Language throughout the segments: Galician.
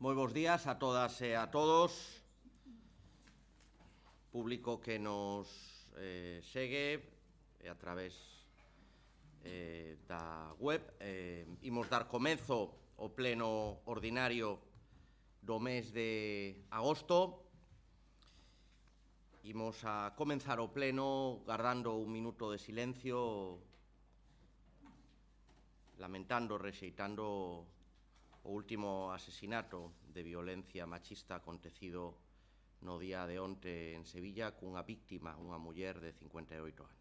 Moi bons días a todas e a todos, público que nos segue a través da web. Imos dar comezo ao pleno ordinario do mes de agosto. Imos a comenzar o pleno guardando un minuto de silencio, lamentando, rexeitando o último asesinato de violencia machista acontecido no día de onte en Sevilla cunha víctima, unha muller de 58 anos.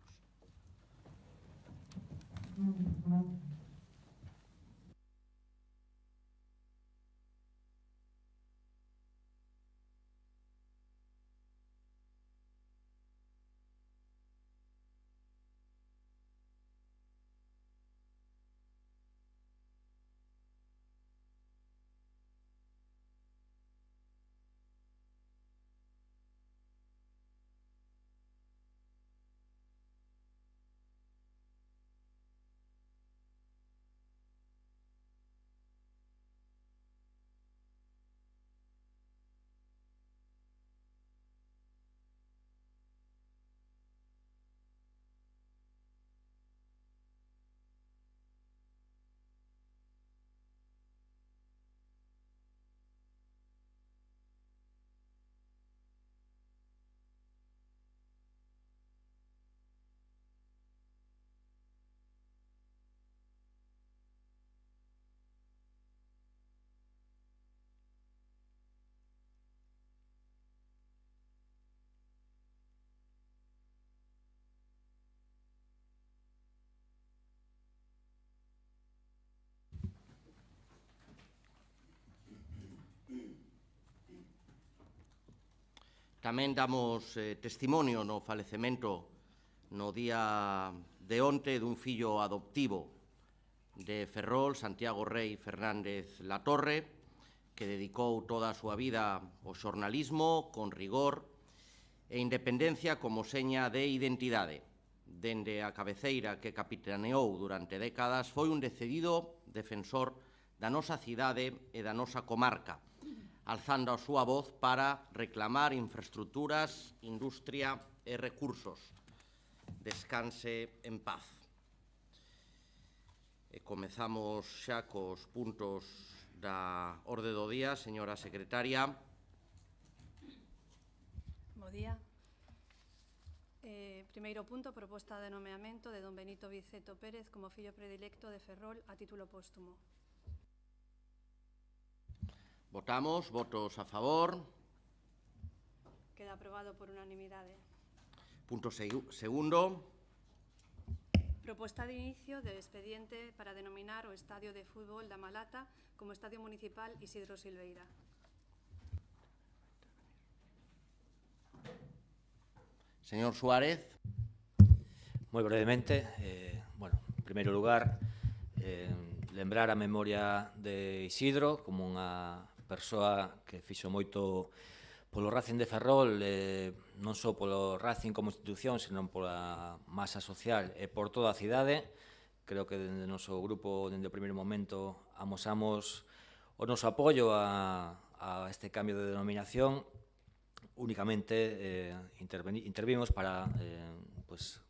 Tamén damos testimonio no falecemento no día de onte dun fillo adoptivo de Ferrol, Santiago Rei Fernández Latorre, que dedicou toda a súa vida ao xornalismo con rigor e independencia como seña de identidade. Dende a cabeceira que capitaneou durante décadas, foi un decidido defensor da nosa cidade e da nosa comarca, alzando a súa voz para reclamar infraestructuras, industria e recursos. Descanse en paz. E comezamos xa cos puntos da orde do día. Señora secretaria. Bo día. Primeiro punto, proposta de nomeamento de don Benito Viceto Pérez como fillo predilecto de Ferrol a título póstumo. Votamos. Votos a favor. Queda aprobado por unanimidade. Punto segundo. Proposta de inicio de expediente para denominar o Estadio de Fútbol da Malata como Estadio Municipal Isidro Silveira. Señor Suárez. Moi brevemente, en primeiro lugar, lembrar a memoria de Isidro como unha persoa que fixo moito polo Racing de Ferrol, non só polo Racing como institución, senón pola masa social e por toda a cidade. Creo que dende o noso grupo, dende o primeiro momento, amosamos o noso apoio a este cambio de denominación. Únicamente intervimos para,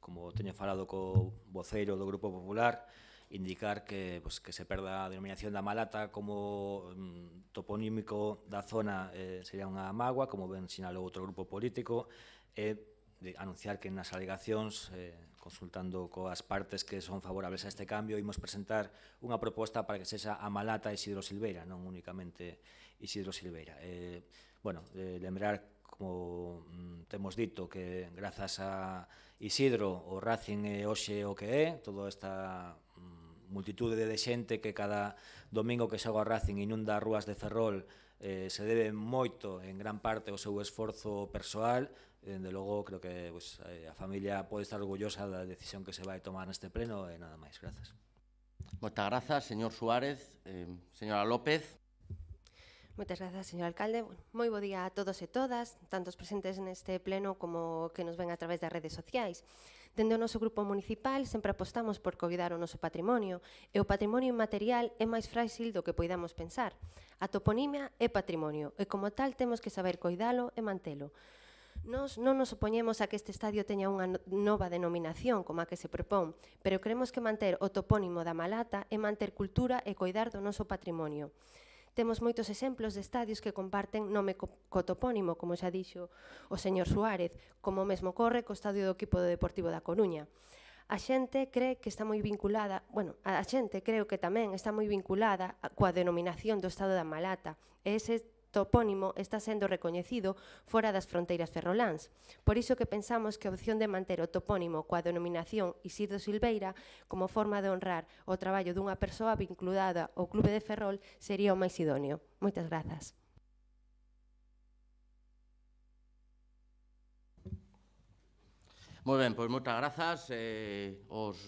como teño falado co voceiro do Grupo Popular, indicar que se perda a denominación da Malata como toponímico da zona sería unha mágoa, como ben sinalou outro grupo político, e de anunciar que nas alegacións, consultando coas partes que son favorables a este cambio, imos presentar unha proposta para que sexa a Malata Isidro Silveira, non únicamente Isidro Silveira. Lembrar, como temos dito, que grazas a Isidro o Racing é hoxe o que é, toda esta multitude de xente que cada domingo que xoga o Racing inunda as rúas de Ferrol se debe moito, en gran parte, ao seu esforzo persoal. Dende logo, creo que a familia pode estar orgullosa da decisión que se vai tomar neste pleno e nada máis. Grazas. Moitas grazas, señor Suárez. Señora López. Moitas grazas, señor alcalde. Moi bo día a todos e todas, tanto os presentes neste pleno como que nos ven a través das redes sociais. Dende o noso grupo municipal sempre apostamos por coidar o noso patrimonio, e o patrimonio inmaterial é máis frágil do que poidamos pensar. A toponimia é patrimonio, e como tal temos que saber coidalo e mantelo. Nos non nos opoñemos a que este estadio teña unha nova denominación como a que se propón, pero queremos que manter o topónimo da Malata e manter cultura e coidar do noso patrimonio. Temos moitos exemplos de estadios que comparten nome co topónimo, como xa dixo o señor Suárez, como mesmo corre co estadio do equipo deportivo da Coruña. A xente cree que está moi vinculada, a xente creo que tamén está moi vinculada coa denominación do estado da Malata, e ese topónimo está sendo recoñecido fora das fronteiras ferroláns. Por iso que pensamos que a opción de manter o topónimo coa denominación Isidro Silveira como forma de honrar o traballo dunha persoa vinculada ao Clube de Ferrol sería o máis idóneo. Moitas grazas. Moi ben, pois moitas grazas aos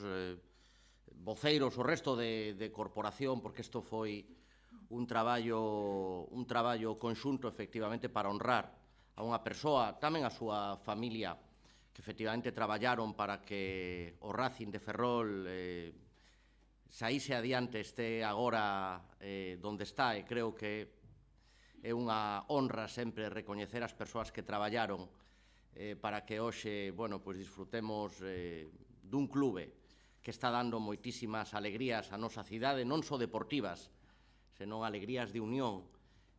voceiros, o resto de corporación, porque isto foi un traballo conxunto, efectivamente, para honrar a unha persoa, tamén a súa familia, que efectivamente traballaron para que o Racing de Ferrol saíse adiante, este agora donde está, e creo que é unha honra sempre recoñecer as persoas que traballaron para que hoxe, pois disfrutemos dun clube que está dando moitísimas alegrías á nosa cidade, non só deportivas, senón alegrías de unión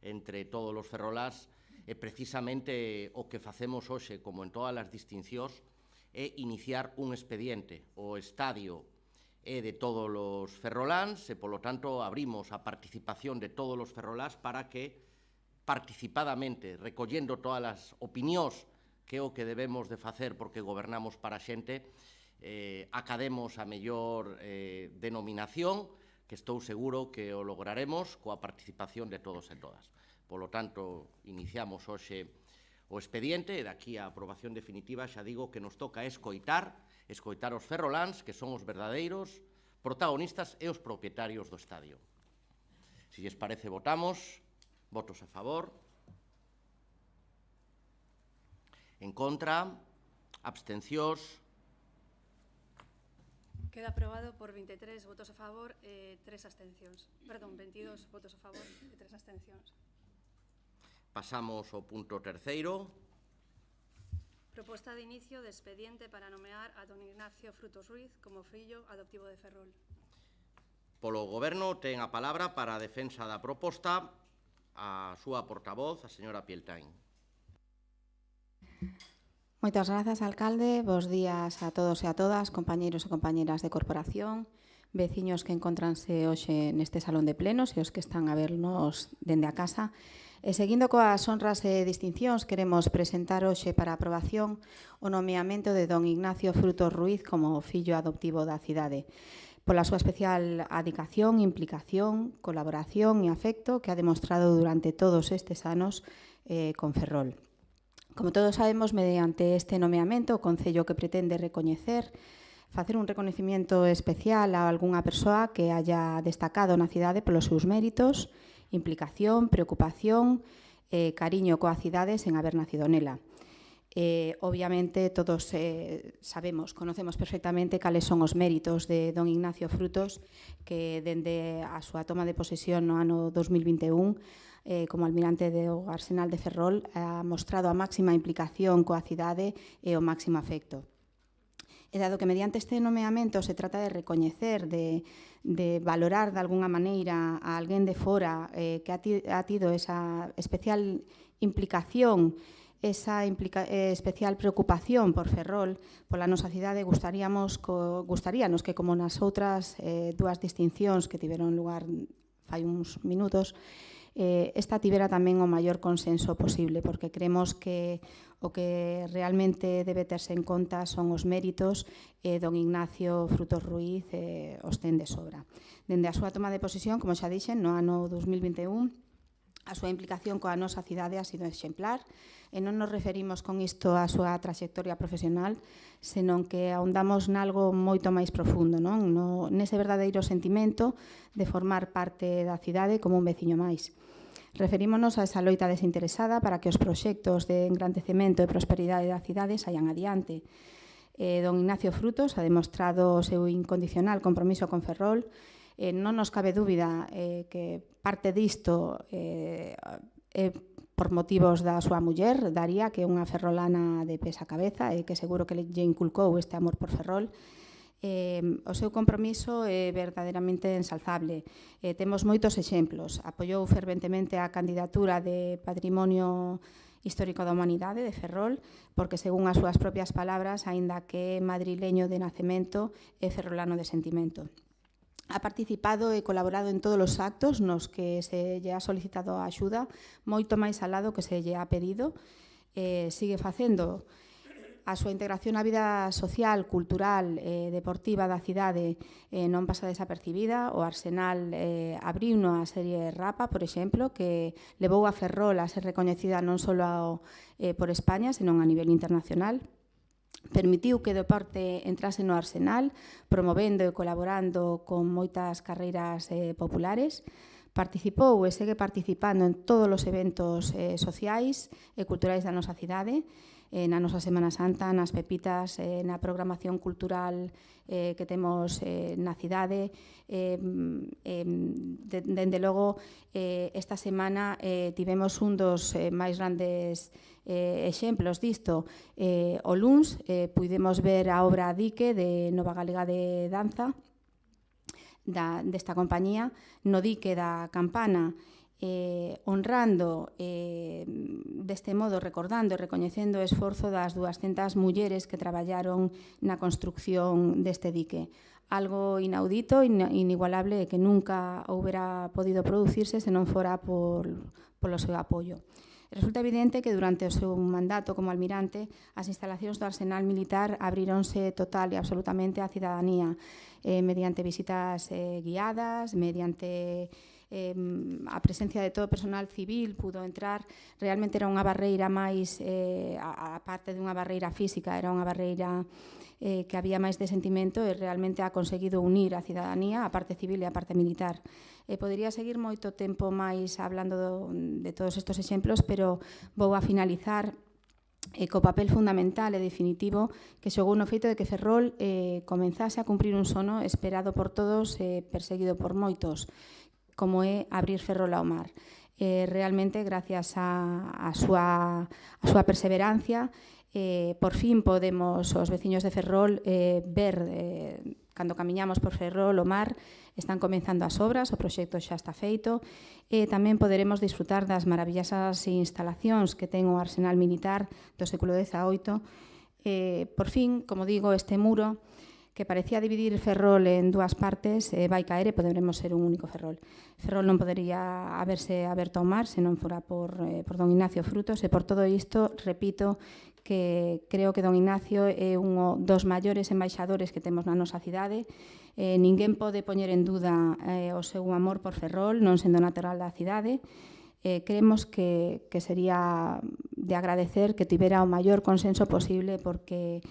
entre todos os ferrolás, e precisamente o que facemos hoxe, como en todas as distincións, é iniciar un expediente. O estadio é de todos os ferroláns e, polo tanto, abrimos a participación de todos os ferroláns para que, participadamente, recollendo todas as opinións que é o que debemos de facer porque gobernamos para a xente, academos a mellor denominación, que estou seguro que o lograremos coa participación de todos e todas. Polo tanto, iniciamos hoxe o expediente e daqui a aprobación definitiva xa digo que nos toca escoitar os ferroláns, que son os verdadeiros protagonistas e os propietarios do estadio. Se lles parece, votamos. Votos a favor. En contra. Abstencións. Queda aprobado por 23 votos a favor e 3 abstencións. Perdón, 22 votos a favor e 3 abstencións. Pasamos ao punto terceiro. Proposta de inicio de expediente para nomear a don Ignacio Frutos Ruiz como fillo adoptivo de Ferrol. Polo Goberno ten a palabra para a defensa da proposta a súa portavoz, a señora Pieltain. Moitas grazas, alcalde. Bos días a todos e a todas, compañeiros e compañeras de corporación, veciños que encontranse hoxe neste salón de plenos e os que están a vernos dende a casa. E seguindo coas honras e distincións, queremos presentar hoxe para aprobación o nomeamento de don Ignacio Frutos Ruiz como fillo adoptivo da cidade, pola súa especial adicación, implicación, colaboración e afecto que ha demostrado durante todos estes anos con Ferrol. Como todos sabemos, mediante este nomeamento, o Concello que pretende recoñecer, facer un recoñecimiento especial a algunha persoa que haya destacado na cidade polos seus méritos, implicación, preocupación e cariño coa cidade sen haber nacido nela. Obviamente, todos conocemos perfectamente cales son os méritos de don Ignacio Frutos, que dende a súa toma de posesión no ano 2021, como almirante do Arsenal de Ferrol, ha mostrado a máxima implicación coa cidade e o máximo afecto. E dado que mediante este nomeamento se trata de recoñecer, de valorar de alguna maneira a alguén de fora que ha tido esa especial implicación, esa especial preocupación por Ferrol, pola nosa cidade, gustaríanos que, como nas outras dúas distincións que tiveron lugar fai uns minutos, esta tivera tamén o maior consenso posible, porque creemos que o que realmente debe terse en conta son os méritos e don Ignacio Frutos Ruiz os ten de sobra. Dende a súa toma de posesión, como xa dixen, no ano 2021, a súa implicación coa nosa cidade ha sido exemplar, e non nos referimos con isto á súa traxectoria profesional, senón que ahondamos nalgo moito máis profundo, nese verdadeiro sentimento de formar parte da cidade como un veciño máis. Referímonos a esa loita desinteresada para que os proxectos de engrandecemento e prosperidade da cidade saian adiante. Don Ignacio Frutos ha demostrado o seu incondicional compromiso con Ferrol. Non nos cabe dúbida que parte disto é por motivos da súa muller, Daría, que é unha ferrolana de pés a cabeza e que seguro que lle inculcou este amor por Ferrol. O seu compromiso é verdadeiramente ensalzable. Temos moitos exemplos. Apoiou ferventemente a candidatura de Patrimonio Histórico da Humanidade de Ferrol, porque, según as súas propias palabras, aínda que é madrileño de nacemento, é ferrolano de sentimento. Ha participado e colaborado en todos os actos nos que se lle ha solicitado a axuda, moito máis alá do que se lle ha pedido. Sigue facendo. A súa integración na vida social, cultural e deportiva da cidade non pasa desapercibida. O Arsenal abriu a serie Rapa, por exemplo, que levou a Ferrol a ser recoñecida non só por España, senón a nivel internacional. Permitiu que o deporte entrase no Arsenal, promovendo e colaborando con moitas carreiras populares. Participou e segue participando en todos os eventos sociais e culturais da nosa cidade, na nosa Semana Santa, nas pepitas, na programación cultural que temos na cidade. Dende logo, esta semana tivemos un dos máis grandes exemplos disto. O luns puidemos ver a obra Dique de Nova Galega de Danza, desta compañía, no dique da Campana, honrando, deste modo, recordando e recoñecendo o esforzo das 200 mulleres que traballaron na construcción deste dique. Algo inaudito, inigualable, que nunca houbera podido producirse se non fora polo seu apoio. Resulta evidente que durante o seu mandato como almirante as instalacións do Arsenal Militar abríronse total e absolutamente á cidadanía, mediante visitas guiadas, mediante a presencia de todo o personal civil pudo entrar. Realmente era unha barreira máis, a parte dunha barreira física, era unha barreira que había máis de sentimento e realmente ha conseguido unir a cidadanía, a parte civil e a parte militar. Podería seguir moito tempo máis hablando de todos estes exemplos, pero vou a finalizar co papel fundamental e definitivo que xogou no feito de que Ferrol comenzase a cumprir un sono esperado por todos e perseguido por moitos, como é abrir Ferrol ao mar. Realmente, gracias a súa perseverancia, por fin podemos, os veciños de Ferrol, ver, cando camiñamos por Ferrol, o mar, están comenzando as obras, o proxecto xa está feito, e tamén poderemos disfrutar das maravillosas instalacións que ten o Arsenal Militar do século XVIII. Por fin, como digo, este muro que parecía dividir Ferrol en dúas partes, vai caer e poderemos ser un único Ferrol. Ferrol non podería haberse aberto ao mar se non fora por don Ignacio Frutos, e por todo isto, repito, que creo que don Ignacio é un dos maiores embaixadores que temos na nosa cidade. Ninguén pode poñer en dúda o seu amor por Ferrol, non sendo natural da cidade. Creemos que sería de agradecer que tivera o maior consenso posible, porque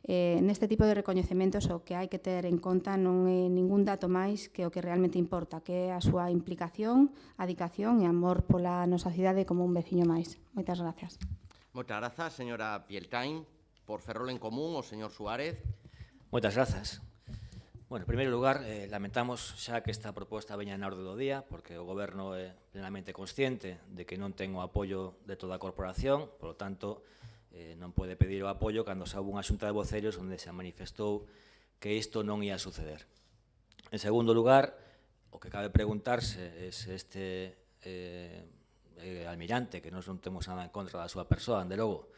neste tipo de recoñecementos o que hai que ter en conta non é ningún dato máis que o que realmente importa, que é a súa implicación, adicación e amor pola nosa cidade como un veciño máis. Moitas gracias. Moitas grazas, señora Pieltain. Por Ferrol en Común, o señor Suárez. Moitas grazas. Bueno, en primeiro lugar, lamentamos xa que esta proposta veña na orde do día, porque o Goberno é plenamente consciente de que non ten o apoio de toda a corporación, polo tanto, non pode pedir o apoio cando se houve unha xunta de voceros onde se manifestou que isto non ia suceder. En segundo lugar, o que cabe preguntarse é se este almirante, que nós non temos nada en contra da súa persoa, ande logo,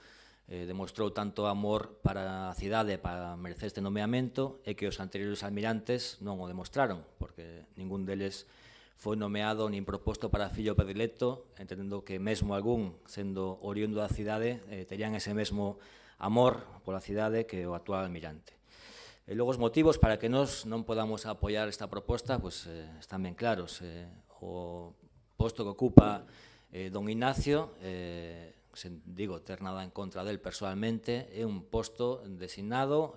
demostrou tanto amor para a cidade para merecer este nomeamento, e que os anteriores almirantes non o demostraron, porque ningún deles foi nomeado nin proposto para fillo predilecto, entendendo que mesmo algún, sendo oriundo da cidade, terían ese mesmo amor pola cidade que o actual almirante. E logo os motivos para que nós non podamos apoiar esta proposta están ben claros. O posto que ocupa don Ignacio, sen digo ter nada en contra del personalmente, é un posto designado,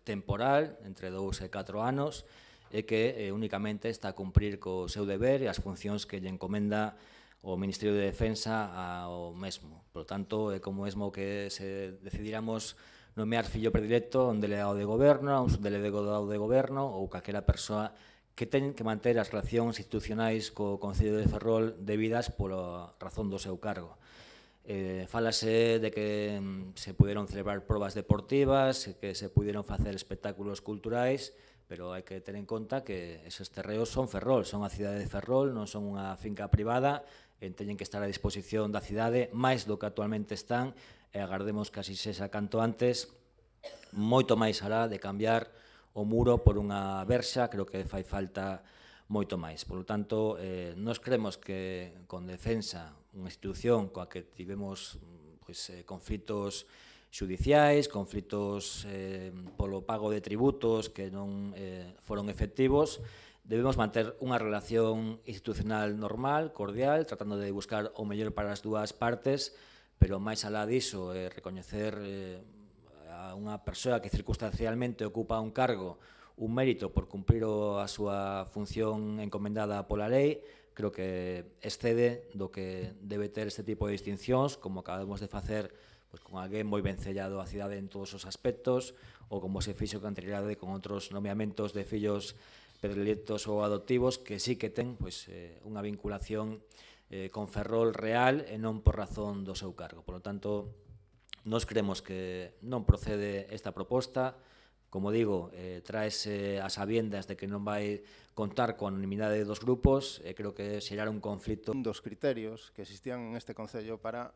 temporal, entre 2 e 4 anos, e que únicamente está a cumprir co seu deber e as funcións que lle encomenda o Ministerio de Defensa ao mesmo. Por lo tanto, é como mesmo que se decidíramos nomear fillo predilecto a un delegado de goberno, a un subdelegado de goberno ou calquera persoa que ten que manter as relacións institucionais co Concello de Ferrol debidas pola razón do seu cargo. Fálase de que se puderon celebrar probas deportivas, que se puderon facer espectáculos culturais, pero hai que ter en conta que eses terreos son Ferrol, son a cidade de Ferrol, non son unha finca privada, teñen que estar a disposición da cidade, máis do que actualmente están, e agardemos que así sexa canto antes, moito máis alá de cambiar o muro por unha verxa, creo que fai falta moito máis. Por lo tanto, nós creemos que con Defensa, unha institución coa que tivemos conflitos xudiciais, conflitos polo pago de tributos que non foron efectivos, debemos manter unha relación institucional normal, cordial, tratando de buscar o mellor para as dúas partes, pero máis alá diso, recoñecer a unha persoa que circunstancialmente ocupa un cargo, un mérito por cumprir a súa función encomendada pola lei, creo que excede do que debe ter este tipo de distincións, como acabamos de facer con alguén moi vencellado á cidade en todos os aspectos, ou como se fixo con anterioridade con outros nomeamentos de fillos predilectos ou adoptivos que sí que ten unha vinculación con Ferrol real e non por razón do seu cargo. Por lo tanto, nós creemos que non procede esta proposta. Como digo, traese as sabiendas de que non vai contar coa anonimidade dos grupos e creo que xerar un conflito. Un dos criterios que existían en este Concello para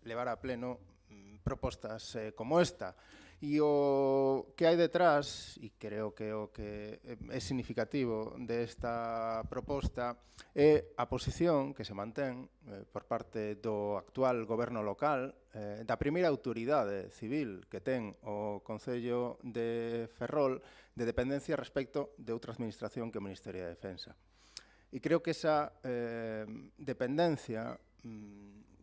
levar a pleno propostas como esta. E o que hai detrás, e creo que o que é significativo desta proposta, é a posición que se mantén por parte do actual goberno local, da primeira autoridade civil que ten o Concello de Ferrol de dependencia respecto de outra administración que o Ministerio de Defensa. E creo que esa dependencia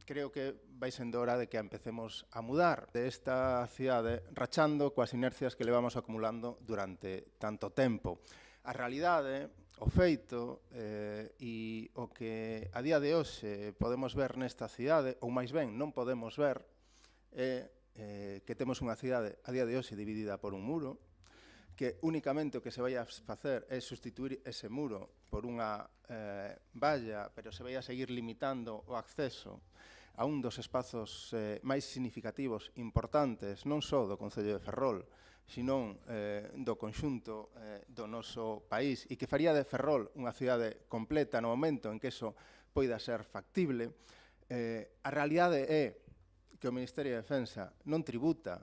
creo que vai sendo hora de que empecemos a mudar desta cidade rachando coas inercias que levamos acumulando durante tanto tempo. A realidade, o feito e o que a día de hoxe podemos ver nesta cidade, ou máis ben non podemos ver, é que temos unha cidade a día de hoxe dividida por un muro, que únicamente o que se vai a facer é sustituir ese muro por unha valla, pero se vai a seguir limitando o acceso a un dos espazos máis significativos, importantes, non só do Concello de Ferrol, sino do conxunto do noso país, e que faría de Ferrol unha cidade completa no momento en que eso poida ser factible. A realidade é que o Ministerio de Defensa non tributa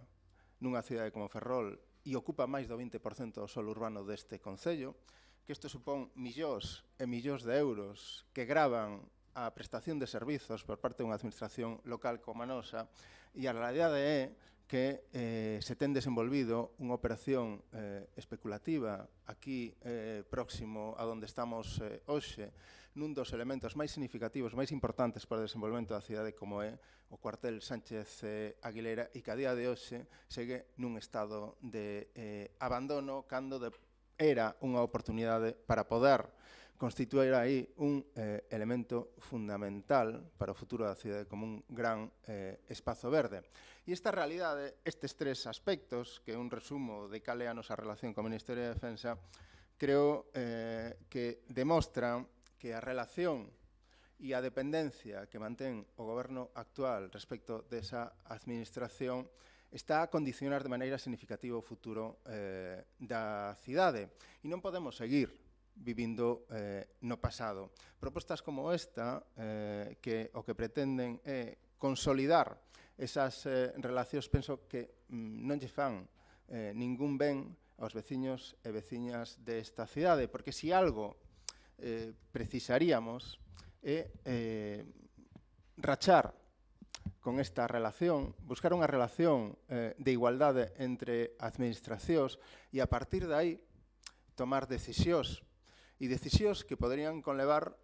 nunha cidade como Ferrol e ocupa máis do 20% do solo urbano deste Concello, que isto supón millóns e millóns de euros que gravan a prestación de servizos por parte dunha administración local como a nosa, e a realidade é que se ten desenvolvido unha operación especulativa aquí próximo a onde estamos hoxe, nun dos elementos máis significativos, máis importantes para o desenvolvemento da cidade como é o cuartel Sánchez Aguilera, e que a día de hoxe segue nun estado de abandono cando era unha oportunidade para poder constituir aí un elemento fundamental para o futuro da cidade como un gran espazo verde. E esta realidade, estes tres aspectos, que é un resumo de cal é a nosa relación co Ministerio de Defensa, creo que demostran que a relación e a dependencia que mantén o goberno actual respecto desa administración está a condicionar de maneira significativa o futuro da cidade. E non podemos seguir vivindo no pasado. Propostas como esta, que o que pretenden é consolidar esas relacións, penso que non lle fan ningún ben aos veciños e veciñas desta cidade, porque se algo precisaríamos é rachar con esta relación, buscar unha relación de igualdade entre administracións e a partir de aí tomar decisións, e decisións que poderían conlevar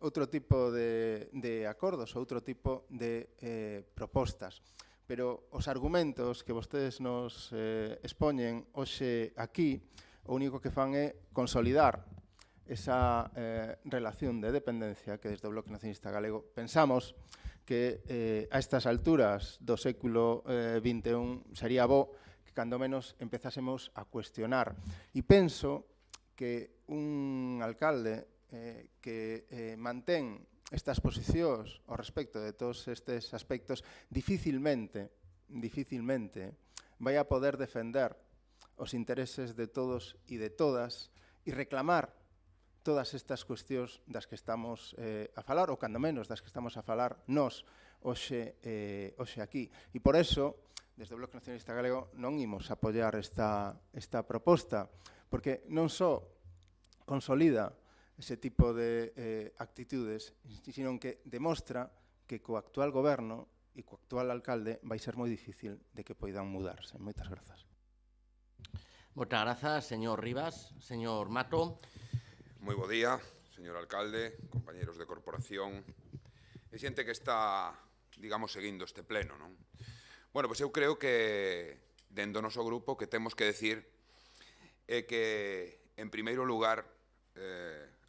outro tipo de acordos, outro tipo de propostas. Pero os argumentos que vostedes nos expoñen hoxe aquí, o único que fan é consolidar esa relación de dependencia que desde o Bloque Nacionalista Galego pensamos que a estas alturas do século XXI sería bo que cando menos empezásemos a cuestionar. E penso que un alcalde que mantén estas posicións ao respecto de todos estes aspectos dificilmente vai a poder defender os intereses de todos e de todas e reclamar todas estas cuestións das que estamos a falar, ou cando menos das que estamos a falar nós hoxe aquí. E por eso, desde o Bloque Nacionalista Galego, non imos apoiar esta proposta, porque non só consolida ese tipo de actitudes, sino que demostra que co actual goberno e co actual alcalde vai ser moi difícil de que poidan mudarse. Moitas grazas. Moitas grazas, señor Rivas. Señor Mato. Moi bo día, señor alcalde, compañeros de corporación e xente que está, digamos, seguindo este pleno, non? Bueno, pois eu creo que, dentro do noso grupo, que temos que decir é que, en primeiro lugar,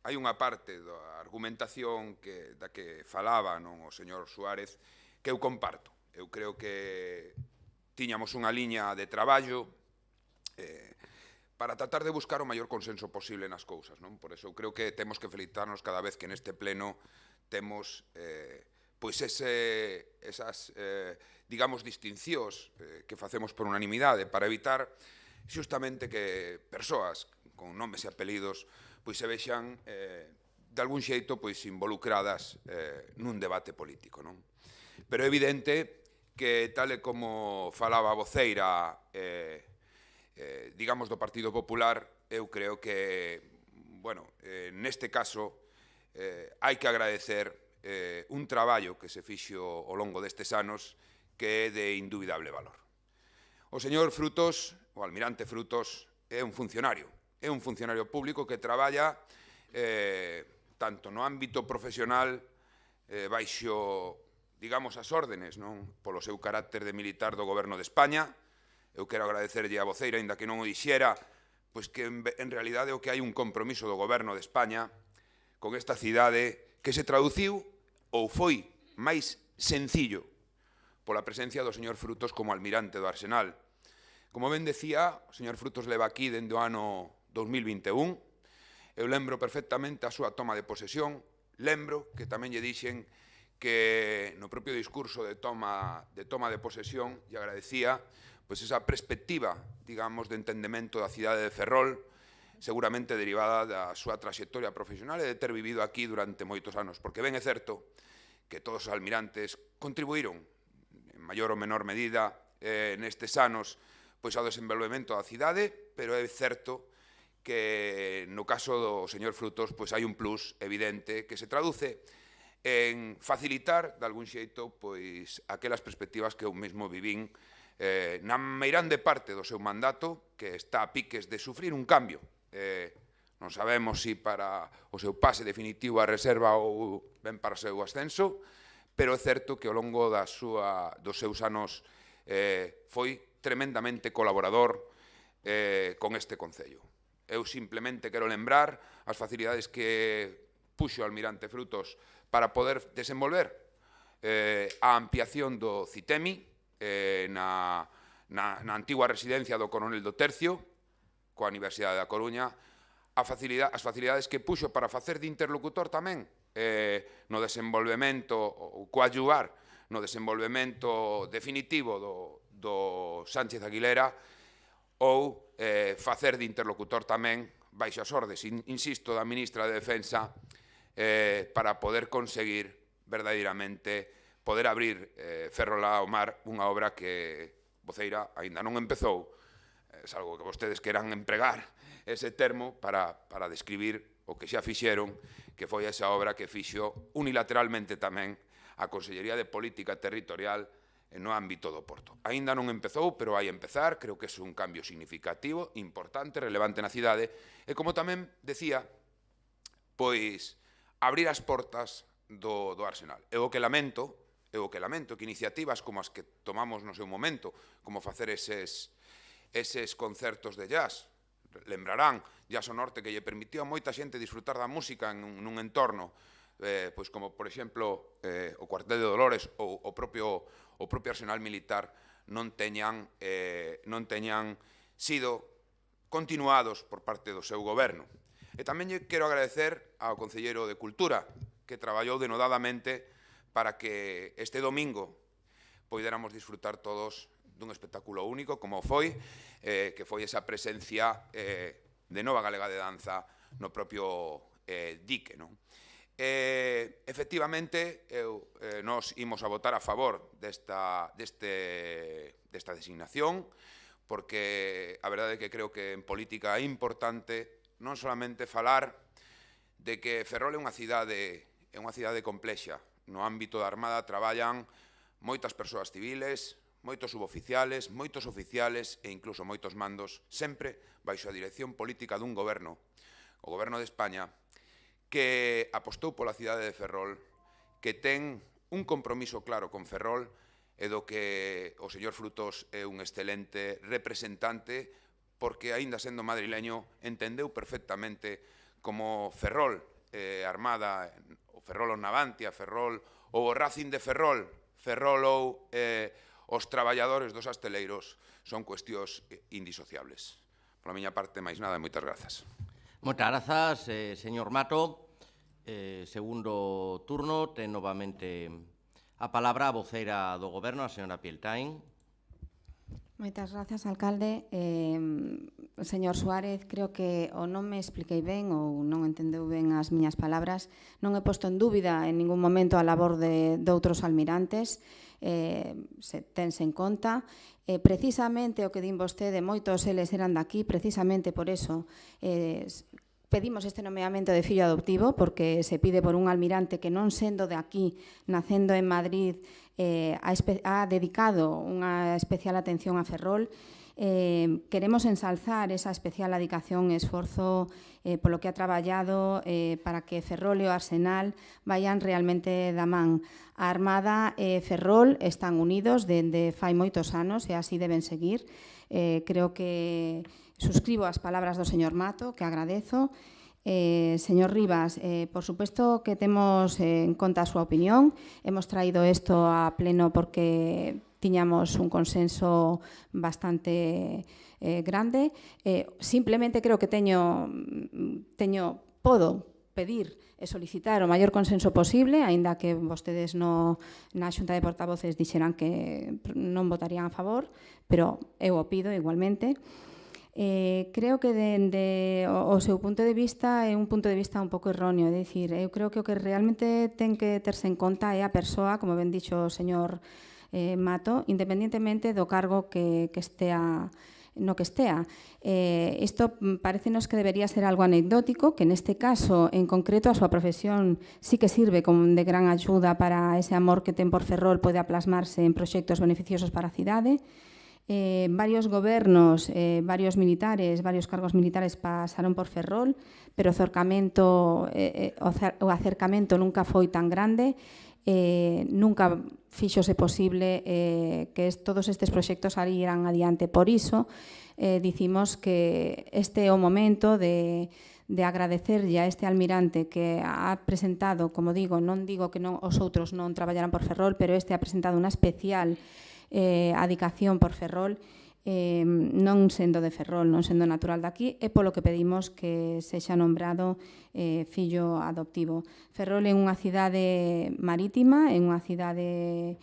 hai unha parte da argumentación da que falaba o señor Suárez que eu comparto. Eu creo que tiñamos unha liña de traballo para tratar de buscar o maior consenso posible nas cousas, non? Por eso eu creo que temos que felicitarnos cada vez que neste pleno temos pois esas, digamos, distincións que facemos por unanimidade para evitar xustamente que persoas con nomes e apelidos pois se vexan de algún xeito pois involucradas nun debate político, non? Pero é evidente que, tal e como falaba a voceira, digamos, do Partido Popular, eu creo que, bueno, neste caso, hai que agradecer un traballo que se fixo ao longo destes anos que é de indubidable valor. O señor Frutos, o almirante Frutos, é un funcionario público que traballa tanto no ámbito profesional baixo, digamos, as órdenes, non, polo seu carácter de militar do Goberno de España. Eu quero agradecerlle a voceira, aínda que non o dixera, pois que en realidade o que hai un compromiso do Goberno de España con esta cidade que se traduciu ou foi máis sencillo pola presencia do señor Frutos como almirante do Arsenal. Como ben decía, o señor Frutos leva aquí dende o ano 2021. Eu lembro perfectamente a súa toma de posesión. Lembro que tamén lle dixen que no propio discurso de toma de posesión lle agradecía pois esa perspectiva, digamos, de entendemento da cidade de Ferrol, seguramente derivada da súa traxectoria profesional e de ter vivido aquí durante moitos anos, porque ben é certo que todos os almirantes contribuíron en maior ou menor medida nestes anos pois ao desenvolvemento da cidade, pero é certo que no caso do señor Frutos pois hai un plus evidente que se traduce en facilitar, de algún xeito, pois aquelas perspectivas que eu mesmo vivín na meirande parte do seu mandato, que está a piques de sufrir un cambio. Non sabemos se para o seu pase definitivo a reserva ou ben para o seu ascenso, pero é certo que ao longo dos seus anos foi tremendamente colaborador con este Concello. Eu simplemente quero lembrar as facilidades que puxo o almirante Frutos para poder desenvolver a ampliación do CITEMI na antigua residencia do Coronel do Tercio, coa Universidade da Coruña, as facilidades que puxo para facer de interlocutor tamén no desenvolvemento, ou coadyuvar no desenvolvemento definitivo do Sánchez Aguilera, ou facer de interlocutor tamén baixo as ordes, insisto, da ministra de Defensa para poder conseguir verdadeiramente poder abrir Ferrolá ao mar, unha obra que, voceira, aínda non empezou. É algo que vostedes queran empregar ese termo para describir o que xa fixeron, que foi esa obra que fixo unilateralmente tamén a Consellería de Política Territorial no ámbito do Porto. Aínda non empezou, pero vai empezar. Creo que é un cambio significativo, importante, relevante na cidade. E como tamén decía, pois, abrir as portas do Arsenal. É o que lamento que iniciativas como as que tomamos no seu momento, como facer eses concertos de jazz, lembrarán Jazz ao Norte, que lle permitiu a moita xente disfrutar da música nun entorno, pois como, por exemplo, o Cuartel de Dolores ou o propio Arsenal Militar, non teñan sido continuados por parte do seu goberno. E tamén lle quero agradecer ao Concelleiro de Cultura, que traballou denodadamente para que este domingo poidéramos disfrutar todos dun espectáculo único, como foi, que foi esa presencia de Nova Galega de Danza no propio dique. Efectivamente, nós imos a votar a favor desta designación, porque a verdade é que creo que en política é importante non solamente falar de que Ferrol é unha cidade complexa. No ámbito da Armada traballan moitas persoas civiles, moitos suboficiales, moitos oficiales e incluso moitos mandos, sempre baixo a dirección política dun goberno, o goberno de España, que apostou pola cidade de Ferrol, que ten un compromiso claro con Ferrol e do que o señor Frutos é un excelente representante, porque, aínda sendo madrileño, entendeu perfectamente como Ferrol, Armada, o Ferrol o Navantia, Ferrol ou o Racing de Ferrol, Ferrol ou os traballadores dos asteleiros son cuestións indisociables. Pola miña parte, máis nada, e moitas grazas. Moitas grazas, señor Mato. Segundo turno, ten novamente a palabra a voceira do Goberno, a señora Pieltain. Moitas grazas, alcalde. Señor Suárez, creo que ou non me expliquei ben ou non entendeu ben as miñas palabras. Non he posto en dúbida en ningún momento a labor de outros almirantes. Tense en conta. Precisamente o que din vostede, moitos eles eran daqui, precisamente por eso pedimos este nomeamento de fillo adoptivo, porque se pide por un almirante que, non sendo de aquí, nacendo en Madrid, ha dedicado unha especial atención a Ferrol. Queremos ensalzar esa especial dedicación e esforzo polo que ha traballado para que Ferrol e o Arsenal vayan realmente da man. A Armada e Ferrol están unidos dende fai moitos anos e así deben seguir. Creo que suscribo as palabras do señor Mato, que agradezo. Señor Rivas, por supuesto que temos en conta a súa opinión. Hemos traído isto a pleno porque tiñamos un consenso bastante grande. Simplemente creo que podo pedir e solicitar o maior consenso posible, aínda que vostedes na Xunta de Portavoces dixeran que non votarían a favor, pero eu o pido igualmente. Creo que dende o seu punto de vista é un punto de vista un pouco erróneo, é dicir, eu creo que o que realmente ten que terse en conta é a persoa, como ben dixo o señor Mato, independentemente do cargo que estea no que estea. Isto parecenos que debería ser algo anecdótico, que neste caso, en concreto, a súa profesión sí que sirve como de gran axuda para ese amor que ten por Ferrol pode plasmarse en proxectos beneficiosos para a cidade. Varios gobernos, varios militares, varios cargos militares pasaron por Ferrol, pero o acercamento nunca foi tan grande. Nunca fíxose posible que todos estes proxectos irán adiante. Por iso, dicimos que este é o momento de agradecerlle a este almirante que ha presentado, como digo, non digo que os outros non traballaran por Ferrol, pero este ha presentado unha especial adicación por Ferrol, non sendo de Ferrol, non sendo natural daqui, e polo que pedimos que sexa nombrado fillo adoptivo. Ferrol é unha cidade marítima, é unha cidade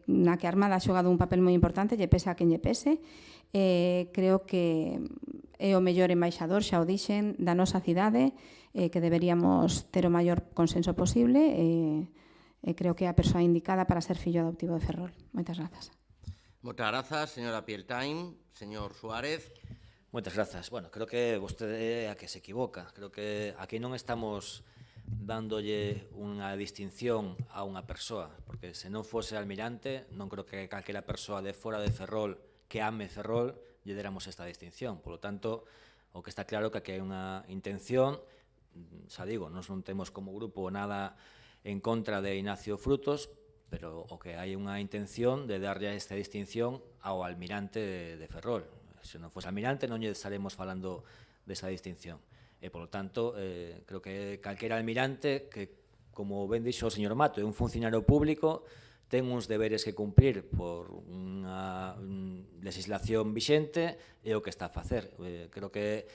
na que a Armada ha xogado un papel moi importante, lle pese a quen lle pese. Creo que é o mellor embaixador, xa o dixen, da nosa cidade, que deberíamos ter o maior consenso posible, e creo que é a persoa indicada para ser fillo adoptivo de Ferrol. Moitas grazas. Moitas grazas, señora Pieltain. Señor Suárez. Moitas grazas. Bueno, creo que vostede é a que se equivoca. Creo que aquí non estamos dándolle unha distinción a unha persoa, porque se non fose almirante, non creo que calquera persoa de fora de Ferrol que ame Ferrol lle déramos esta distinción. Por lo tanto, o que está claro que aquí hai unha intención, xa digo, non temos como grupo nada en contra de Ignacio Frutos, pero o que hai unha intención de darlle esta distinción ao almirante de Ferrol. Se non fose almirante non lle estaremos falando desa distinción. E, polo tanto, creo que calquera almirante que, como ben dixo o señor Mato, é un funcionario público, ten uns deberes que cumplir por unha legislación vixente e o que está a facer. Creo que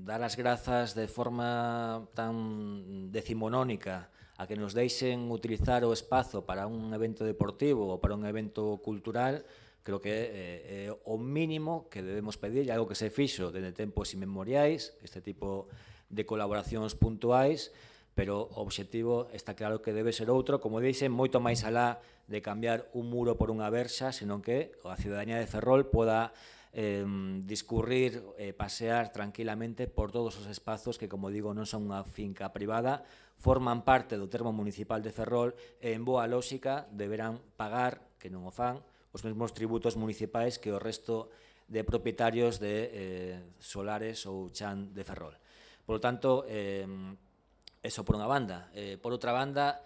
dar as grazas de forma tan decimonónica a que nos deixen utilizar o espazo para un evento deportivo ou para un evento cultural, creo que é o mínimo que debemos pedir, algo que se fixo desde tempos inmemoriais, este tipo de colaboracións puntuais, pero o obxectivo está claro que debe ser outro, como dixen, moito máis alá de cambiar un muro por unha verxa, senón que a ciudadanía de Ferrol poda discurrir, pasear tranquilamente por todos os espazos que, como digo, non son unha finca privada, forman parte do termo municipal de Ferrol e, en boa lógica, deberán pagar, que non o fan, os mesmos tributos municipais que o resto de propietarios de solares ou chan de Ferrol. Por lo tanto, eso por unha banda. Por outra banda,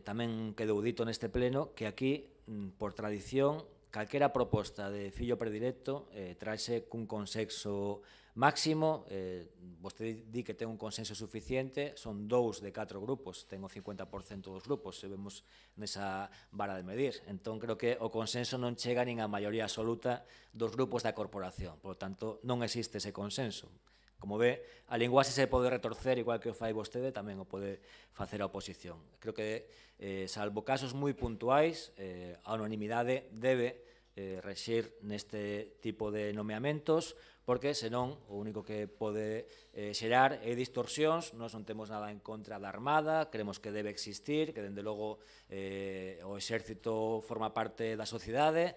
tamén quedou dito neste pleno que aquí, por tradición, calquera proposta de fillo predilecto traese cun consenso máximo. Vostede di que ten un consenso suficiente, son 2 de 4 grupos, ten o 50% dos grupos, se vemos nesa vara de medir. Entón, creo que o consenso non chega nin a maioría absoluta dos grupos da corporación. Por lo tanto, non existe ese consenso. Como ve, a linguaxe se pode retorcer igual que o fai vostede, tamén o pode facer a oposición. Creo que, salvo casos moi puntuais, a unanimidade debe rexir neste tipo de nomeamentos, porque senón o único que pode xerar é distorsións. Nós non temos nada en contra da Armada, creemos que debe existir, que dende logo o exército forma parte da sociedade,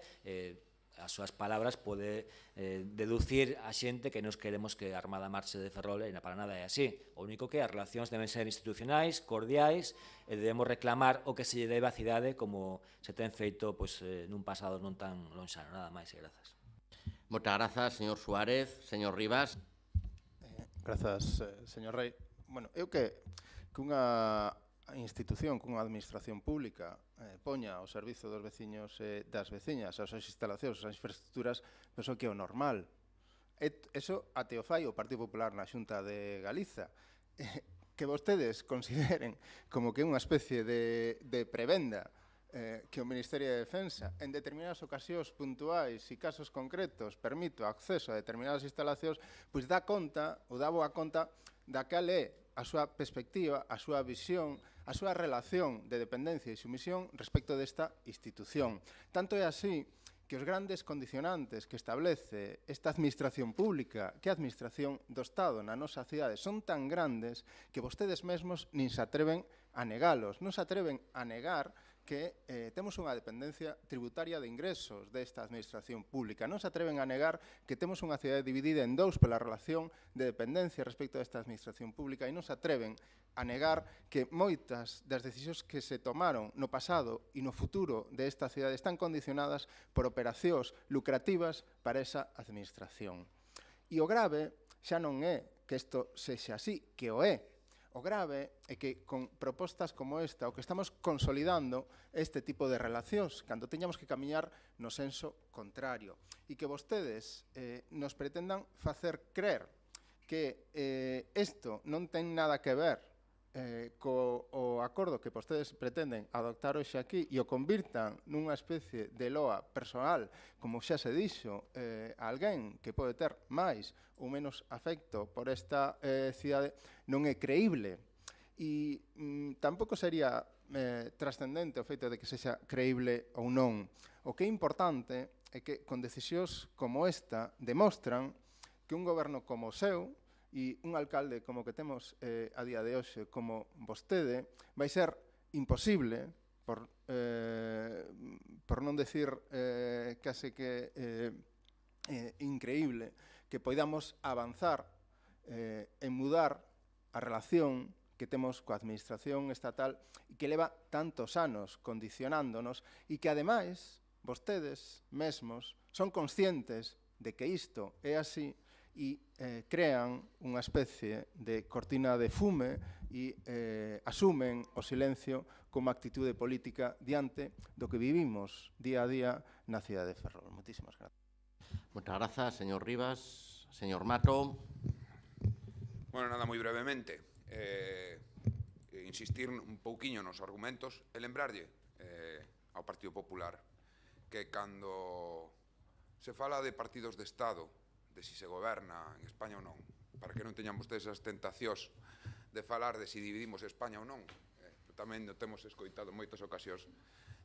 as súas palabras pode deducir a xente que nos queremos que a Armada marche de Ferrol e para nada é así. O único que as relacións deben ser institucionais, cordiais, e debemos reclamar o que se lle debe á cidade como se ten feito nun pasado non tan lonxano. Nada máis e grazas. Moitas grazas, señor Suárez. Señor Rivas. Grazas, señor Rei. Bueno, eu que unha institución, cunha administración pública poña ao servizo dos veciños e das veciñas as súas instalacións, as infraestructuras, penso que é o normal. Eso até o fai o Partido Popular na Xunta de Galiza. Que vostedes consideren como que é unha especie de prebenda que o Ministerio de Defensa en determinadas ocasións puntuais e casos concretos permite o acceso a determinadas instalacións, pois dá conta, ou dá boa conta, da cal é a súa perspectiva, a súa visión, a súa relación de dependencia e sumisión respecto desta institución. Tanto é así que os grandes condicionantes que establece esta administración pública, que a administración do Estado na nosa cidade, son tan grandes que vostedes mesmos nin se atreven a negalos, non se atreven a negar que temos unha dependencia tributaria de ingresos desta administración pública. Non se atreven a negar que temos unha cidade dividida en 2 pola relación de dependencia respecto desta administración pública e non se atreven a negar que moitas das decisións que se tomaron no pasado e no futuro desta cidade están condicionadas por operacións lucrativas para esa administración. E o grave xa non é que isto sexa así, que o é. O grave é que con propostas como esta o que estamos consolidando este tipo de relacións cando teñamos que camiñar no senso contrario e que vostedes nos pretendan facer crer que isto non ten nada que ver co acordo que vostedes pretenden adoptar hoxe aquí e o convirtan nunha especie de loa personal, como xa se dixo, a alguén que pode ter máis ou menos afecto por esta cidade, non é creíble. E tampouco sería trascendente o feito de que sexa creíble ou non. O que é importante é que con decisións como esta demostran que un goberno como o seu e un alcalde como que temos a día de hoxe como vostede vai ser imposible, por non decir case que increíble, que poidamos avanzar en mudar a relación que temos coa administración estatal e que leva tantos anos condicionándonos e que, ademais, vostedes mesmos son conscientes de que isto é así e crean unha especie de cortina de fume e asumen o silencio como actitude política diante do que vivimos día a día na cidade de Ferrol. Moitísimas grazas. Moitas grazas, señor Rivas. Señor Mato. Bueno, nada, moi brevemente. Insistir un pouquiño nos argumentos e lembrarlle ao Partido Popular que cando se fala de partidos de Estado, de si se goberna en España ou non, para que non teñan vostedes as tentacións de falar de si dividimos España ou non, tamén o temos escoitado en moitas ocasións,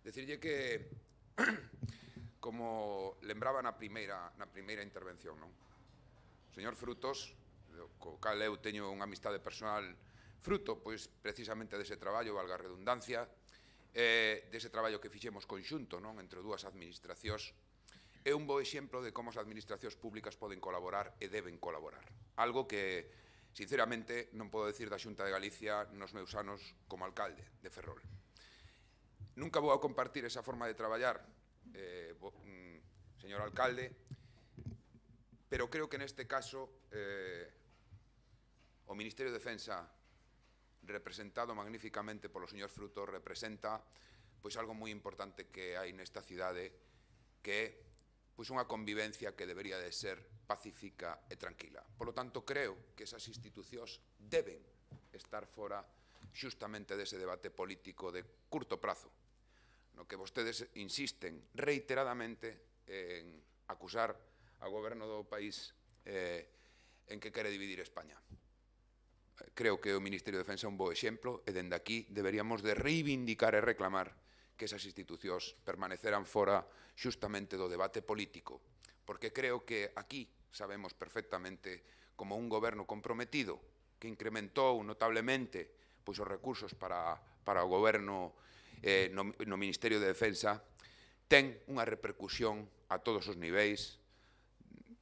decirlle que, como lembraba na primeira intervención, non? O señor Frutos, co cal eu teño unha amistade personal fruto, pois, precisamente dese traballo, valga a redundancia, dese traballo que fixemos conxunto, non, entre dúas administracións, é un bo exemplo de como as administracións públicas poden colaborar e deben colaborar. Algo que, sinceramente, non podo decir da Xunta de Galicia nos meus anos como alcalde de Ferrol. Nunca vou a compartir esa forma de traballar, señor alcalde, pero creo que neste caso o Ministerio de Defensa, representado magníficamente polo señor Frutos, representa pois algo moi importante que hai nesta cidade, que é pois unha convivencia que debería de ser pacífica e tranquila. Por lo tanto, creo que esas institucións deben estar fora xustamente dese debate político de curto prazo, no que vostedes insisten reiteradamente en acusar ao goberno do país en que quere dividir España. Creo que o Ministerio de Defensa é un bo exemplo e dende aquí deberíamos de reivindicar e reclamar que esas institucións permaneceran fora xustamente do debate político, porque creo que aquí sabemos perfectamente como un goberno comprometido que incrementou notablemente pois os recursos para o goberno no Ministerio de Defensa ten unha repercusión a todos os niveis,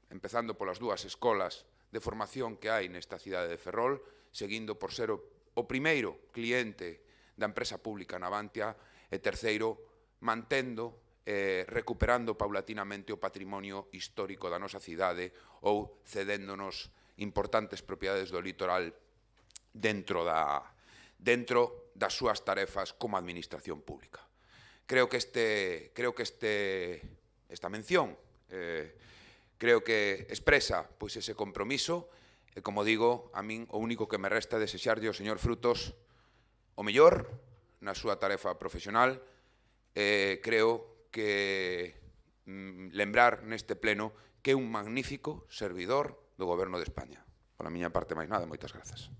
empezando polas dúas escolas de formación que hai nesta cidade de Ferrol, seguindo por ser o primeiro cliente da empresa pública Navantia e terceiro, mantendo recuperando paulatinamente o patrimonio histórico da nosa cidade ou cedéndonos importantes propiedades do litoral dentro das súas tarefas como administración pública. Creo que esta mención creo que expresa pois ese compromiso e, como digo, a min o único que me resta é desexarlle ao señor Frutos o mellor na súa tarefa profesional. Creo que lembrar neste pleno que é un magnífico servidor do Goberno de España. Por a miña parte, máis nada, moitas grazas.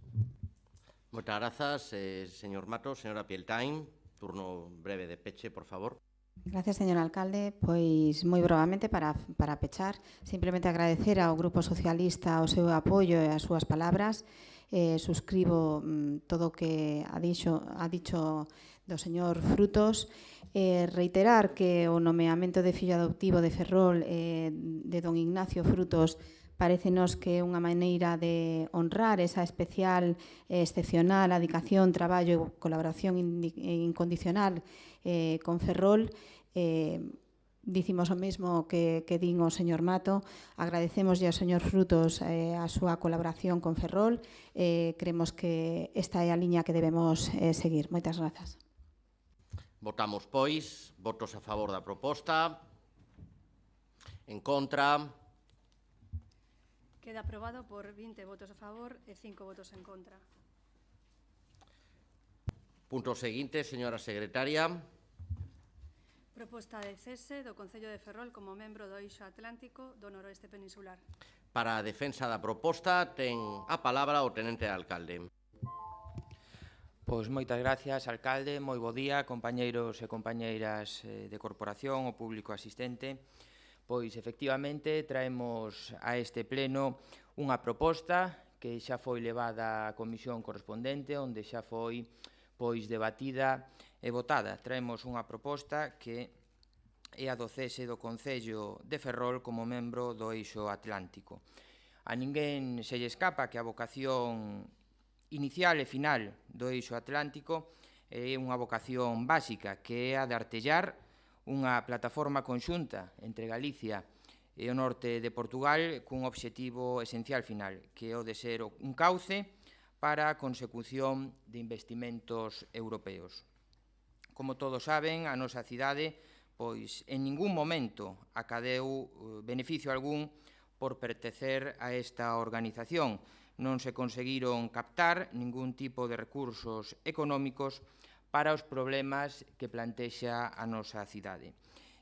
Moitas grazas, señor Mato. Señora Pieltain, turno breve de peche, por favor. Gracias, señor alcalde. Pois, moi brevemente, para pechar, simplemente agradecer ao Grupo Socialista o seu apoio e as súas palabras. Suscribo todo o que ha dicho do señor Frutos. Reiterar que o nomeamento de fillo adoptivo de Ferrol de don Ignacio Frutos parécenos que é unha maneira de honrar esa especial e excepcional adicación, traballo e colaboración incondicional con Ferrol. Dicimos o mesmo que din o señor Mato. Agradecemoslle ao señor Frutos a súa colaboración con Ferrol. Creemos que esta é a liña que debemos seguir. Moitas grazas. Votamos, pois, votos a favor da proposta, en contra. Queda aprobado por 20 votos a favor e 5 votos en contra. Punto seguinte, señora secretaria. Proposta de cese do Concello de Ferrol como membro do Eixo Atlántico do Noroeste Peninsular. Para a defensa da proposta, ten a palabra o tenente de alcalde. Pois moitas gracias, alcalde. Moi bo día, compañeiros e compañeiras de corporación, o público asistente. Pois, efectivamente, traemos a este pleno unha proposta que xa foi levada á comisión correspondente, onde xa foi pois debatida e votada. Traemos unha proposta que é a do cese do Concello de Ferrol como membro do Eixo Atlántico. A ninguén se lle escapa que a vocación inicial e final do Eixo Atlántico é unha vocación básica, que é a de artellar unha plataforma conxunta entre Galicia e o norte de Portugal cun obxectivo esencial final, que é o de ser un cauce para a consecución de investimentos europeos. Como todos saben, a nosa cidade pois en ningún momento acadeu beneficio algún por pertecer a esta organización. Non se conseguiron captar ningún tipo de recursos económicos para os problemas que plantexa a nosa cidade.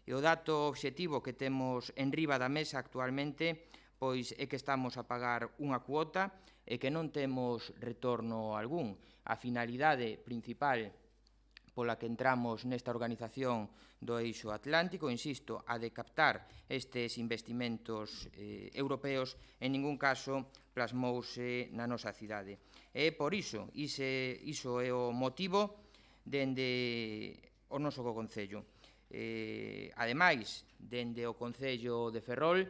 E o dato obxectivo que temos en riba da mesa actualmente pois é que estamos a pagar unha cuota e que non temos retorno algún. A finalidade principal pola que entramos nesta organización do Eixo Atlántico, insisto, a de captar estes investimentos europeos, en ningún caso plasmouse na nosa cidade. E por iso é o motivo dende o noso Concello. Ademais, dende o Concello de Ferrol,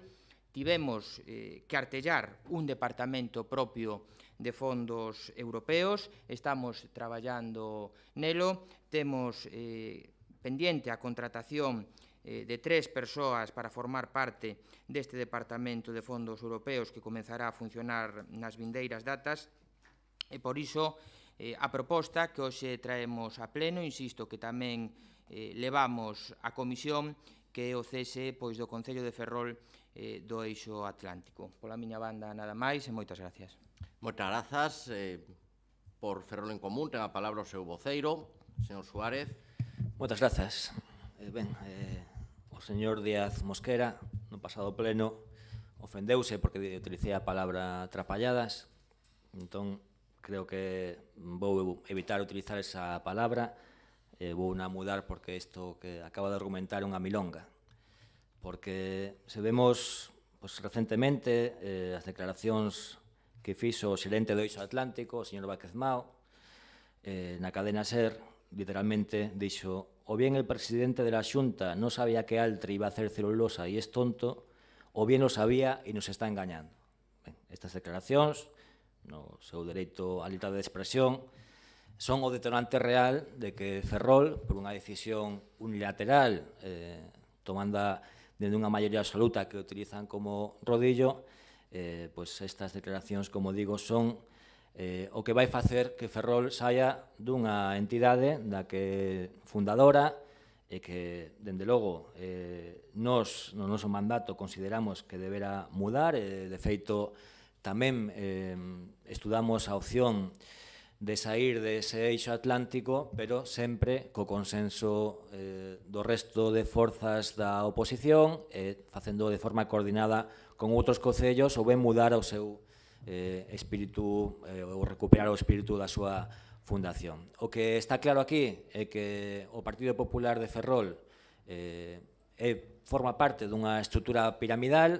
tivemos que artellar un departamento propio de fondos europeos, estamos traballando nelo, temos pendiente a contratación de 3 persoas para formar parte deste departamento de fondos europeos que comenzará a funcionar nas vindeiras datas, e por iso a proposta que hoxe traemos a pleno, insisto que tamén levamos a comisión, que é o cese do Concello de Ferrol do Eixo Atlántico. Pola miña banda nada máis e moitas gracias. Moitas grazas. Por Ferrol en Común ten a palabra o seu voceiro, señor Suárez. Moitas grazas. O señor Díaz Mosquera, no pasado pleno, ofendeuse porque utilicei a palabra atrapalladas. Entón, creo que vou evitar utilizar esa palabra. Vou na mudar porque isto que acaba de argumentar é unha milonga. Porque se vemos recentemente as declaracións que fixo o xerente do Eixo Atlántico, o señor Vázquez Mao, na cadena SER, literalmente dixo: o bien el presidente de la Xunta no sabía que Altri iba a hacer celulosa y es tonto, o bien lo sabía y nos está engañando. Ben, estas declaracións, no seu dereito á liberdade de expresión, son o detonante real de que Ferrol, por unha decisión unilateral, tomando dende unha maioría absoluta que utilizan como rodillo, pois estas declaracións, como digo, son o que vai facer que Ferrol saia dunha entidade da que fundadora e que, dende logo, nos, no noso mandato, consideramos que debera mudar. De feito, tamén estudamos a opción de sair dese Eixo Atlántico, pero sempre co consenso do resto de forzas da oposición, facendo de forma coordinada con outros concellos, ou ben mudar o seu espírito, ou recuperar o espírito da súa fundación. O que está claro aquí é que o Partido Popular de Ferrol forma parte dunha estrutura piramidal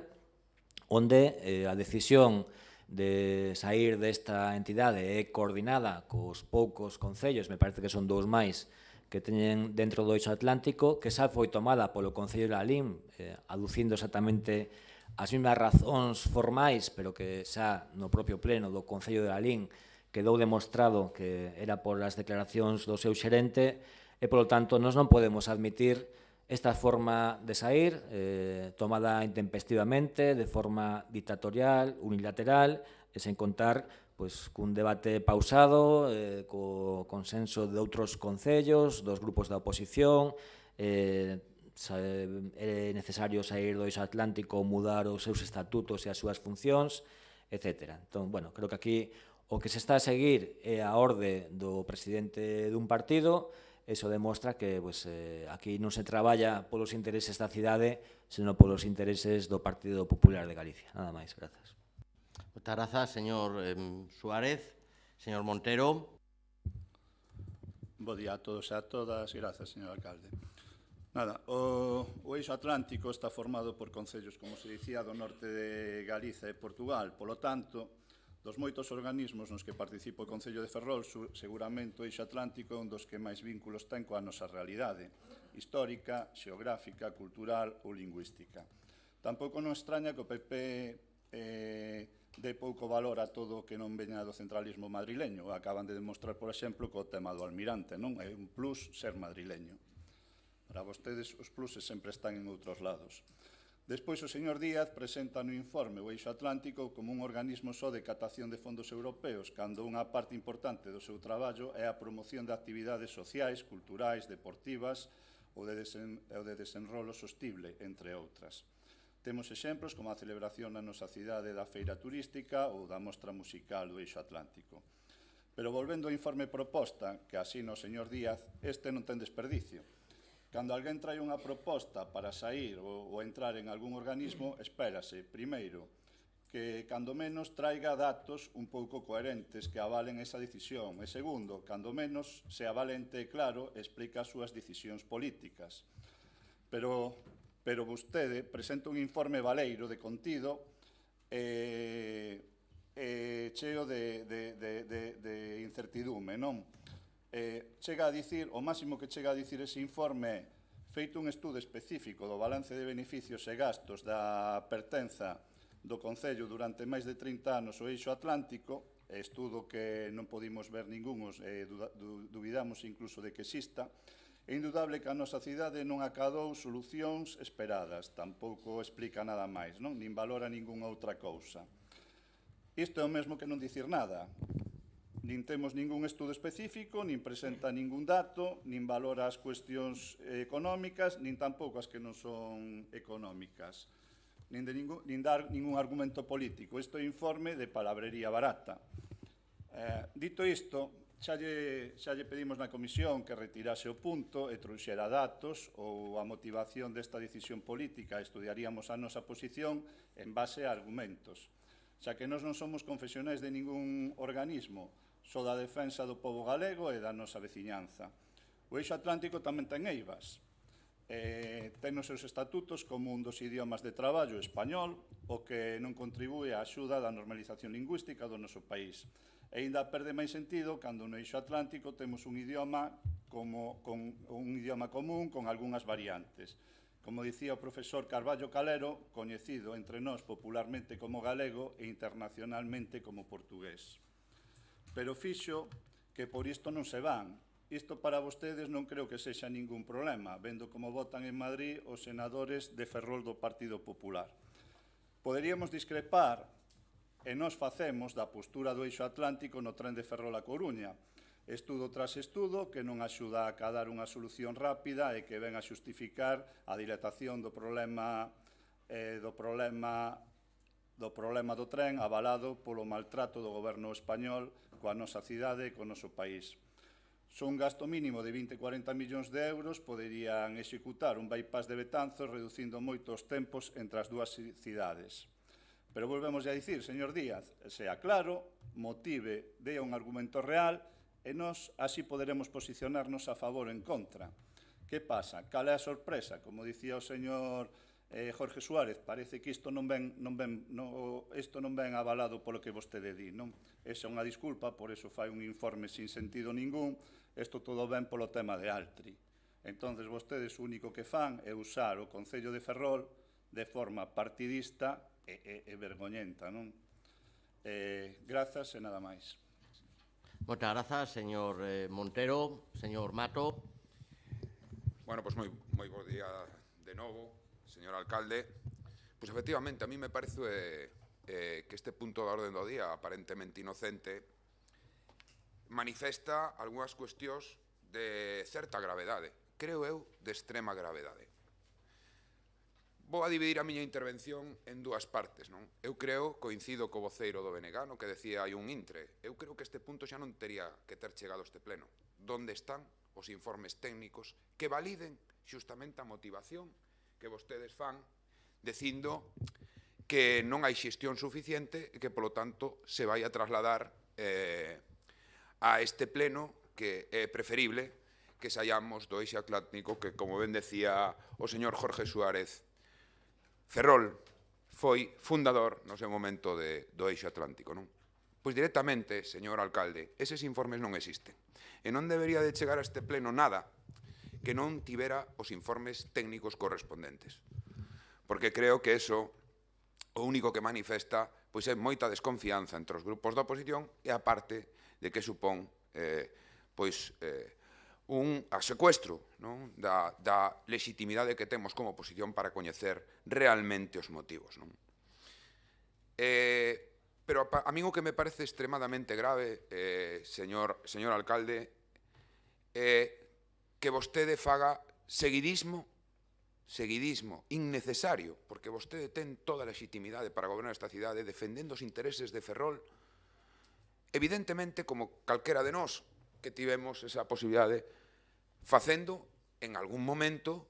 onde a decisión de sair desta entidade é coordinada cos poucos concellos, me parece que son 2 máis, que teñen dentro do Eixo Atlántico, que xa foi tomada polo Concello de Lalín, aducindo exactamente as mesmas razóns formais, pero que xa no propio pleno do Concello de Lalín quedou demostrado que era por as declaracións do seu xerente, e, polo tanto, nós non podemos admitir esta forma de sair, tomada intempestivamente, de forma dictatorial, unilateral, e sen contar cun debate pausado, co consenso de outros concellos, dos grupos da oposición. É necesario sair do Eixo Atlántico, mudar os seus estatutos e as súas funcións, etc. Entón, bueno, creo que aquí o que se está a seguir é a orde do presidente dun partido. Eso demostra que aquí non se traballa polos intereses da cidade, senón polos intereses do Partido Popular de Galicia. Nada máis, grazas. Moitas grazas, señor Suárez. Señor Montero. Bo día a todos e a todas. Grazas, señor alcalde. Nada, o Eixo Atlántico está formado por concellos, como se dicía, do norte de Galiza e Portugal. Polo tanto, dos moitos organismos nos que participa o Concello de Ferrol, seguramente o Eixo Atlántico é un dos que máis vínculos ten coa nosa realidade histórica, xeográfica, cultural ou lingüística. Tampouco non extraña que o PP dé pouco valor a todo o que non veña do centralismo madrileño. Acaban de demostrar, por exemplo, co tema do almirante, non? É un plus ser madrileño. Para vostedes, os pluses sempre están en outros lados. Despois, o señor Díaz presenta no informe o Eixo Atlántico como un organismo só de captación de fondos europeos, cando unha parte importante do seu traballo é a promoción de actividades sociais, culturais, deportivas ou de desenrolo sostible, entre outras. Temos exemplos como a celebración na nosa cidade da feira turística ou da mostra musical do Eixo Atlántico. Pero volvendo ao informe proposta, que asina o señor Díaz, este non ten desperdicio. Cando alguén trae unha proposta para sair ou entrar en algún organismo, espérase, primeiro, que cando menos traiga datos un pouco coherentes que avalen esa decisión. E segundo, cando menos sea valente e claro, explica as súas decisións políticas. Pero vostede presenta un informe valeiro de contido cheo de incertidume, non? Chega a dicir, o máximo que chega a dicir ese informe é feito un estudo específico do balance de beneficios e gastos da pertenza do Concello durante máis de 30 anos ao eixo atlántico, estudo que non podimos ver ningunos e dubidamos incluso de que exista. É indudable que a nosa cidade non acadou solucións esperadas, tampouco explica nada máis, non? Nin valora ningunha outra cousa. Isto é o mesmo que non dicir nada. Nin temos ningún estudo específico, nin presenta ningún dato, nin valora as cuestións económicas, nin tampouco as que non son económicas, nin dar ningún argumento político. Isto é informe de palabrería barata. Dito isto, xa lle pedimos na comisión que retirase o punto e trouxera datos ou a motivación desta decisión política. Estudiaríamos a nosa posición en base a argumentos. Xa que nós non somos confesionais de ningún organismo, só da defensa do pobo galego e da nosa veciñanza. O eixo atlántico tamén ten eivas. Ten nos seus estatutos como un dos idiomas de traballo español, o que non contribúe á axuda da normalización lingüística do noso país. E ainda perde máis sentido cando no eixo atlántico temos un idioma común con algunhas variantes. Como dicía o profesor Carballo Calero, coñecido entre nós popularmente como galego e internacionalmente como portugués. Pero fixo que por isto non se van. Isto para vostedes non creo que sexa ningún problema, vendo como votan en Madrid os senadores de Ferrol do Partido Popular. Poderíamos discrepar, e nós facemos, da postura do eixo atlántico no tren de Ferrol a Coruña, estudo tras estudo que non axuda a acadar unha solución rápida e que ven a xustificar a dilatación do problema do tren avalado polo maltrato do goberno español coa nosa cidade e co noso país. Son un gasto mínimo de 20-40 millóns de euros, poderían executar un bypass de Betanzos reducindo moito os tempos entre as dúas cidades. Pero volvemos a dicir, señor Díaz, sea claro, motive, dea un argumento real e nós así poderemos posicionarnos a favor ou en contra. Que pasa? Cal é a sorpresa? Como dicía o señor Jorge Suárez, parece que isto non ven avalado polo que vostede di, non? Esa é unha disculpa, por eso fai un informe sin sentido ningún, isto todo ven polo tema de Altri. Entón, vostedes o único que fan é usar o Concello de Ferrol de forma partidista e vergoñenta, non? Grazas e nada máis. Moitas grazas, señor Montero. Señor Mato. Bueno, pues moi bo día de novo, señor alcalde. Pois efectivamente, a mí me parece que este punto da orden do día, aparentemente inocente, manifesta algunhas cuestións de certa gravedade, creo eu, de extrema gravedade. Vou a dividir a miña intervención en dúas partes, non? Eu creo, coincido co voceiro do BNG, no que decía hai un intre, eu creo que este punto xa non tería que ter chegado a este pleno. Donde están os informes técnicos que validen xustamente a motivación que vostedes fan dicindo que non hai xestión suficiente e que, polo tanto, se vai a trasladar a este pleno que é preferible que saíamos do eixo atlántico que, como ben decía o señor Jorge Suárez, Ferrol foi fundador no seu momento do eixo atlántico, non? Pois directamente, señor alcalde, eses informes non existen. E non debería de chegar a este pleno nada que non tivera os informes técnicos correspondentes. Porque creo que eso o único que manifesta pois é moita desconfianza entre os grupos da oposición e a parte de que supón un secuestro, non, da legitimidade que temos como oposición para coñecer realmente os motivos, non? Pero a mí o que me parece extremadamente grave, señor alcalde, é que vostede faga seguidismo innecesario, porque vostede ten toda a legitimidade para gobernar esta cidade defendendo os intereses de Ferrol evidentemente, como calquera de nós que tivemos esa posibilidade, facendo, en algún momento,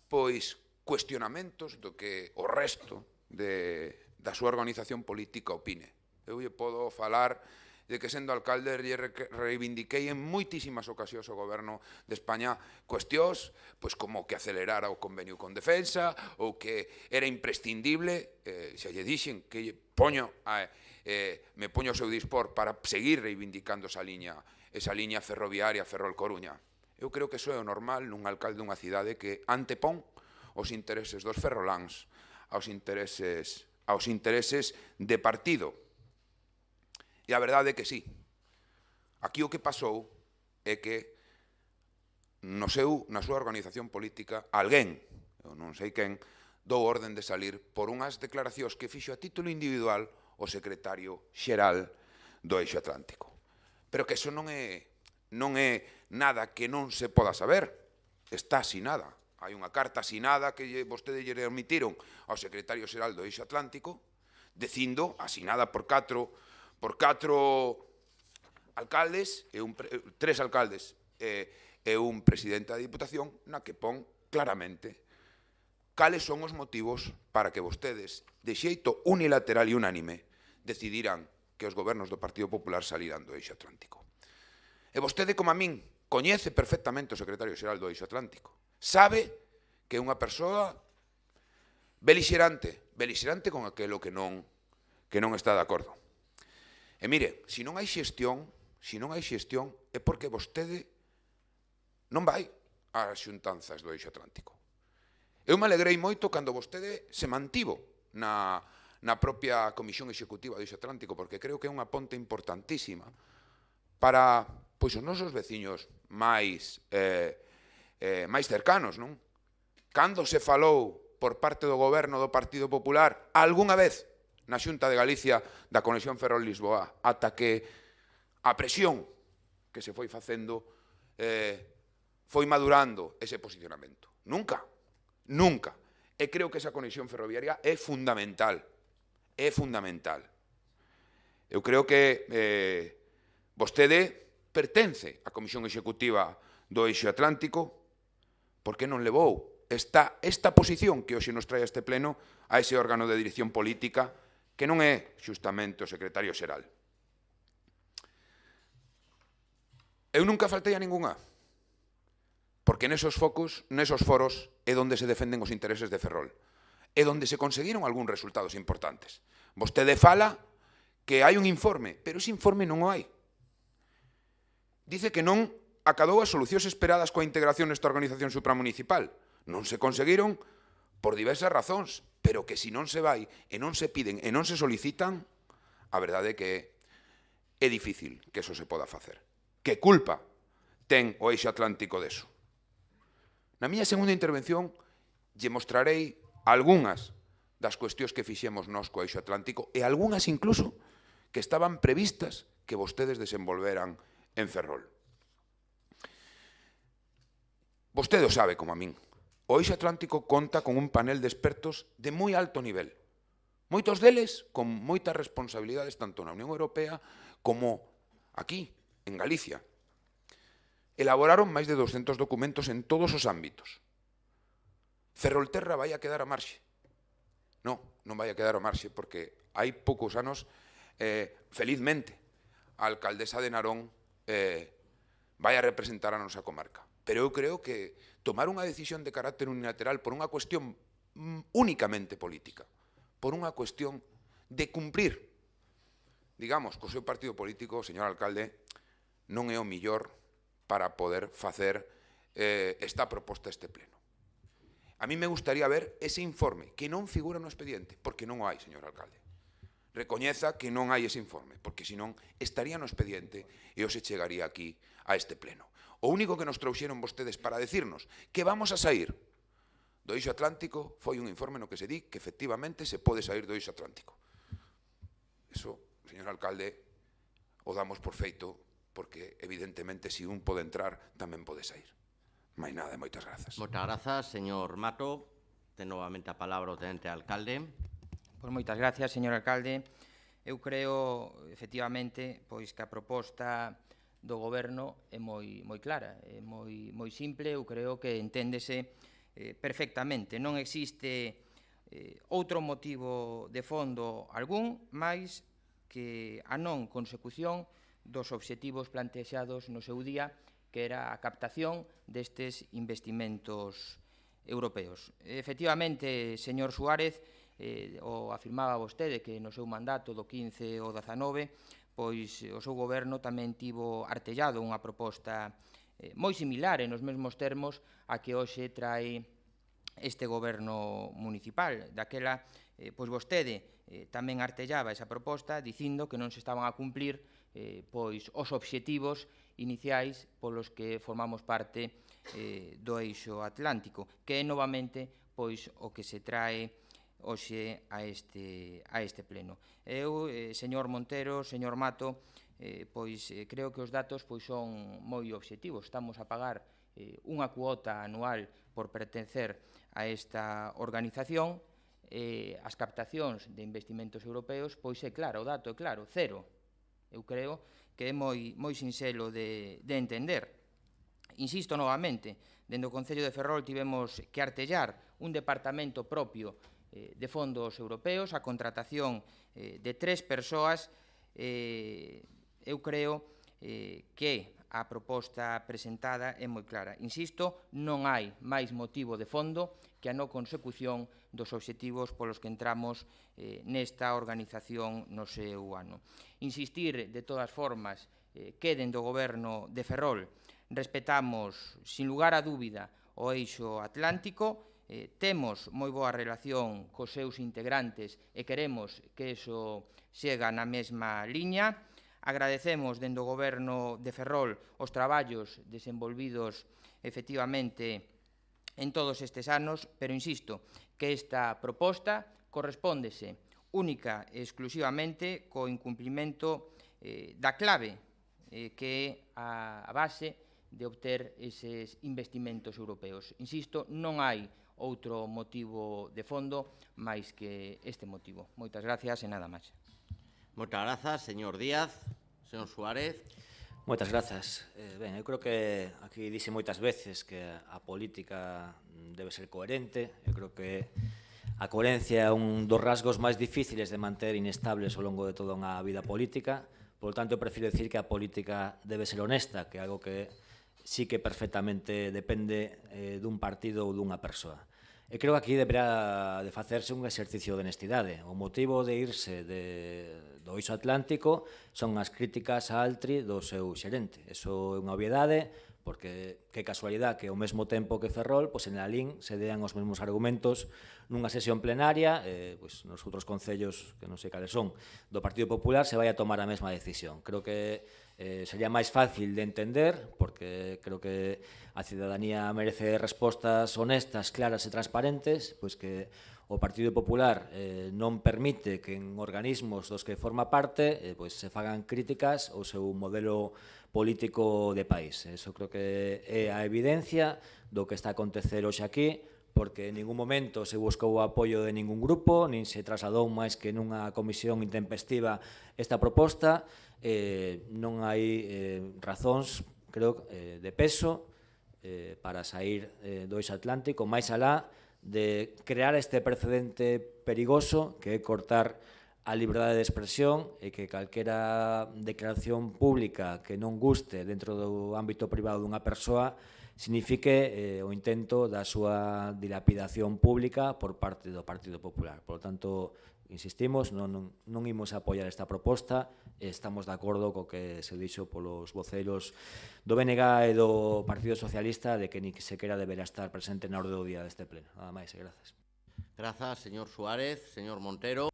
pois, cuestionamentos do que o resto da súa organización política opine. Eu lle podo falar de que, sendo alcalde, reivindiquei en moitísimas ocasións ao goberno de España cuestións pois, como que acelerara o convenio con Defensa ou que era imprescindible, xa lle dixen que me poño ao seu dispor para seguir reivindicando esa liña ferroviaria Ferrol-Coruña. Eu creo que iso é o normal nun alcalde dunha cidade que antepón os intereses dos ferroláns aos intereses de partido. E a verdade é que sí. Aquí o que pasou é que na súa organización política alguén, eu non sei quen, dou orden de salir por unhas declaracións que fixo a título individual o secretario xeral do Eixo Atlántico. Pero que iso non é nada que non se poda saber. Está asinada. Hai unha carta asinada que vostede lle remitiron ao secretario xeral do Eixo Atlántico, dicindo, asinada por catro alcaldes, tres alcaldes e un presidente da Diputación, na que pon claramente cales son os motivos para que vostedes, de xeito unilateral e unánime, decidiran que os gobernos do Partido Popular saliran do Eixo Atlántico. E vostede, como a min, coñece perfectamente o secretario xeral do Eixo Atlántico. Sabe que é unha persoa belixerante con aquilo que non está de acordo. E mire, se non hai xestión é porque vostede non vai ás xuntanzas do Eixo Atlántico. Eu me alegrei moito cando vostede se mantivo na propia Comisión Executiva do Eixo Atlántico, porque creo que é unha ponte importantísima para os nosos veciños máis cercanos, non? Cando se falou por parte do goberno do Partido Popular algunha vez na Xunta de Galicia da conexión Ferrol-Lisboa, ata que a presión que se foi facendo foi madurando ese posicionamento. Nunca. E creo que esa conexión ferroviaria é fundamental. Eu creo que vostede pertence á Comisión Executiva do Eixo Atlántico, porque non levou esta posición que hoxe nos trae a este pleno a ese órgano de dirección política que non é xustamente o secretario xeral. Eu nunca faltei a ningunha, porque nesos foros é onde se defenden os intereses de Ferrol, é onde se conseguiron algúns resultados importantes. Vostede fala que hai un informe, pero ese informe non o hai. Dice que non acadou as solucións esperadas coa integración nesta organización supramunicipal. Non se conseguiron por diversas razóns, pero que se non se vai e non se piden e non se solicitan, a verdade é que é difícil que eso se poda facer. Que culpa ten o Eixo Atlántico deso? Na miña segunda intervención lle mostrarei algunhas das cuestións que fixemos nós co Eixo Atlántico e algunhas incluso que estaban previstas que vostedes desenvolveran en Ferrol. Vostede o sabe como a min. O Eixo Atlántico conta con un panel de expertos de moi alto nivel. Moitos deles con moitas responsabilidades tanto na Unión Europea como aquí, en Galicia. Elaboraron máis de 200 documentos en todos os ámbitos. Ferrolterra vai a quedar a marxe. Non vai a quedar a marxe porque hai poucos anos, felizmente, a alcaldesa de Narón vai a representar a nosa comarca. Pero eu creo que tomar unha decisión de carácter unilateral por unha cuestión únicamente política, por unha cuestión de cumprir, digamos, co seu partido político, señor alcalde, non é o millor para poder facer esta proposta este pleno. A mí me gustaría ver ese informe, que non figura no expediente, porque non o hai, señor alcalde. Recoñeza que non hai ese informe, porque senón estaría no expediente e hoxe chegaría aquí a este pleno. O único que nos trouxeron vostedes para decirnos que vamos a sair do Eixo Atlántico foi un informe no que se di que efectivamente se pode sair do Eixo Atlántico. Eso, señor alcalde, o damos por feito porque evidentemente se un pode entrar tamén pode sair. Máis nada, moitas grazas. Moitas grazas, señor Mato. Ten novamente a palabra o tenente alcalde. Pois moitas gracias, señor alcalde. Eu creo, efectivamente, pois que a proposta do Goberno é moi clara, é moi simple, eu creo que enténdese perfectamente. Non existe outro motivo de fondo algún máis que a non consecución dos obxectivos plantexados no seu día, que era a captación destes investimentos europeos. Efectivamente, señor Suárez, o afirmaba vostede que no seu mandato do 15 ou 19, pois o seu goberno tamén tivo artellado unha proposta moi similar e nos mesmos termos a que hoxe trae este goberno municipal. Daquela, pois vostede tamén artellaba esa proposta dicindo que non se estaban a cumplir pois os obxectivos iniciais polos que formamos parte do eixo atlántico, que é novamente pois o que se trae hoxe a este pleno. Eu, señor Montero, señor Mato, pois creo que os datos pois son moi obxectivos. Estamos a pagar unha cuota anual por pertencer a esta organización. As captacións de investimentos europeos, pois é claro, o dato é claro, cero. Eu creo que é moi sinxelo de entender. Insisto novamente, dende o Concello de Ferrol tivemos que artellar un departamento propio de fondos europeos, a contratación de 3 persoas. Eu creo que a proposta presentada é moi clara. Insisto, non hai máis motivo de fondo que a non consecución dos obxectivos polos que entramos nesta organización no seu ano. Insistir, de todas formas, que dende o Goberno de Ferrol respetamos, sin lugar a dúbida, o eixo atlántico. Temos moi boa relación cos seus integrantes e queremos que iso siga na mesma liña. Agradecemos dende o Goberno de Ferrol os traballos desenvolvidos efectivamente en todos estes anos, pero insisto que esta proposta correspóndese única e exclusivamente co incumplimento da clave que é a base de obter eses investimentos europeos. Insisto, non hai outro motivo de fondo máis que este motivo. Moitas gracias e nada máis. Moitas grazas, señor Díaz. Señor Suárez. Moitas grazas. Ben, eu creo que aquí dixe moitas veces que a política debe ser coherente. Eu creo que a coherencia é un dos rasgos máis difíciles de manter inestables ao longo de toda unha vida política. Por lo tanto, eu prefiro decir que a política debe ser honesta, que é algo que sí que perfectamente depende dun partido ou dunha persoa. E creo que aquí deberá de facerse un exercicio de honestidade. O motivo de irse do eixo atlántico son as críticas a Altri do seu xerente. Eso é unha obviedade, porque que casualidade que ao mesmo tempo que Ferrol, pois en Lalín se dean os mesmos argumentos nunha sesión plenaria, pois nos outros concellos, que non sei cales son, do Partido Popular se vai a tomar a mesma decisión. Creo que sería máis fácil de entender, porque creo que a cidadanía merece respostas honestas, claras e transparentes, pois que o Partido Popular non permite que en organismos dos que forma parte pois se fagan críticas ao seu modelo político de país. Eso creo que é a evidencia do que está a acontecer hoxe aquí, porque en ningún momento se buscou o apoio de ningún grupo, nin se trasladou máis que nunha comisión intempestiva esta proposta. Non hai razóns, creo, de peso para sair do eixo atlántico, máis alá de crear este precedente perigoso que é cortar a liberdade de expresión e que calquera declaración pública que non guste dentro do ámbito privado dunha persoa signifique o intento da súa dilapidación pública por parte do Partido Popular. Por lo tanto, insistimos, non imos a apoiar esta proposta e estamos de acordo co que se dixo polos voceiros do BNG e do Partido Socialista de que ni sequera deberá estar presente na orde do día deste pleno. Nada máis e grazas. Grazas, señor Suárez. Señor Montero.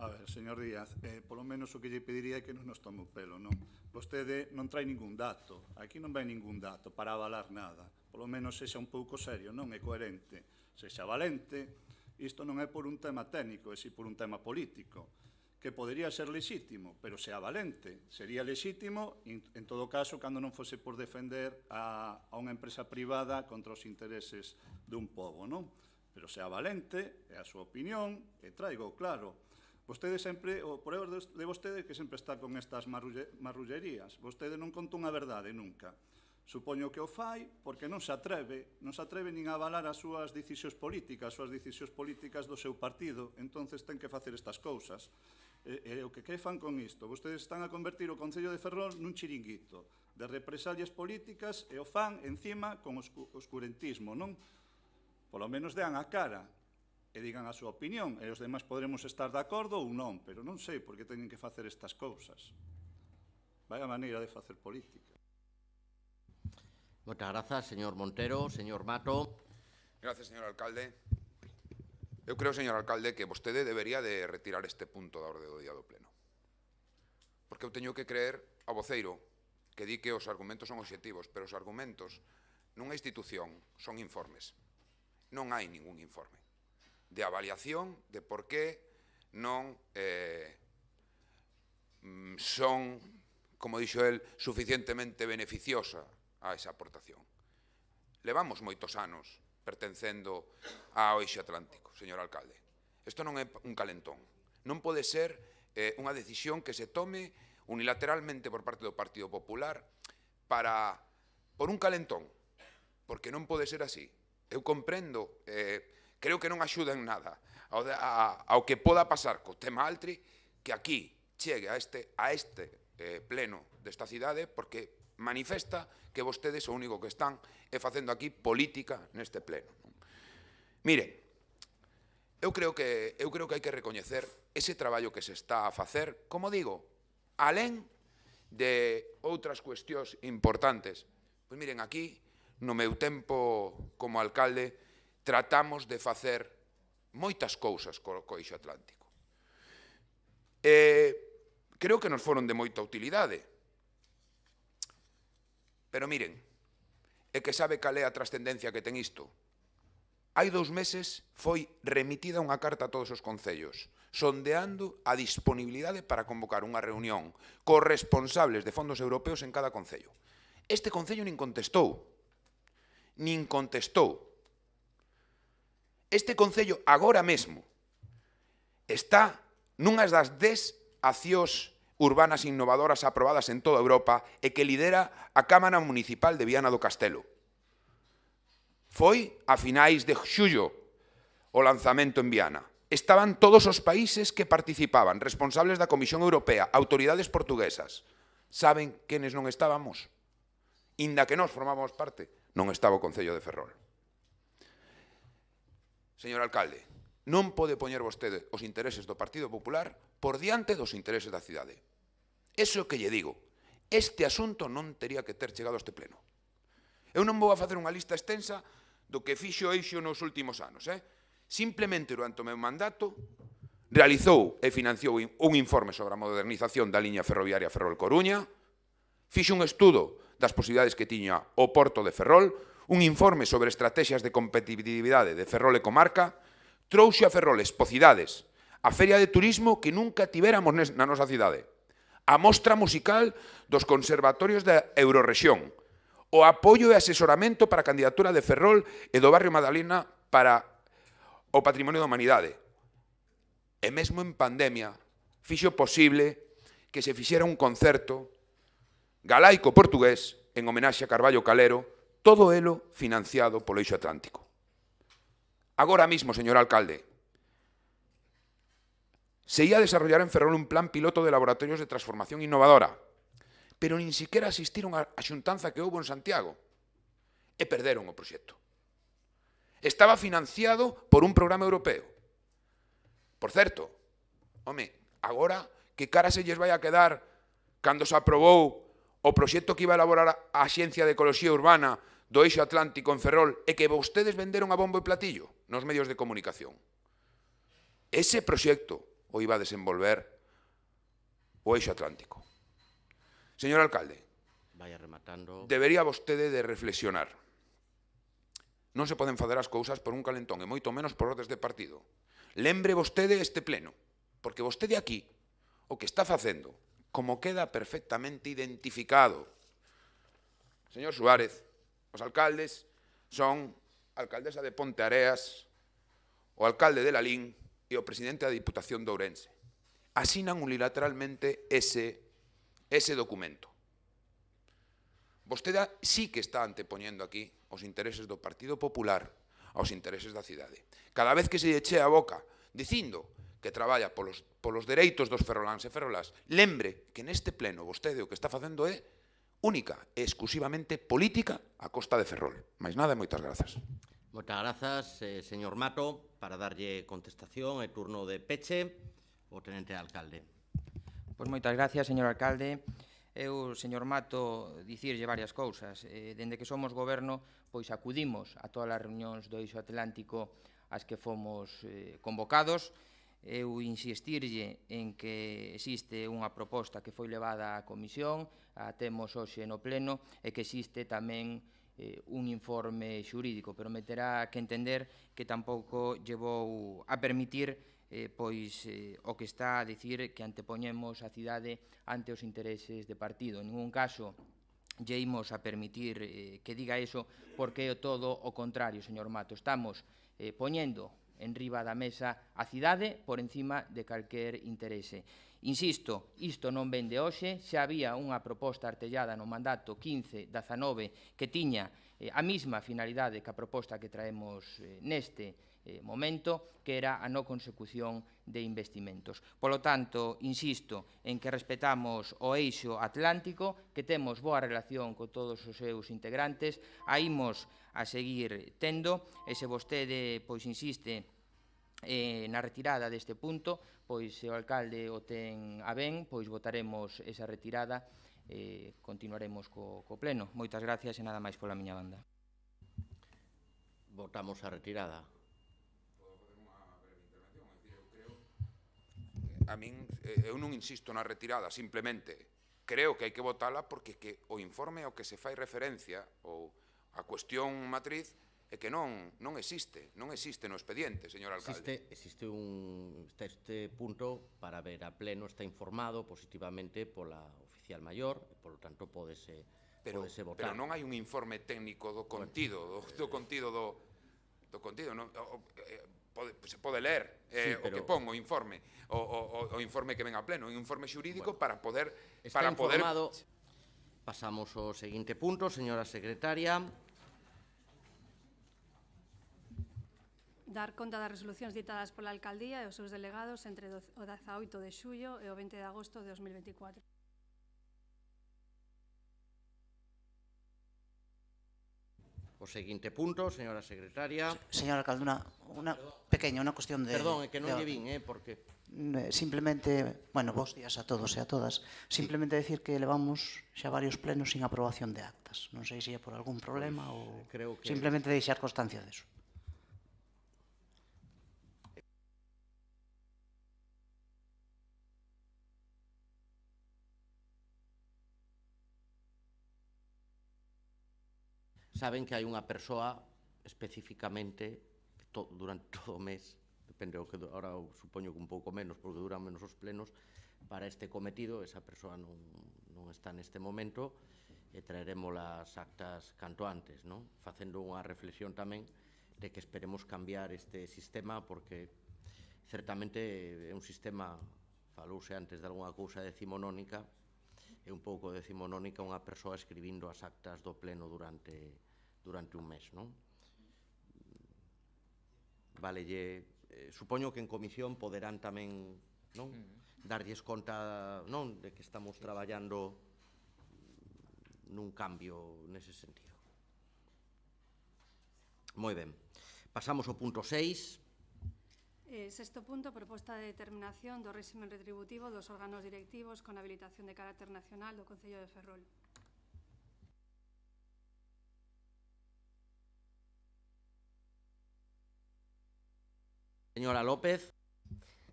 A ver, señor Díaz, polo menos o que lle pediría é que non nos tome o pelo, non? Vostede non trae ningún dato, aquí non vai ningún dato para avalar nada. Polo menos sexa un pouco serio, non é coherente, sexa valente. Isto non é por un tema técnico, é si por un tema político, que podería ser lexítimo, pero sea valente. Sería lexítimo, en todo caso, cando non fose por defender a unha empresa privada contra os intereses dun pobo, non? Pero sea valente, é a súa opinión, e traigo claro. Vostede sempre, o por erro de vostede, que sempre está con estas marrullerías. Vostede non conta unha verdade nunca. Supoño que o fai porque non se atreve nin a avalar as súas decisións políticas do seu partido, entonces ten que facer estas cousas. E o que fan con isto? Vostedes están a convertir o Concello de Ferrol nun chiringuito de represalias políticas e o fan encima con oscurentismo, non? Polo menos dean a cara e digan a súa opinión, e os demais podremos estar de acordo ou non, pero non sei por que teñen que facer estas cousas. Vaya maneira de facer política. Moitas grazas, señor Montero. Señor Mato. Gracias, señor alcalde. Eu creo, señor alcalde, que vostede debería de retirar este punto da orde do día do pleno. Porque eu teño que creer ao voceiro que di que os argumentos son obxectivos, pero os argumentos nunha institución son informes. Non hai ningún informe de avaliación de por qué non son, como dixo el, suficientemente beneficiosa a esa aportación. Levamos moitos anos pertencendo ao eixo atlántico, señor alcalde. Isto non é un calentón. Non pode ser unha decisión que se tome unilateralmente por parte do Partido Popular por un calentón, porque non pode ser así. Eu comprendo, creo que non axuda en nada ao que poda pasar co tema Altri, que aquí chegue a este pleno desta cidade, porque manifesta que vostedes o único que están é facendo aquí política neste pleno. Miren, eu creo que hai que recoñecer ese traballo que se está a facer, como digo, alén de outras cuestións importantes. Pois miren, aquí, no meu tempo como alcalde, tratamos de facer moitas cousas co eixo atlántico. Creo que nos foron de moita utilidade. Pero miren, é que sabe cal é a trascendencia que ten isto. Hai 2 meses foi remitida unha carta a todos os concellos, sondeando a disponibilidade para convocar unha reunión cos responsables de fondos europeos en cada concello. Este concello nin contestou. Este concello agora mesmo está nunhas das 10 accións urbanas innovadoras aprobadas en toda Europa e que lidera a Cámara Municipal de Viana do Castelo. Foi a finais de xullo o lanzamento en Viana. Estaban todos os países que participaban, responsables da Comisión Europea, autoridades portuguesas. Saben quenes non estábamos? Inda que nós formábamos parte, non estaba o Concello de Ferrol. Señor alcalde, non pode poñer vostede os intereses do Partido Popular por diante dos intereses da cidade. Eso que lle digo, este asunto non tería que ter chegado a este pleno. Eu non vou a facer unha lista extensa do que fixo o eixo nos últimos anos. Simplemente, durante o meu mandato, realizou e financiou un informe sobre a modernización da liña ferroviaria Ferrol-Coruña, fixo un estudo das posibilidades que tiña o Porto de Ferrol, un informe sobre estrategias de competitividade de Ferrol e comarca, trouxe a Ferrol Espocidades, a feria de turismo que nunca tivéramos na nosa cidade, a mostra musical dos conservatorios da Eurorrexión, o apoio e asesoramento para a candidatura de Ferrol e do barrio Madalena para o Patrimonio da Humanidade. E mesmo en pandemia fixo posible que se fixera un concerto galaico-portugués en homenaxe a Carballo Calero, todo elo financiado polo eixo atlántico. Agora mismo, señor alcalde, se ia a desarrollar en Ferrol un plan piloto de laboratorios de transformación innovadora, pero nin siquiera asistiron á xuntanza que houbo en Santiago e perderon o proxecto. Estaba financiado por un programa europeo. Por certo, agora que cara se lles vai a quedar cando se aprobou o proxecto que iba a elaborar a Axencia de Ecoloxía Urbana do eixo atlántico en Ferrol e que vostedes venderon a bombo e platillo nos medios de comunicación. Ese proxecto o iba a desenvolver o eixo atlántico. Señor alcalde, vaya rematando. Debería vostede de reflexionar. Non se poden fazer as cousas por un calentón e moito menos por ordes de partido. Lembre vostede este pleno, porque vostede aquí o que está facendo, como queda perfectamente identificado. Señor Suárez, os alcaldes son a alcaldesa de Ponteareas, o alcalde de Lalín e o presidente da Diputación de Ourense. asinan unilateralmente ese documento. Vostede sí que está antepoñendo aquí os intereses do Partido Popular aos intereses da cidade. Cada vez que se lle chea a boca dicindo que traballa polos dereitos dos ferroláns e ferrolás, lembre que neste pleno vostede o que está facendo é única e exclusivamente política a costa de Ferrol. Mais nada e moitas grazas. Moitas grazas, señor Mato. Para darlle contestación, é turno de peche o tenente de alcalde. Pois moitas gracias, señor alcalde. Eu, señor Mato, dicirlle varias cousas. Dende que somos goberno, pois acudimos a todas as reunións do Eixo Atlántico ás que fomos convocados. Eu insistirlle en que existe unha proposta que foi levada á comisión, a temos hoxe no pleno, e que existe tamén un informe xurídico, pero me terá que entender que tampouco lle vou a permitir o que está a dicir que antepoñemos a cidade ante os intereses de partido. En ningún caso lle imos a permitir que diga eso, porque é todo o contrario, señor Mato. Estamos poñendo en riba da mesa a cidade por encima de calquer interese. Insisto, isto non ven de hoxe, xa había unha proposta artellada no mandato 15-19 que tiña a mesma finalidade que a proposta que traemos neste momento, que era a non consecución de investimentos. Polo tanto, insisto en que respetamos o eixo atlántico, que temos boa relación con todos os seus integrantes, a imos a seguir tendo, e se vostede pois insiste na retirada deste punto, pois se o alcalde o ten a ben, pois votaremos esa retirada e continuaremos co pleno. Moitas gracias e nada máis pola miña banda. Votamos a retirada. A min, eu non insisto na retirada, simplemente creo que hai que votala porque o informe ao que se fai referencia ou a cuestión matriz é que non existe no expediente, señor alcalde. Existe este punto para ver a pleno, está informado positivamente pola oficial maior, e, polo tanto, pódese votar. Pero non hai un informe técnico do contido, do contido. Se pode ler o que pon o informe, o informe que ven a pleno, un informe xurídico para poder... Está informado. Pasamos ao seguinte punto, señora secretaria. Dar conta das resolucións ditadas pola alcaldía e os seus delegados entre o 18 de xullo e o 20 de agosto de 2024. O seguinte punto, señora secretaria. Señora alcalde, unha cuestión de... Perdón, é que non lle vin, porque... Simplemente, bos días a todos e a todas. Simplemente decir que levamos xa varios plenos sin aprobación de actas. Non sei se é por algún problema ou... Simplemente deixar constancia deso. Saben que hai unha persoa especificamente durante todo o mes, depende, ahora supoño que un pouco menos, porque duran menos os plenos, para este cometido. Esa persoa non está neste momento, e traeremos as actas canto antes, facendo unha reflexión tamén de que esperemos cambiar este sistema, porque certamente é un sistema, falouse antes de algunha cousa decimonónica, é un pouco decimonónica unha persoa escribindo as actas do pleno durante un mes, supoño que en comisión poderán tamén darlles conta de que estamos traballando nun cambio nese sentido. Moi ben. Pasamos ao punto 6. Sexto punto, proposta de determinación do réximen retributivo dos órganos directivos con habilitación de carácter nacional do Concello de Ferrol. Señora López.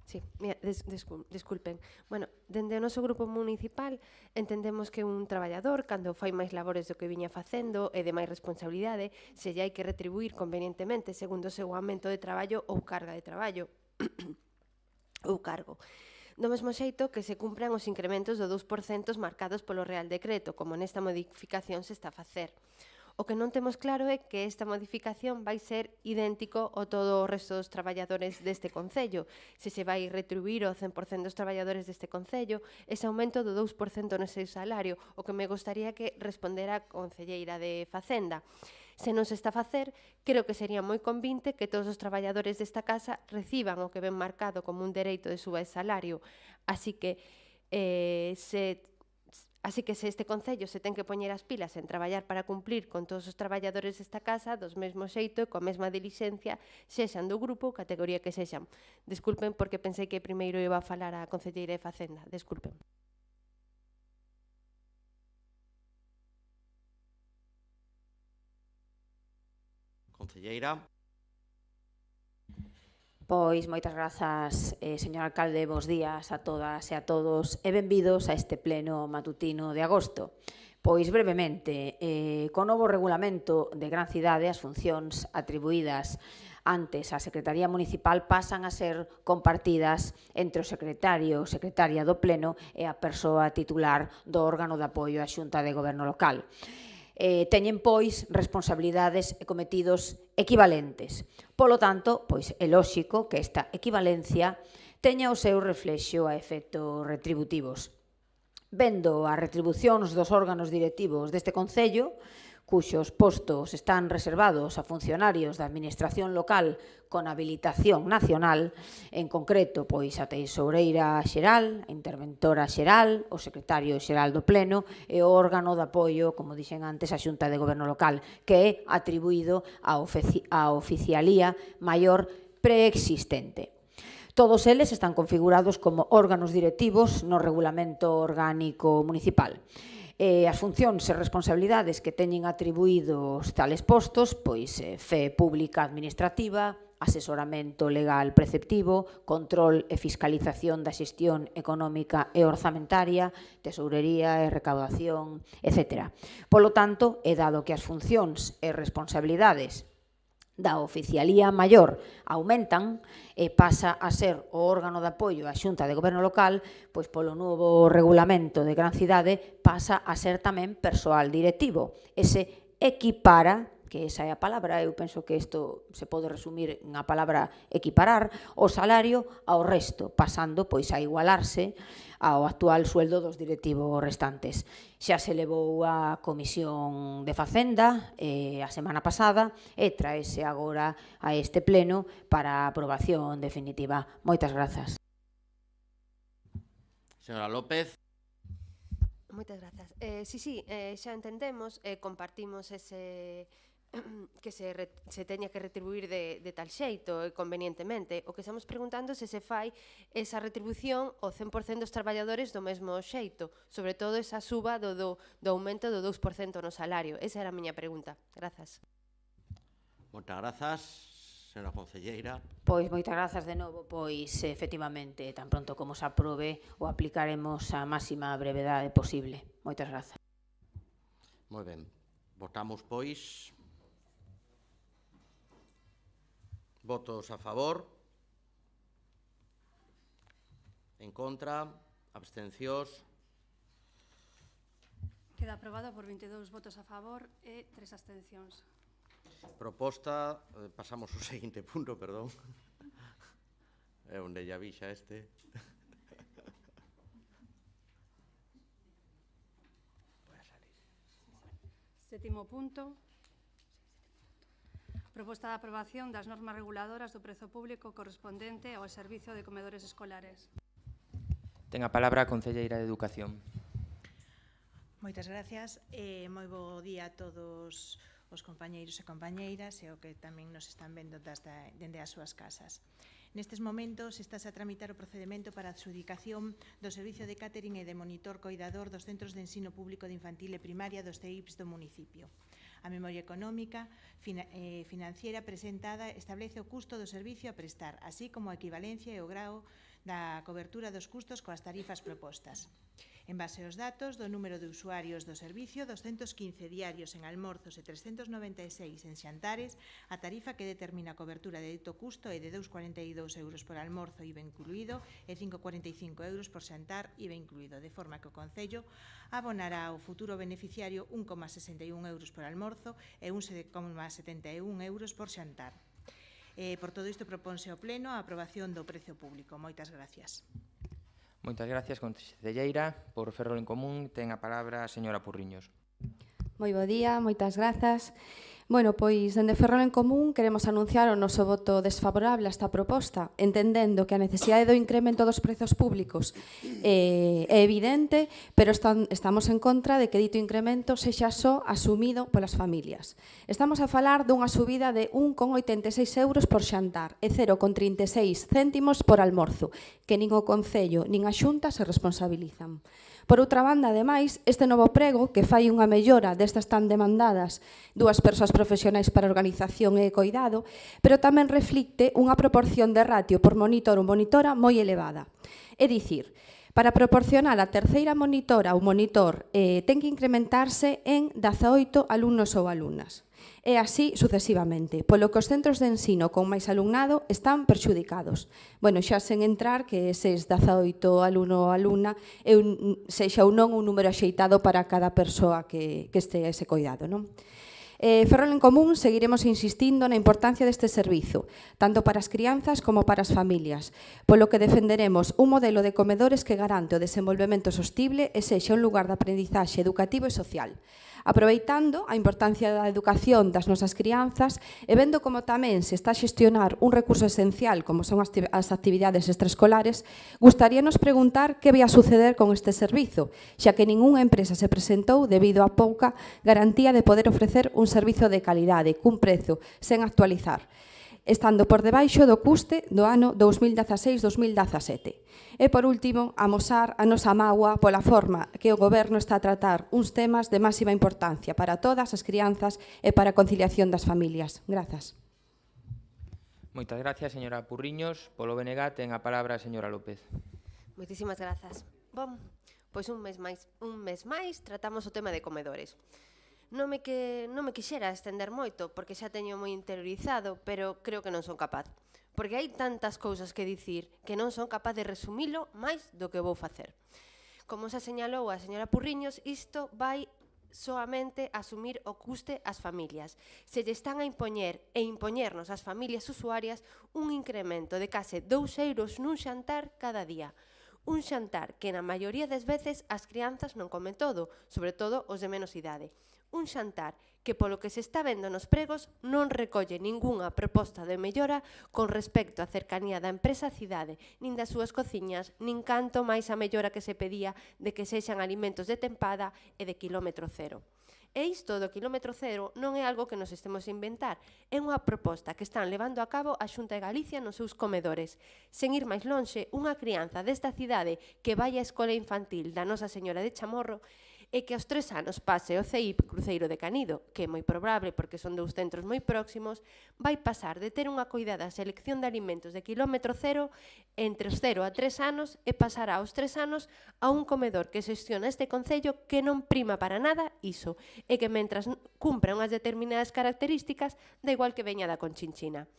Sí, mira, disculpen. Bueno, dende o noso grupo municipal entendemos que un traballador, cando fai máis labores do que viña facendo e de máis responsabilidade, se lle hai que retribuir convenientemente segundo o seu aumento de traballo ou carga de traballo ou cargo. Do mesmo xeito que se cumpran os incrementos do 2% marcados polo Real Decreto, como nesta modificación se está a facer. O que non temos claro é que esta modificación vai ser idéntico ao todo o resto dos traballadores deste Concello. Se se vai retribuir ao 100% dos traballadores deste Concello ese aumento do 2% no seu salario, o que me gostaría que respondera a concelleira de Facenda. Se non se está a facer, creo que sería moi convinte que todos os traballadores desta casa reciban o que ven marcado como un dereito de suba de salario. Así que se este Concello se ten que poñer as pilas en traballar para cumplir con todos os traballadores desta casa dos mesmos xeito e coa mesma dilixencia, sexan do grupo ou categoría que sexan. Desculpen porque pensei que primeiro iba a falar a concelleira de Facenda. Desculpen. Concelleira. Pois moitas grazas, señor alcalde, bos días a todas e a todos e benvidos a este pleno matutino de agosto. Pois brevemente, co novo regulamento de Gran Cidade, as funcións atribuídas antes á Secretaría Municipal pasan a ser compartidas entre o secretario ou secretaria do pleno e a persoa titular do órgano de apoio á Xunta de Goberno local. Teñen, pois, responsabilidades e cometidos equivalentes. Polo tanto, pois, é lóxico que esta equivalencia teña o seu reflexo a efectos retributivos. Vendo as retribucións dos órganos directivos deste Concello, cuxos postos están reservados a funcionarios da Administración local con habilitación nacional, en concreto, pois a tesoureira xeral, a interventora xeral, o secretario xeral do Pleno e o órgano de apoio, como dixen antes, a Xunta de Goberno local, que é atribuído á oficialía maior preexistente. Todos eles están configurados como órganos directivos no Regulamento Orgánico Municipal. As funcións e responsabilidades que teñen atribuídos tales postos, pois fe pública administrativa, asesoramento legal preceptivo, control e fiscalización da xestión económica e orzamentaria, tesourería e recaudación, etc. Polo tanto, é dado que as funcións e responsabilidades da oficialía maior aumentan e pasa a ser o órgano de apoio á Xunta de Goberno local, pois polo novo regulamento de Gran Cidade pasa a ser tamén persoal directivo. E se equipara, que esa é a palabra, eu penso que isto se pode resumir na palabra equiparar, o salario ao resto, pasando pois a igualarse ao actual sueldo dos directivos restantes. Xa se levou a Comisión de Facenda a semana pasada e traese agora a este pleno para a aprobación definitiva. Moitas grazas. Señora López. Moitas grazas. Sí, xa entendemos e compartimos ese que se teña que retribuir de tal xeito e convenientemente. O que estamos preguntando se fai esa retribución ao 100% dos traballadores do mesmo xeito, sobre todo esa suba do aumento do 2% no salario. Esa era a miña pregunta. Grazas. Moitas grazas, señora concelleira. Pois moitas grazas de novo, pois efectivamente, tan pronto como se aprobe, o aplicaremos a máxima brevedade posible. Moitas grazas. Moi ben. Votamos, pois. Votos a favor, en contra, abstencións. Queda aprobado por 22 votos a favor e 3 abstencións. Proposta, pasamos ao seguinte punto, perdón. É onde ya vixa este. Sétimo punto. Proposta de aprobación das normas reguladoras do prezo público correspondente ao servizo de comedores escolares. Ten a palabra a concelleira de Educación. Moitas gracias e moi bo día a todos os compañeiros e compañeiras e o que tamén nos están vendo dende as súas casas. Nestes momentos estáse a tramitar o procedimento para a adxudicación do servicio de catering e de monitor coidador dos centros de ensino público de infantil e primaria dos CEIPs do municipio. A memoria económica financiera presentada establece o custo do servicio a prestar, así como a equivalencia e o grao da cobertura dos custos coas tarifas propostas. En base aos datos do número de usuarios do servicio, 215 diarios en almorzos e 396 en xantares, a tarifa que determina a cobertura de dito custo é de 2,42 euros por almorzo IVA incluído e 5,45 euros por xantar IVA incluído, de forma que o Concello abonará ao futuro beneficiario 1,61 euros por almorzo e 1,71 euros por xantar. Por todo isto proponse ao Pleno a aprobación do prezo público. Moitas gracias. Moitas gracias, conselleira. Por Ferrol en Común ten a palabra a señora Purriños. Moi bo día, moitas grazas. Bueno, pois, dende Ferrol en Común queremos anunciar o noso voto desfavorable a esta proposta, entendendo que a necesidade do incremento dos prezos públicos é evidente, pero estamos en contra de que dito incremento sexa só asumido polas familias. Estamos a falar dunha subida de 1,86 euros por xantar e 0,36 céntimos por almorzo, que nin o Concello nin a Xunta se responsabilizan. Por outra banda, ademais, este novo prego, que fai unha mellora destas tan demandadas dúas persoas profesionais para organización e coidado, pero tamén reflicte unha proporción de ratio por monitor ou monitora moi elevada. É dicir, para proporcionar a terceira monitora ou monitor ten que incrementarse en 18 alumnos ou alumnas. E así sucesivamente, polo que os centros de ensino con máis alumnado están perxudicados. Bueno, xa sen entrar que eses 18 alumno ou alumna sexa ou non un número axeitado para cada persoa que este a ese coidado, non? Ferrol en Común seguiremos insistindo na importancia deste servizo, tanto para as crianzas como para as familias, polo que defenderemos un modelo de comedores que garante o desenvolvemento sostible e sexa un lugar de aprendizaxe educativo e social. Aproveitando a importancia da educación das nosas crianzas e vendo como tamén se está a xestionar un recurso esencial como son as actividades extraescolares, gustaríanos preguntar que vai a suceder con este servizo, xa que ningunha empresa se presentou debido á pouca garantía de poder ofrecer un servizo de calidade, cun prezo, sen actualizar, estando por debaixo do custe do ano 2016-2017. E, por último, amosar a nosa mágoa pola forma que o Goberno está a tratar uns temas de máxima importancia para todas as crianzas e para a conciliación das familias. Grazas. Moitas gracias, señora Purriños. Polo BNG ten a palabra a señora López. Moitísimas grazas. Bom, pois un mes máis tratamos o tema de comedores. Non me quixera estender moito, porque xa teño moi interiorizado, pero creo que non son capaz. Porque hai tantas cousas que dicir que non son capaz de resumilo máis do que vou facer. Como xa señalou a señora Purriños, isto vai soamente asumir o custe ás familias. Se lle están a impoñer e impoñernos ás familias usuarias un incremento de case 2 euros nun xantar cada día. Un xantar que na maioría das veces as crianzas non comen todo, sobre todo os de menos idade. Un xantar que, polo que se está vendo nos pregos, non recolle ningunha proposta de mellora con respecto á cercanía da empresa á cidade, nin das súas cociñas, nin canto máis a mellora que se pedía de que sexan alimentos de tempada e de quilómetro cero. E isto do quilómetro cero non é algo que nos estemos a inventar, é unha proposta que están levando a cabo a Xunta de Galicia nos seus comedores. Sen ir máis lonxe, unha crianza desta cidade que vai á escola infantil da Nosa Señora de Chamorro e que aos 3 anos pase o CEIP Cruceiro de Canido, que é moi probable porque son dous centros moi próximos, vai pasar de ter unha coidada selección de alimentos de quilómetro cero entre os 0 a 3 anos e pasará aos 3 anos a un comedor que xestiona este concello que non prima para nada iso e que mentras cumpra unhas determinadas características da igual que veña da Conchinchina.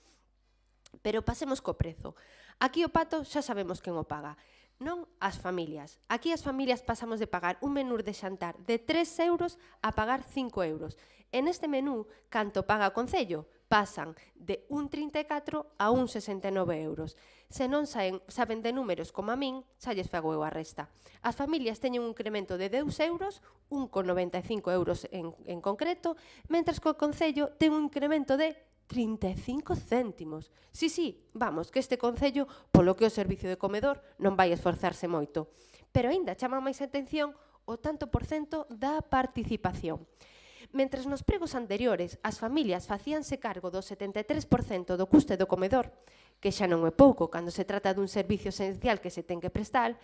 Pero pasemos co prezo. Aquí o pato xa sabemos quen o paga. Non as familias. Aquí as familias pasamos de pagar un menú de xantar de 3 euros a pagar 5 euros. En este menú, canto paga o Concello? Pasan de 1,34 a 1,69 euros. Se non saben de números como a min, xa lles fago eu a resta. As familias teñen un incremento de 2 euros, 1,95 euros en concreto, mentras que o Concello ten un incremento de 35 céntimos. Sí, vamos, que este concello, polo que o servicio de comedor, non vai esforzarse moito. Pero aínda chama máis atención o tanto por cento da participación. Mentres nos pregos anteriores as familias facíanse cargo do 73% do custe do comedor, que xa non é pouco cando se trata dun servicio esencial que se ten que prestar,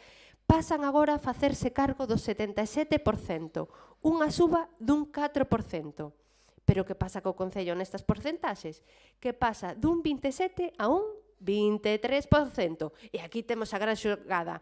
pasan agora a facerse cargo do 77%, unha suba dun 4%. Pero que pasa co Concello nestas porcentaxes? Que pasa dun 27% a un 23%. E aquí temos a gran xogada.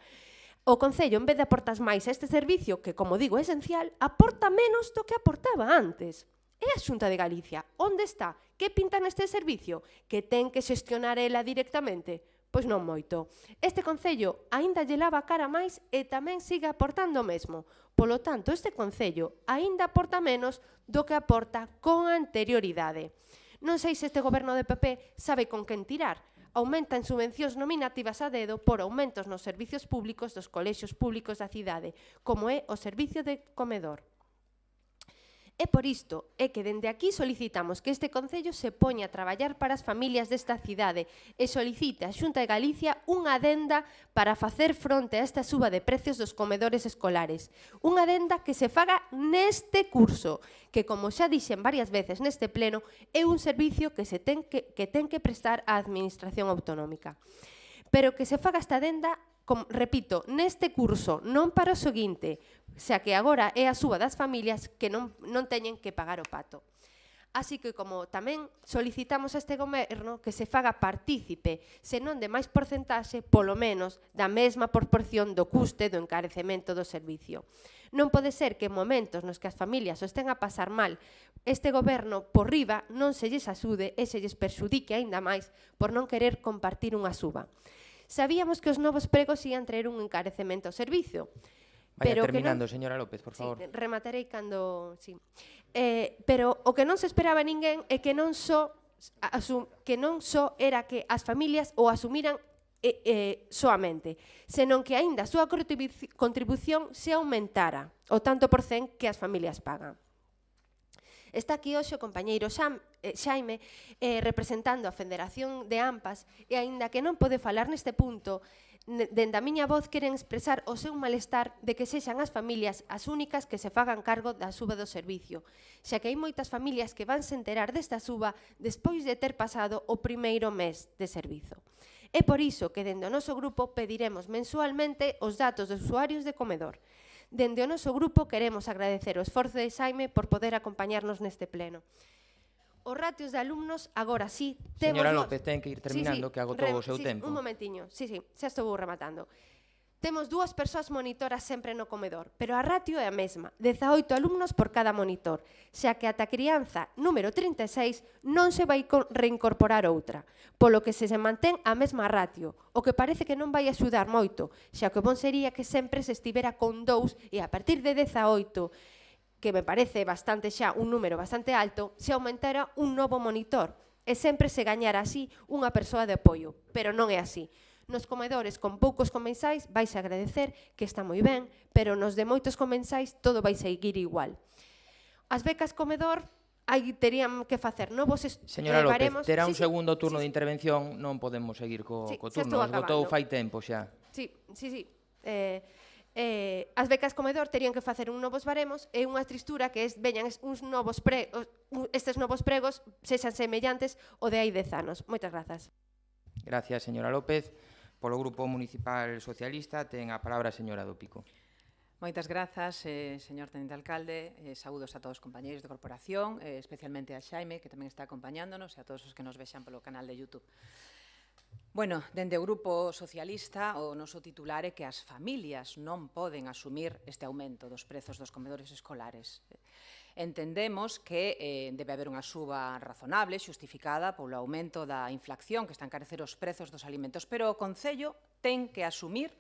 O Concello, en vez de aportar máis a este servicio, que, como digo, é esencial, aporta menos do que aportaba antes. E a Xunta de Galicia, onde está? Que pinta neste servicio? Que ten que xestionar ela directamente? Pois non moito. Este Concello aínda lle lava a cara máis e tamén sigue aportando o mesmo. Polo tanto, este Concello aínda aporta menos do que aporta con anterioridade. Non sei se este goberno de PP sabe con quen tirar. Aumentan subvencións nominativas a dedo por aumentos nos servicios públicos dos colexios públicos da cidade, como é o servicio de comedor. E por isto é que dende aquí solicitamos que este Concello se poña a traballar para as familias desta cidade e solicite a Xunta de Galicia unha adenda para facer fronte a esta suba de precios dos comedores escolares. Unha adenda que se faga neste curso, que, como xa dixen varias veces neste pleno, é un servicio que ten que prestar a Administración Autonómica. Pero que se faga esta adenda, repito, neste curso, non para o seguinte, xa que agora é a suba das familias que non teñen que pagar o pato. Así que, como tamén solicitamos a este goberno que se faga partícipe, senón de máis porcentaxe, polo menos da mesma proporción do custe do encarecemento do servicio. Non pode ser que en momentos nos que as familias o estén a pasar mal, este goberno por riba non se lles axude e se lles perxudique aínda máis por non querer compartir unha suba. Sabíamos que os novos pregos ian traer un encarecemento ao servicio. Vaya terminando, señora López, por favor. Sí, rematarei cando... Sí. Pero o que non se esperaba ninguén é que non só era que as familias o asumiran soamente, senón que aínda a súa contribución se aumentara o tanto por cen que as familias pagan. Está aquí hoxe o compañeiro Xaime representando a Federación de AMPAs e aínda que non pode falar neste punto, dende a miña voz queren expresar o seu malestar de que sexan as familias as únicas que se fagan cargo da suba do servicio, xa que hai moitas familias que vanse enterar desta suba despois de ter pasado o primeiro mes de servizo. É por iso que dende o noso grupo pediremos mensualmente os datos dos usuarios de comedor. Dende o noso grupo queremos agradecer o esforzo de Xaime por poder acompañarnos neste pleno. Os ratios de alumnos, agora sí, temos... Señora López, ten que ir terminando, que agotou o seu tempo. Un momentiño, sí, xa estou rematando. Temos 2 persoas monitoras sempre no comedor, pero a ratio é a mesma, 18 alumnos por cada monitor, xa que ata a crianza número 36 non se vai reincorporar outra, polo que se mantén a mesma ratio, o que parece que non vai axudar moito, xa que bon sería que sempre se estivera con 2 e a partir de 18, que me parece bastante xa un número bastante alto, se aumentara un novo monitor e sempre se gañara así unha persoa de apoio, pero non é así. Nos comedores con poucos comensais vais a agradecer, que está moi ben, pero nos de moitos comensais todo vai seguir igual. As becas comedor terían que facer novos Señora López, terá un segundo turno de intervención, non podemos seguir co turno, esgotou fai tempo xa. Sí. As becas comedor terían que facer un novos baremos e unha tristura que veñan estes novos pregos sexan semellantes ao de hai 10 anos. Moitas grazas. Gracias, señora López. Polo Grupo Municipal Socialista ten a palabra a señora do Pico. Moitas grazas, señor Tenente Alcalde. Saúdos a todos os compañeiros de corporación, especialmente a Xaime, que tamén está acompañándonos, e a todos os que nos vexan polo canal de YouTube. Bueno, dende o Grupo Socialista, o noso titular é que as familias non poden asumir este aumento dos prezos dos comedores escolares. Entendemos que debe haber unha suba razonable, xustificada polo aumento da inflación que está a encarecer os prezos dos alimentos, pero o Concello ten que asumir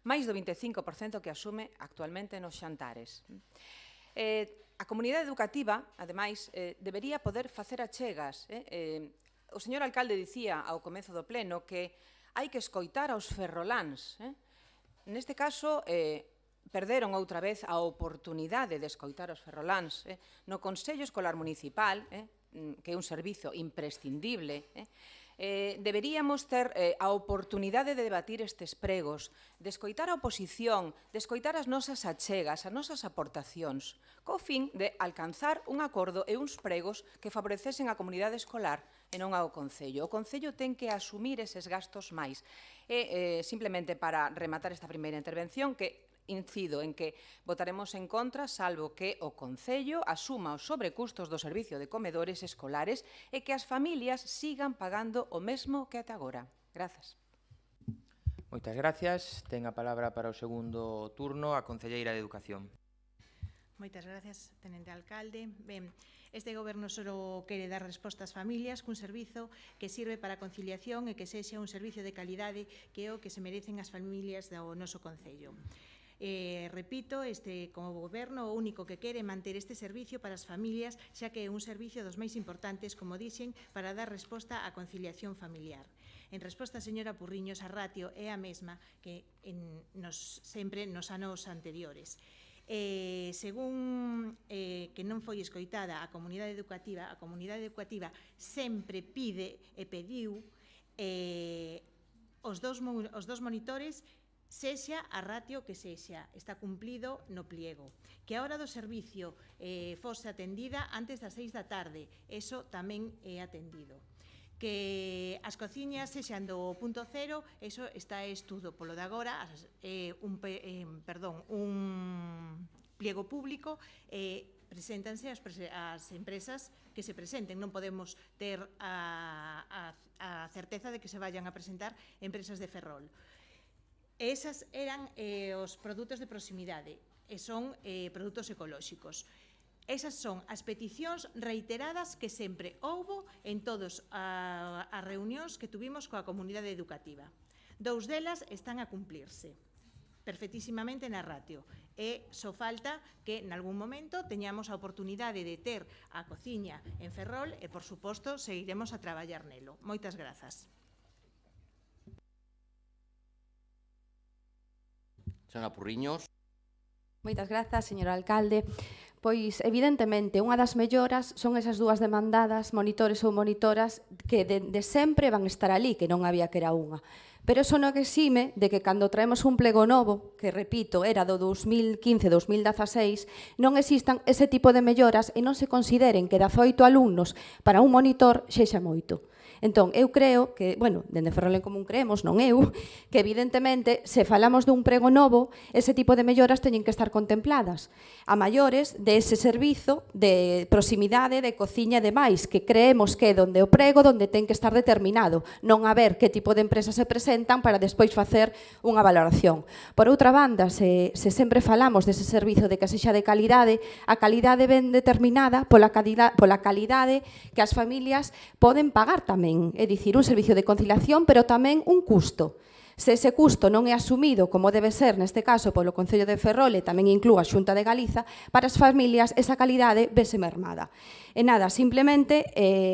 máis do 25% que asume actualmente nos xantares. A comunidade educativa, ademais, debería poder facer achegas. O señor alcalde dicía ao comezo do pleno que hai que escoitar aos ferroláns. Neste caso, perderon outra vez a oportunidade de escoitar os ferroláns no Consello Escolar Municipal, que é un servizo imprescindible. Deberíamos ter a oportunidade de debatir estes pregos, de escoitar a oposición, de escoitar as nosas achegas, as nosas aportacións, co fin de alcanzar un acordo e uns pregos que favorecesen a comunidade escolar e non ao Concello. O Concello ten que asumir eses gastos máis. E, simplemente para rematar esta primeira intervención, que incido en que votaremos en contra, salvo que o Concello asuma os sobrecustos do servicio de comedores escolares e que as familias sigan pagando o mesmo que ata agora. Grazas. Moitas gracias. Ten a palabra para o segundo turno a concelleira de Educación. Moitas gracias, tenente alcalde. Ben, este goberno só quere dar resposta ás familias cun servizo que sirve para a conciliación e que sexa un servicio de calidade que é o que se merecen as familias do noso concello. Repito, como goberno o único que quere é manter este servicio para as familias, xa que é un servicio dos máis importantes, como dixen, para dar resposta á conciliación familiar. En resposta, señora Purriños, a ratio é a mesma que sempre nos anos anteriores. Según que non foi escoitada a comunidade educativa sempre pide e pediu os dos monitores sexa a ratio que sexa, está cumplido no pliego. Que a hora do servicio fose atendida antes das 6 da tarde, eso tamén é atendido. Que as cociñas sexan do punto cero, eso está estudo. Polo de agora, un pliego público, preséntanse as empresas que se presenten. Non podemos ter a certeza de que se vayan a presentar empresas de Ferrol. Esas eran os produtos de proximidade, e son produtos ecolóxicos. Esas son as peticións reiteradas que sempre houbo en todas as reunións que tuvimos coa comunidade educativa. 2 delas están a cumplirse perfectísimamente na ratio. E só falta que, nalgún momento, teñamos a oportunidade de ter a cociña en Ferrol e, por suposto, seguiremos a traballar nelo. Moitas grazas. Señora Purriños. Moitas grazas, señor alcalde. Pois, evidentemente, unha das melloras son esas dúas demandadas monitores ou monitoras que de sempre van estar ali, que non había que era unha. Pero eso non exime de que cando traemos un plego novo, que, repito, era do 2015-2016, non existan ese tipo de melloras e non se consideren que 18 alumnos para un monitor sexa moito. Entón, eu creo que, bueno, dende Ferrol en Común creemos, non eu, que evidentemente, se falamos dun prego novo, ese tipo de melloras teñen que estar contempladas. A maiores de ese servizo de proximidade, de cociña e demais, que creemos que é donde o prego, donde ten que estar determinado, non a ver que tipo de empresas se presentan para despois facer unha valoración. Por outra banda, se sempre falamos dese servizo de que sexa de calidade, a calidade ben determinada pola calidade que as familias poden pagar tamén. É dicir, un servicio de conciliación, pero tamén un custo. Se ese custo non é asumido, como debe ser neste caso polo Concello de Ferrol e tamén inclúa a Xunta de Galiza, para as familias esa calidade vese mermada. E nada, simplemente,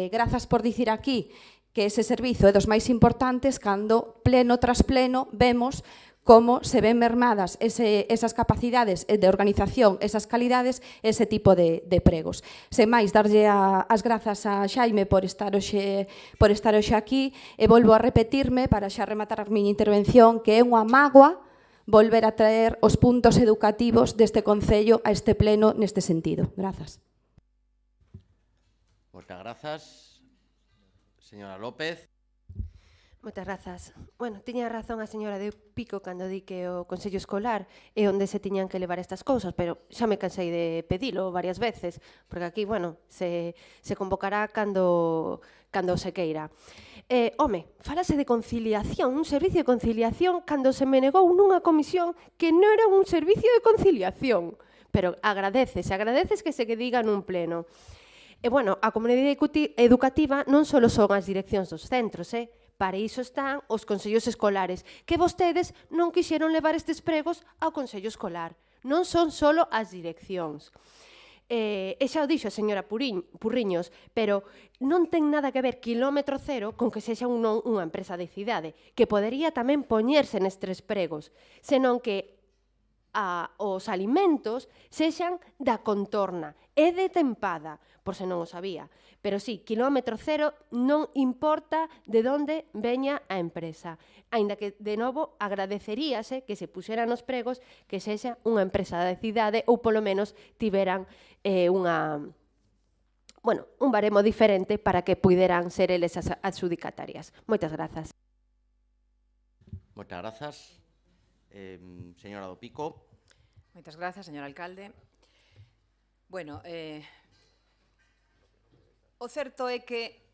grazas por dicir aquí que ese servizo é dos máis importantes cando pleno tras pleno vemos como se ven mermadas esas capacidades de organización, esas calidades, ese tipo de pregos. Sen máis, darlle as grazas a Xaime por estar hoxe aquí e volvo a repetirme para xa rematar a miña intervención que é unha mágoa volver a traer os puntos educativos deste Concello a este pleno neste sentido. Grazas. Moitas grazas. Señora López. Moitas grazas. Bueno, tiña razón a señora de Pico cando di que o Consello Escolar é onde se tiñan que levar estas cousas, pero xa me cansei de pedilo varias veces, porque aquí, bueno, se convocará cando se queira. Home, falase de conciliación, un servicio de conciliación cando se me negou nunha comisión que non era un servicio de conciliación. Pero agradeces que se diga nun pleno. E, bueno, a comunidade educativa non só son as direccións dos centros, para iso están os consellos escolares, que vostedes non quixeron levar estes pregos ao Consello Escolar. Non son só as direccións. E xa o dixo a señora Purriños, pero non ten nada que ver quilómetro cero con que sexa unha empresa de cidade, que podería tamén poñerse nestes pregos, senón que os alimentos sexan da contorna e de tempada, por se non o sabía. Pero sí, quilómetro cero non importa de onde veña a empresa. Aínda que, de novo, agradeceríase que se puxeran nos pregos que sexa unha empresa da cidade ou polo menos tiveran un baremo diferente para que puderan ser eles as adxudicatarias. Moitas grazas. Moitas grazas. Señora do Pico. Moitas grazas, señor alcalde. Bueno, o certo é que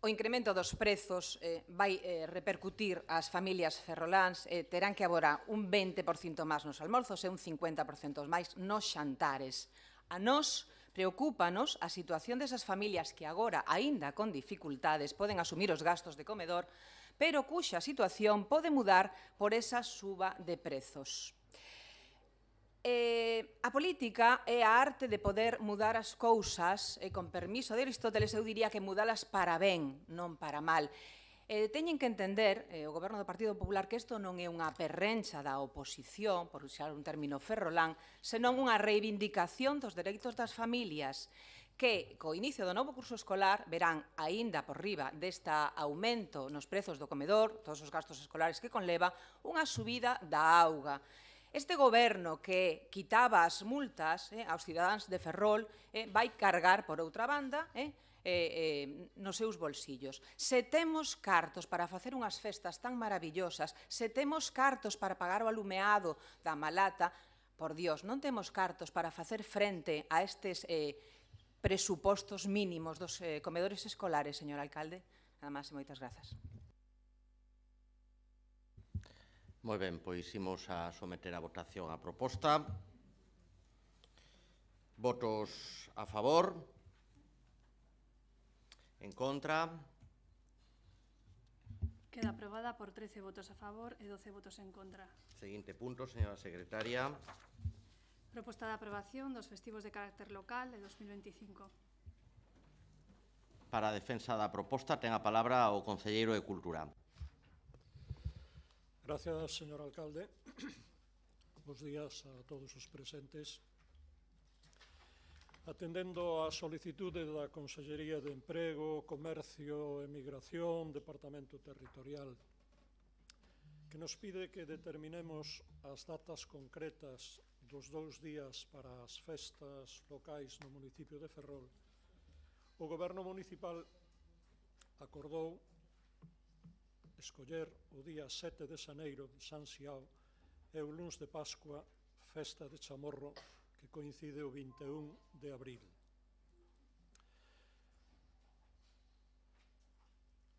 o incremento dos prezos vai repercutir ás familias ferroláns, terán que aborar un 20% máis nos almorzos e un 50% máis nos xantares. A nós preocúpanos a situación desas familias que agora, aínda con dificultades, poden asumir os gastos de comedor, pero cuxa situación pode mudar por esa suba de prezos. A política é a arte de poder mudar as cousas, e con permiso de Aristóteles eu diría que mudalas para ben, non para mal. Teñen que entender, o Goberno do Partido Popular, que isto non é unha perrencha da oposición, por usar un término ferrolán, senón unha reivindicación dos dereitos das familias, que, co inicio do novo curso escolar, verán aínda por riba desta aumento nos prezos do comedor, todos os gastos escolares que conleva, unha subida da auga. Este goberno que quitaba as multas aos cidadáns de Ferrol vai cargar, por outra banda, nos seus bolsillos. Se temos cartos para facer unhas festas tan maravillosas, se temos cartos para pagar o alumeado da Malata, por Dios, non temos cartos para facer frente a estes presupostos mínimos dos comedores escolares, señor alcalde? Nada máis e moitas grazas. Moi ben, pois imos a someter a votación a proposta. Votos a favor? En contra? Queda aprobada por 13 votos a favor e 12 votos en contra. Seguinte punto, señora secretaria. Proposta de aprobación dos festivos de carácter local de 2025. Para a defensa da proposta ten a palabra o concelleiro de Cultura. Gracias, señor alcalde. Bos días a todos os presentes. Atendendo a solicitude da Consellería de Emprego, Comercio e Migración, Departamento Territorial, que nos pide que determinemos as datas concretas dos 2 días para as festas locais no municipio de Ferrol, o Goberno Municipal acordou escoller o día 7 de xaneiro de San Xiao e o luns de Pascua, festa de Chamorro, que coincide o 21 de abril.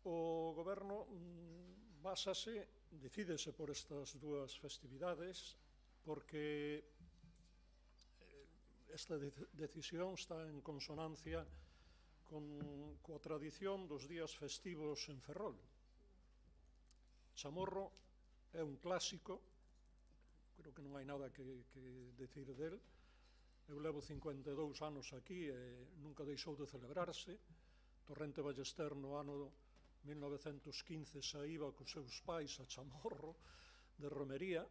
O Goberno decídese por estas dúas festividades porque esta decisión está en consonancia coa tradición dos días festivos en Ferrol. Chamorro é un clásico, creo que non hai nada que decir del. Eu levo 52 anos aquí e nunca deixou de celebrarse. Torrente Ballester no ano 1915 saíba cos seus pais a Chamorro de romería,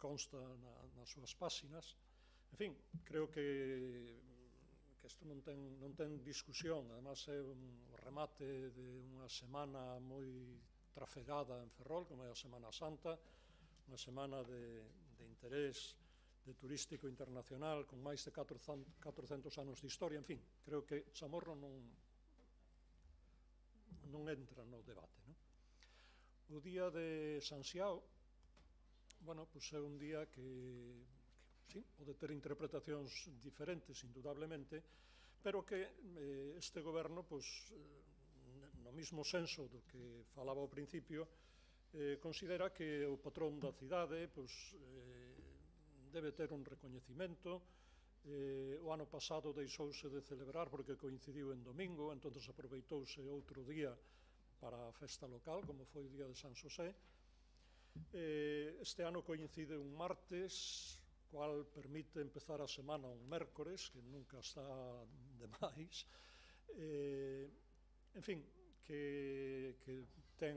consta nas súas páxinas. En fin, creo que isto non ten discusión, además é un remate de unha semana moi trafegada en Ferrol, como é a Semana Santa, unha semana de interés turístico internacional con máis de 400 anos de historia. En fin, creo que Chamorro non entra no debate. O día de San Xiao, é un día que pode ter interpretacións diferentes, indudablemente, pero que este goberno, no mismo senso do que falaba ao principio, considera que o patrón da cidade debe ter un recoñecimento. O ano pasado deixouse de celebrar porque coincidiu en domingo, entón aproveitouse outro día para a festa local, como foi o día de San Xosé. Este ano coincide un martes, cual permite empezar a semana un mércores, que nunca está de máis. En fin, que ten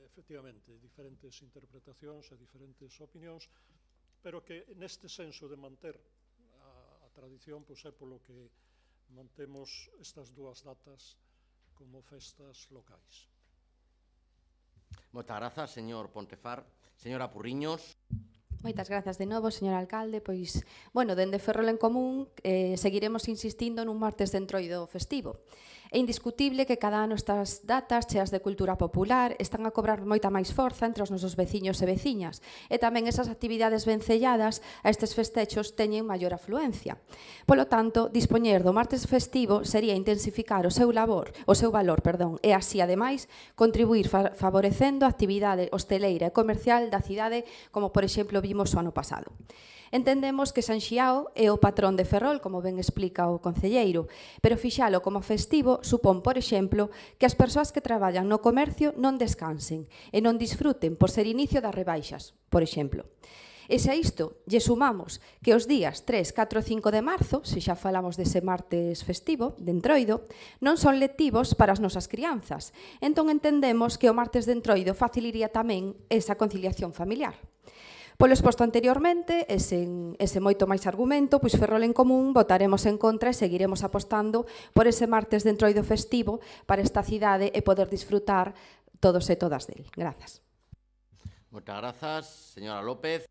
efectivamente diferentes interpretacións e diferentes opinións, pero que neste senso de manter a tradición é polo que mantemos estas dúas datas como festas locais. Moitas grazas, señor Pontefar. Señora Purriños. Moitas grazas de novo, señor alcalde. Pois, dende Ferrol en Común seguiremos insistindo nun martes de entroido festivo. É indiscutible que cada ano estas datas cheas de cultura popular están a cobrar moita máis forza entre os nosos veciños e veciñas, e tamén esas actividades vencelladas a estes festechos teñen maior afluencia. Polo tanto, dispoñer do martes festivo sería intensificar o seu valor, e así, ademais, contribuir favorecendo a actividade hosteleira e comercial da cidade, como, por exemplo, vimos o ano pasado. Entendemos que San Xiao é o patrón de Ferrol, como ben explica o concelleiro, pero fixalo como festivo supón, por exemplo, que as persoas que traballan no comercio non descansen e non disfruten por ser inicio das rebaixas, por exemplo. E se a isto lle sumamos que os días 3, 4 e 5 de marzo, se xa falamos dese martes festivo, de Entroido, non son lectivos para as nosas crianzas. Entón entendemos que o martes de Entroido facilitaría tamén esa conciliación familiar. Polo exposto anteriormente, e sen ese moito máis argumento, pois Ferrol en Común votaremos en contra e seguiremos apostando por ese martes de Entroido festivo para esta cidade e poder disfrutar todos e todas del. Grazas. Moitas grazas, señora López.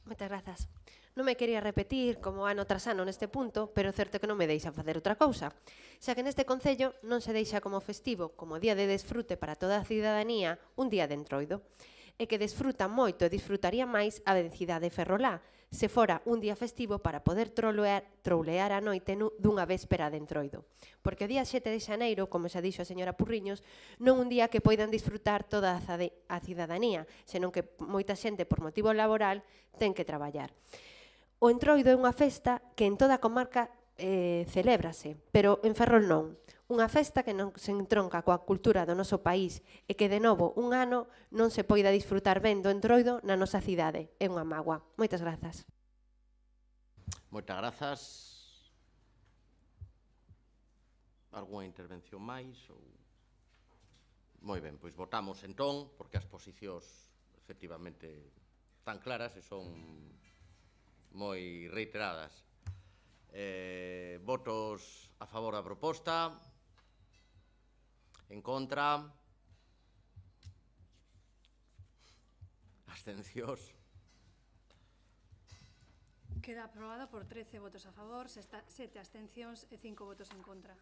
Moitas grazas. Non me quería repetir como ano tras ano neste punto, pero é certo que non me deixa facer outra cousa. Xa que neste concello non se deixa como festivo, como día de desfrute para toda a cidadanía, un día de Entroido. E que desfruta moito e disfrutaría máis a densidade ferrolá, se fora un día festivo para poder troulear a noite dunha véspera de Entroido. Porque o día 7 de xaneiro, como xa dixo a señora Purriños, non un día que poidan disfrutar toda a cidadanía, senón que moita xente por motivo laboral ten que traballar. O Entroido é unha festa que en toda a comarca celébrase, pero en Ferrol non. Unha festa que non se entronca coa cultura do noso país e que, de novo, un ano non se poida disfrutar ben do Entroido na nosa cidade. É unha mágoa. Moitas grazas. Moitas grazas. Algúa intervención máis? Moi ben, pois votamos entón, porque as posicións efectivamente están claras e son moi reiteradas. Votos a favor da proposta. En contra. Abstencións. Queda aprobado por 13 votos a favor, 7 abstencións e 5 votos en contra.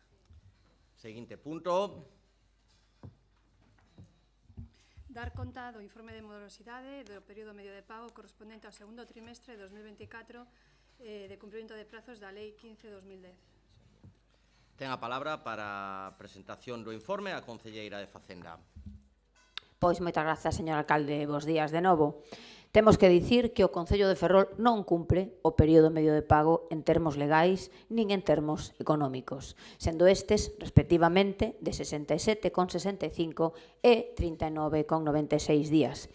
Seguinte punto. Dar conta do informe de morosidade do período medio de pago correspondente ao segundo trimestre de 2024 de cumprimento de prazos da Lei 15/2010. Ten a palabra para a presentación do informe a concelleira de Facenda. Pois moitas grazas, señor alcalde, bos días de novo. Temos que dicir que o Concello de Ferrol non cumpre o período medio de pago en termos legais nin en termos económicos, sendo estes, respectivamente, de 67,65 e 39,96 días.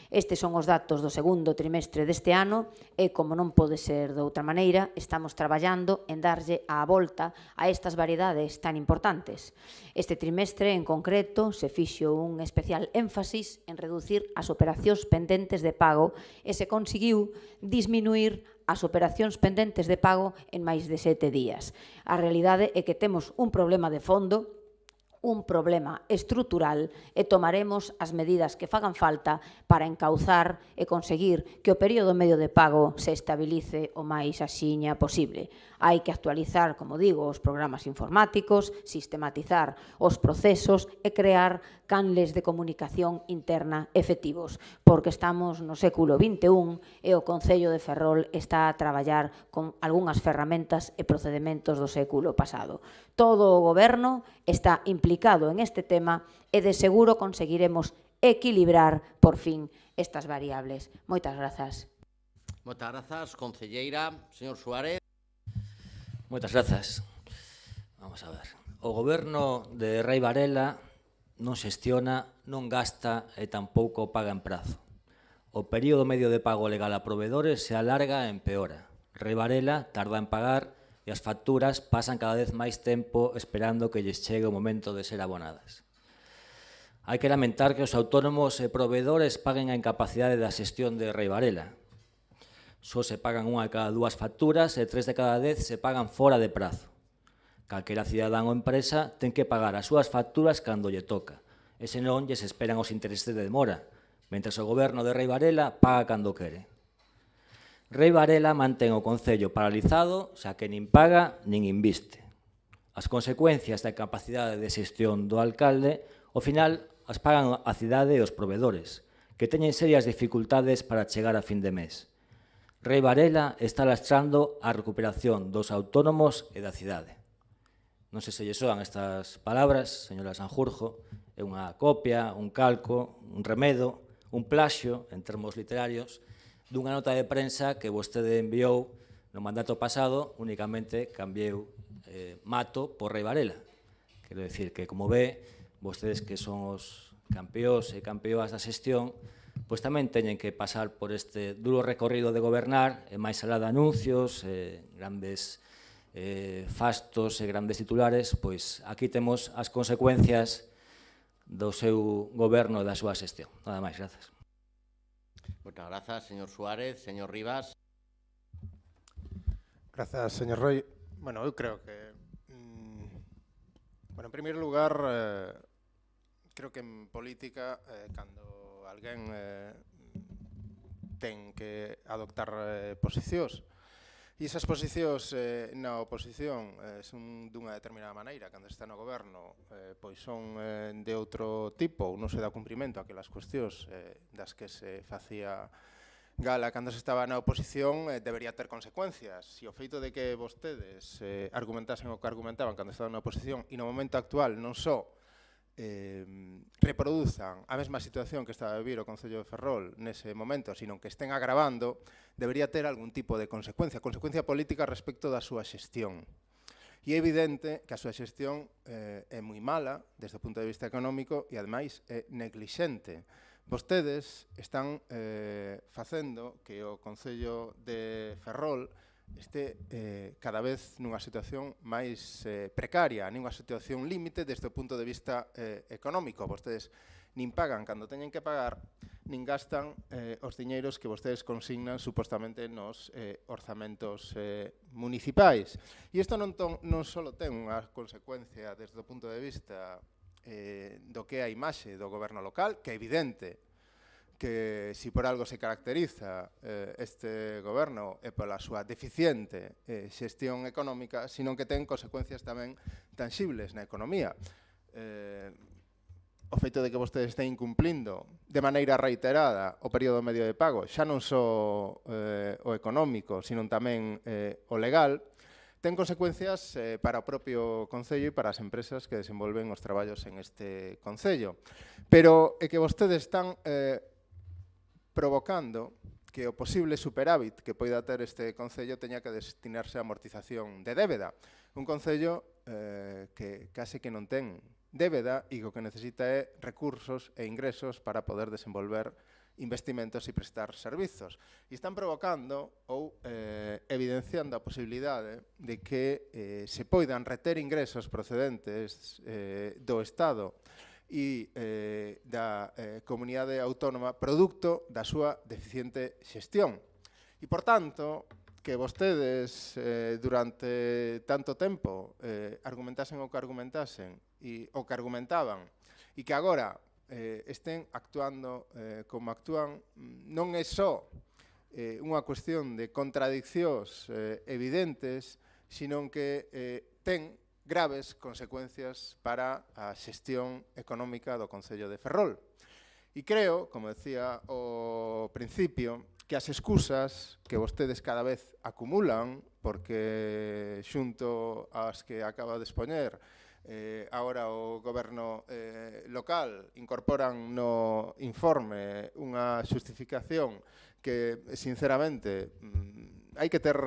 Estes son os datos do segundo trimestre deste ano e, como non pode ser de outra maneira, estamos traballando en darlle a volta a estas variedades tan importantes. Este trimestre, en concreto, se fixo un especial énfasis en reducir as operacións pendentes de pago e se conseguiu disminuir as operacións pendentes de pago en máis de 7 días. A realidade é que temos un problema de fondo, un problema estrutural e tomaremos as medidas que fagan falta para encauzar e conseguir que o período medio de pago se estabilice o máis axiña posible. Hai que actualizar, como digo, os programas informáticos, sistematizar os procesos e crear canles de comunicación interna efectivos, porque estamos no século XXI e o Concello de Ferrol está a traballar con algunhas ferramentas e procedementos do século pasado. Todo o Goberno está implicado en este tema e de seguro conseguiremos equilibrar, por fin, estas variables. Moitas grazas. Moitas grazas, concelleira. Señor Suárez. Moitas grazas. Vamos a ver. O Goberno de Rei Varela non xestiona, non gasta e tampouco paga en prazo. O período medio de pago legal a proveedores se alarga e empeora. Rei Varela tarda en pagar e as facturas pasan cada vez máis tempo esperando que lles chegue o momento de ser abonadas. Hai que lamentar que os autónomos e proveedores paguen a incapacidade da xestión de Rei Varela. Só se pagan unha de cada 2 facturas e 3 de cada 10 se pagan fora de prazo. Calquera cidadán ou empresa ten que pagar as súas facturas cando lle toca, e senón lles esperan os intereses de demora, mentre o goberno de Rei Varela paga cando quere. Rei Varela mantén o Concello paralizado, xa que nin paga nin inviste. as consecuencias da capacidade de xestión do alcalde, ao final as pagan a cidade e os provedores, que teñen serias dificultades para chegar a fin de mes. Rei Varela está lastrando a recuperación dos autónomos e da cidade. Non sei se lle soan estas palabras, señora Sanjurjo, é unha copia, un calco, un remedo, un plaxio, en termos literarios, dunha nota de prensa que vostede enviou no mandato pasado, únicamente cambiou Mato por Rei Varela. Quero dicir que, como ve, vostedes que son os campeóns e campeoas da xestión, pois tamén teñen que pasar por este duro recorrido de gobernar, e máis alá de anuncios, grandes fastos e grandes titulares, pois aquí temos as consecuencias do seu goberno e da súa xestión. Nada máis, grazas. Moitas grazas, señor Suárez. Señor Rivas. Grazas, señor Roy. Bueno, eu creo que, en primeiro lugar, creo que en política, cando alguén ten que adoptar posicións, e esas posicións na oposición son dunha determinada maneira, cando está no goberno, pois son de outro tipo, ou non se dá cumprimento a aquelas cuestións das que se facía gala cando se estaba na oposición, debería ter consecuencias. Se o feito de que vostedes argumentasen o que argumentaban cando estaban na oposición e no momento actual non só reproduzan a mesma situación que estaba a vivir o Concello de Ferrol nese momento, sino que estén agravando, debería ter algún tipo de consecuencia política respecto da súa xestión. E é evidente que a súa xestión é moi mala desde o punto de vista económico e, ademais, é neglixente. Vostedes están facendo que o Concello de Ferrol este cada vez nunha situación máis precaria, nunha situación límite desde o punto de vista económico. Vostedes nin pagan cando teñen que pagar, nin gastan os diñeiros que vostedes consignan supostamente nos orzamentos municipais. E isto non só ten unha consecuencia desde o punto de vista do que é a imaxe do goberno local, que é evidente que si por algo se caracteriza este goberno é pola súa deficiente xestión económica, sino que ten consecuencias tamén tangibles na economía. O feito de que vostedes estén incumplindo de maneira reiterada o período medio de pago, xa non só o económico, sino tamén o legal, ten consecuencias para o propio Concello e para as empresas que desenvolven os traballos en este Concello. Pero é que vostedes están provocando que o posible superávit que poida ter este Concello teña que destinarse a amortización de débeda. Un Concello que case que non ten débeda e o que necesita é recursos e ingresos para poder desenvolver investimentos e prestar servizos. E están provocando ou evidenciando a posibilidade de que se poidan reter ingresos procedentes do Estado e da comunidade autónoma producto da súa deficiente xestión. E, por tanto, que vostedes durante tanto tempo argumentasen o que argumentasen e o que argumentaban e que agora estén actuando como actúan, non é só unha cuestión de contradiccións evidentes, sino que ten graves consecuencias para a xestión económica do Concello de Ferrol. E creo, como decía ao principio, que as excusas que vostedes cada vez acumulan, porque xunto ás que acaba de expoñer agora o goberno local incorporan no informe unha xustificación que, sinceramente, hai que ter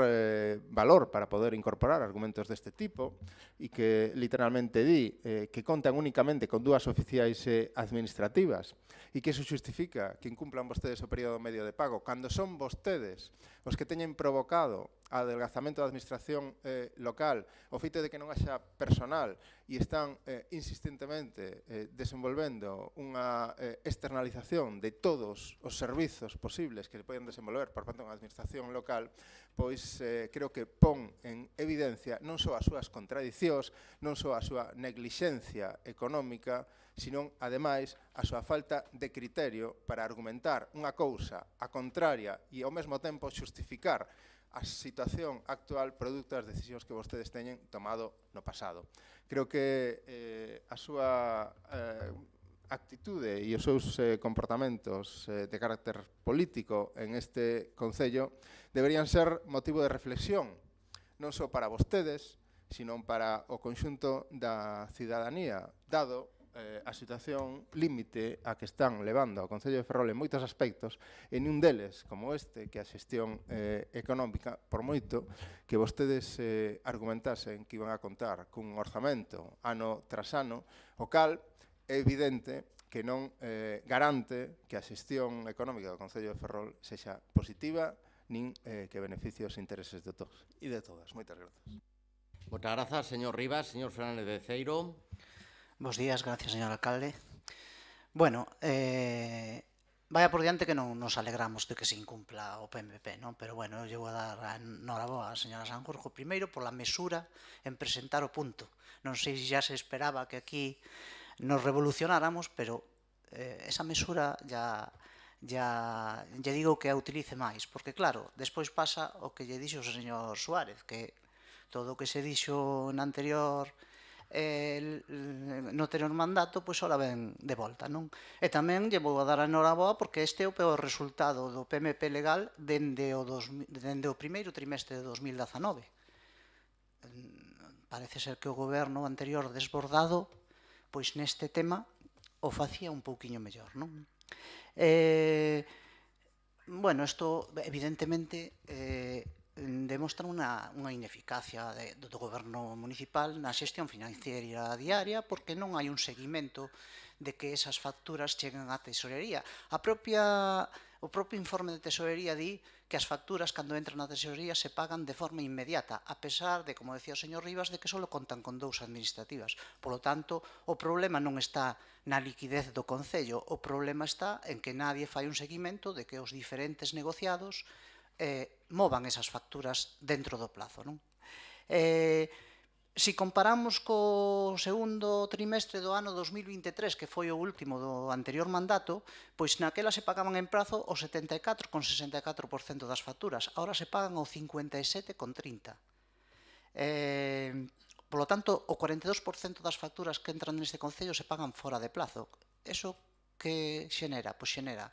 valor para poder incorporar argumentos deste tipo e que literalmente di que contan únicamente con 2 oficiais administrativas e que iso justifica que incumplan vostedes o período medio de pago cando son vostedes os que teñen provocado a adelgazamento da administración local, o feito de que non haxa personal e están insistentemente desenvolvendo unha externalización de todos os servizos posibles que se poden desenvolver por parte da administración local, pois creo que pon en evidencia non só as súas contradicións, non só a súa neglixencia económica, sino, ademais, a súa falta de criterio para argumentar unha cousa a contraria e, ao mesmo tempo, xustificar a situación actual producto das decisións que vostedes teñen tomado no pasado. Creo que a súa actitude e os seus comportamentos de carácter político en este Concello deberían ser motivo de reflexión, non só para vostedes, sino para o conxunto da cidadanía, dado a situación límite a que están levando ao Concello de Ferrol en moitos aspectos, e nun deles, como este, que é a xestión económica, por moito que vostedes argumentasen que iban a contar cun orzamento ano tras ano, o cal é evidente que non garante que a xestión económica do Concello de Ferrol sexa positiva, nin que beneficie os intereses de todos e de todas. Moitas grazas. Moitas grazas, señor Rivas. Señor Fernández de Ceiro. Bos días, gracias, señor alcalde. Bueno, vaya por diante que non nos alegramos de que se incumpla o PMP, non? Pero bueno, eu llevo a dar a enhoraboa a señora Sanjurjo primeiro por la mesura en presentar o punto. Non sei se ya se esperaba que aquí nos revolucionáramos, pero esa mesura ya digo que a utilice máis, porque claro, despois pasa o que lle dixo o señor Suárez, que todo o que se dixo na anterior no anterior mandato, pois ora ven de volta, non? E tamén lle vou a dar a enhoraboa porque este é o peor resultado do PMP legal dende o primeiro trimestre de 2019. Parece ser que o goberno anterior desbordado, pois neste tema o facía un pouquiño mellor, non? Bueno, isto evidentemente demostra unha ineficacia do goberno municipal na xestión financiera diaria porque non hai un seguimento de que esas facturas cheguen á tesorería. O propio informe de tesorería di que as facturas cando entran na tesorería se pagan de forma inmediata, a pesar de, como decía o señor Rivas, de que só contan con 2 administrativas. Por lo tanto, o problema non está na liquidez do Concello, o problema está en que nadie fai un seguimento de que os diferentes negociados movan esas facturas dentro do plazo, non? Si comparamos co segundo trimestre do ano 2023, que foi o último do anterior mandato, pois naquela se pagaban en prazo o 74,64% das facturas, agora se pagan o 57,30%. Por lo tanto, o 42% das facturas que entran neste Concello se pagan fora de plazo. Eso que xenera? Pois xenera,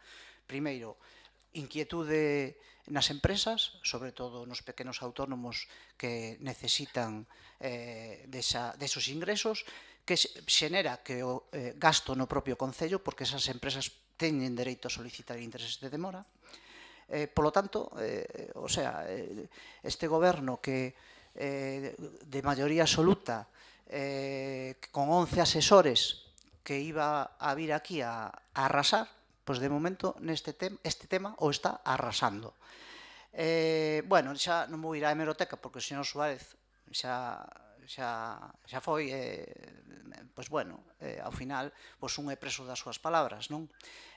primeiro, inquietude nas empresas, sobre todo nos pequenos autónomos que necesitan desos ingresos, que xenera que o gasto no propio Concello, porque esas empresas teñen dereito a solicitar intereses de demora. Por lo tanto, este goberno que de maioría absoluta, con 11 asesores que iba a vir aquí a arrasar, pois de momento este tema o está arrasando. Bueno, xa non vou ir á hemeroteca porque o señor Suárez xa foi, pois bueno, ao final un é preso das súas palabras, non?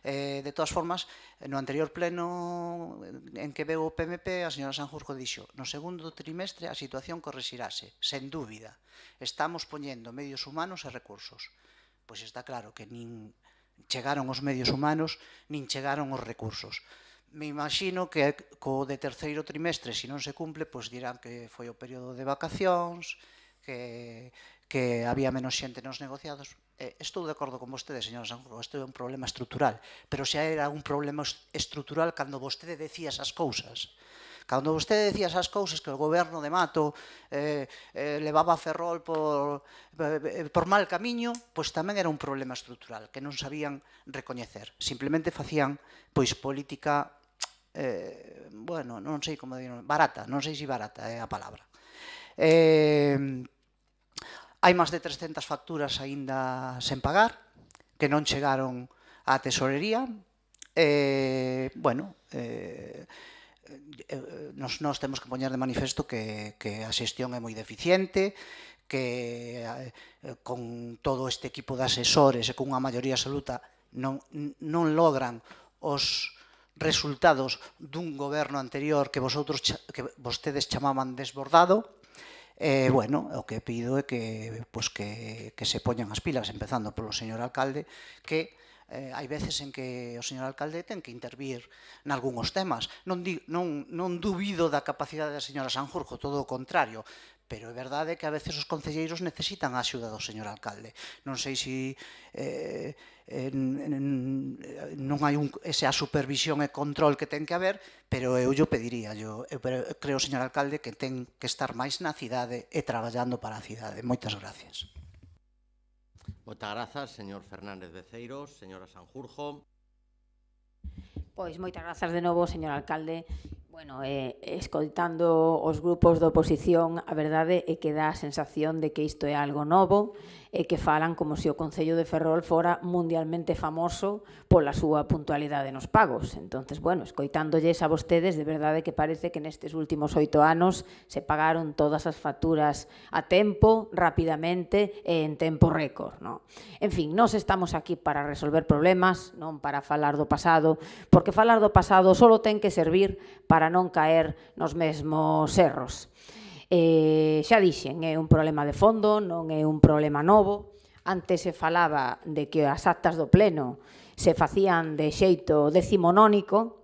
De todas formas, no anterior pleno en que veu o PMP, a señora Sanjurjo dixo: no segundo trimestre a situación corrixirase, sen dúbida. Estamos poñendo medios humanos e recursos. Pois está claro que nin chegaron os medios humanos, nin chegaron os recursos. Me imagino que co de terceiro trimestre, se non se cumple, pois dirán que foi o período de vacacións, que había menos xente nos negociados. Estou de acordo con vostede, señora Sanjurjo, isto é un problema estrutural, pero xa era un problema estrutural cando vostede decía esas cousas. Cando vostede decía esas cousas que o goberno de Mato levaba a Ferrol por mal camiño, pois tamén era un problema estrutural que non sabían recoñecer. Simplemente facían pois política, bueno, non sei como dir, barata, non sei se barata é a palabra. Hai máis de 300 facturas aínda sen pagar, que non chegaron á tesorería. Bueno, nós temos que poñer de manifesto que a xestión é moi deficiente, que con todo este equipo de asesores e con unha maioría absoluta non logran os resultados dun goberno anterior que vostedes chamaban desbordado. Bueno, o que pido é que se poñan as pilas, empezando polo señor alcalde, que hai veces en que o señor alcalde ten que intervir nalgúns temas. Non dubido da capacidade da señora Sanjurjo, todo o contrario, pero é verdade que a veces os concelleiros necesitan a axuda do señor alcalde. Non sei se non hai esa supervisión e control que ten que haber, pero eu llo pediría. Eu creo, señor alcalde, que ten que estar máis na cidade e traballando para a cidade. Moitas gracias. Moitas grazas, señor Fernández Beceiros. Señora Sanjurjo. Pois moitas grazas de novo, señor alcalde. Bueno, escoitando os grupos da oposición, a verdade é que dá a sensación de que isto é algo novo e que falan como se o Concello de Ferrol fora mundialmente famoso pola súa puntualidade nos pagos. Entonces, bueno, escoitándolles a vostedes, de verdade que parece que nestes últimos 8 anos se pagaron todas as facturas a tempo, rapidamente e en tempo récord, non? En fin, nós estamos aquí para resolver problemas, non para falar do pasado, porque falar do pasado só ten que servir para non caer nos mesmos erros. Xa dixen, é un problema de fondo, non é un problema novo. Antes se falaba de que as actas do pleno se facían de xeito decimonónico,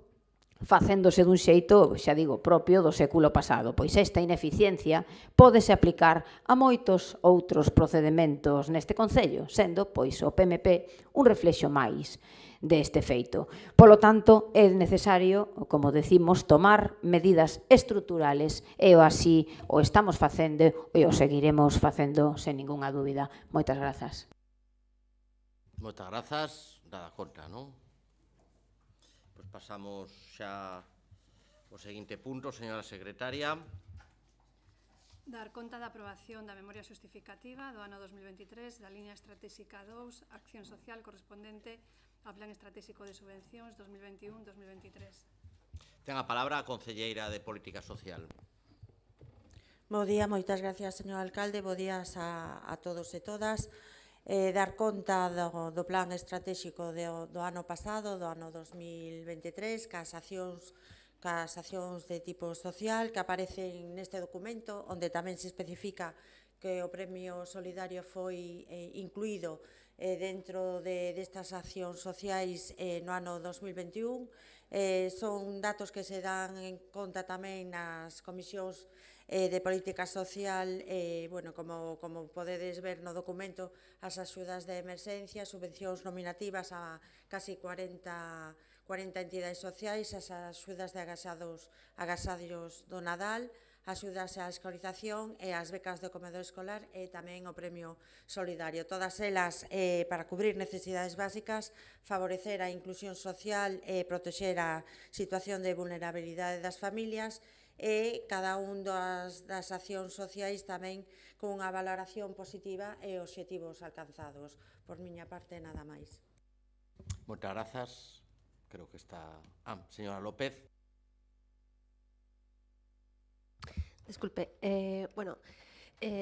facéndose dun xeito, xa digo, propio do século pasado. Pois esta ineficiencia pódese aplicar a moitos outros procedementos neste Concello, sendo, pois, o PMP un reflexo máis deste feito. Polo tanto, é necesario, como decimos, tomar medidas estruturales e o así o estamos facendo e o seguiremos facendo sen ningunha dúbida. Moitas grazas. Moitas grazas. Dada conta, non? Pois pasamos xa ao seguinte punto, señora secretaria. Dar conta da aprobación da memoria xustificativa do ano 2023 da Liña Estratégica 2, Acción Social correspondente ao Plan Estratégico de Subvencións 2021-2023. Ten a palabra a concelleira de Política Social. Bo día, moitas gracias, señor alcalde. Bo días a todos e todas. Dar conta do plan estratégico do ano pasado, do ano 2023, cas accións de tipo social que aparecen neste documento, onde tamén se especifica que o premio solidario foi incluído dentro destas accións sociais no ano 2021. Son datos que se dan en conta tamén nas comisións de política social, bueno, como podedes ver no documento, as axudas de emerxencia, subvencións nominativas a casi 40 entidades sociais, as axudas de agasallos do Nadal, axudas á escolarización e as becas do comedor escolar e tamén o premio solidario. Todas elas para cubrir necesidades básicas, favorecer a inclusión social e protexer a situación de vulnerabilidade das familias e cada un das accións sociais tamén con unha valoración positiva e obxectivos alcanzados. Por miña parte, nada máis. Moitas grazas. Creo que está... señora López. Desculpe,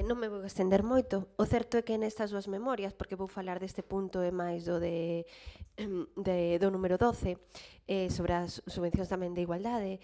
non me vou estender moito. O certo é que nestas dúas memorias, porque vou falar deste punto e máis do número 12, sobre as subvencións tamén de igualdade,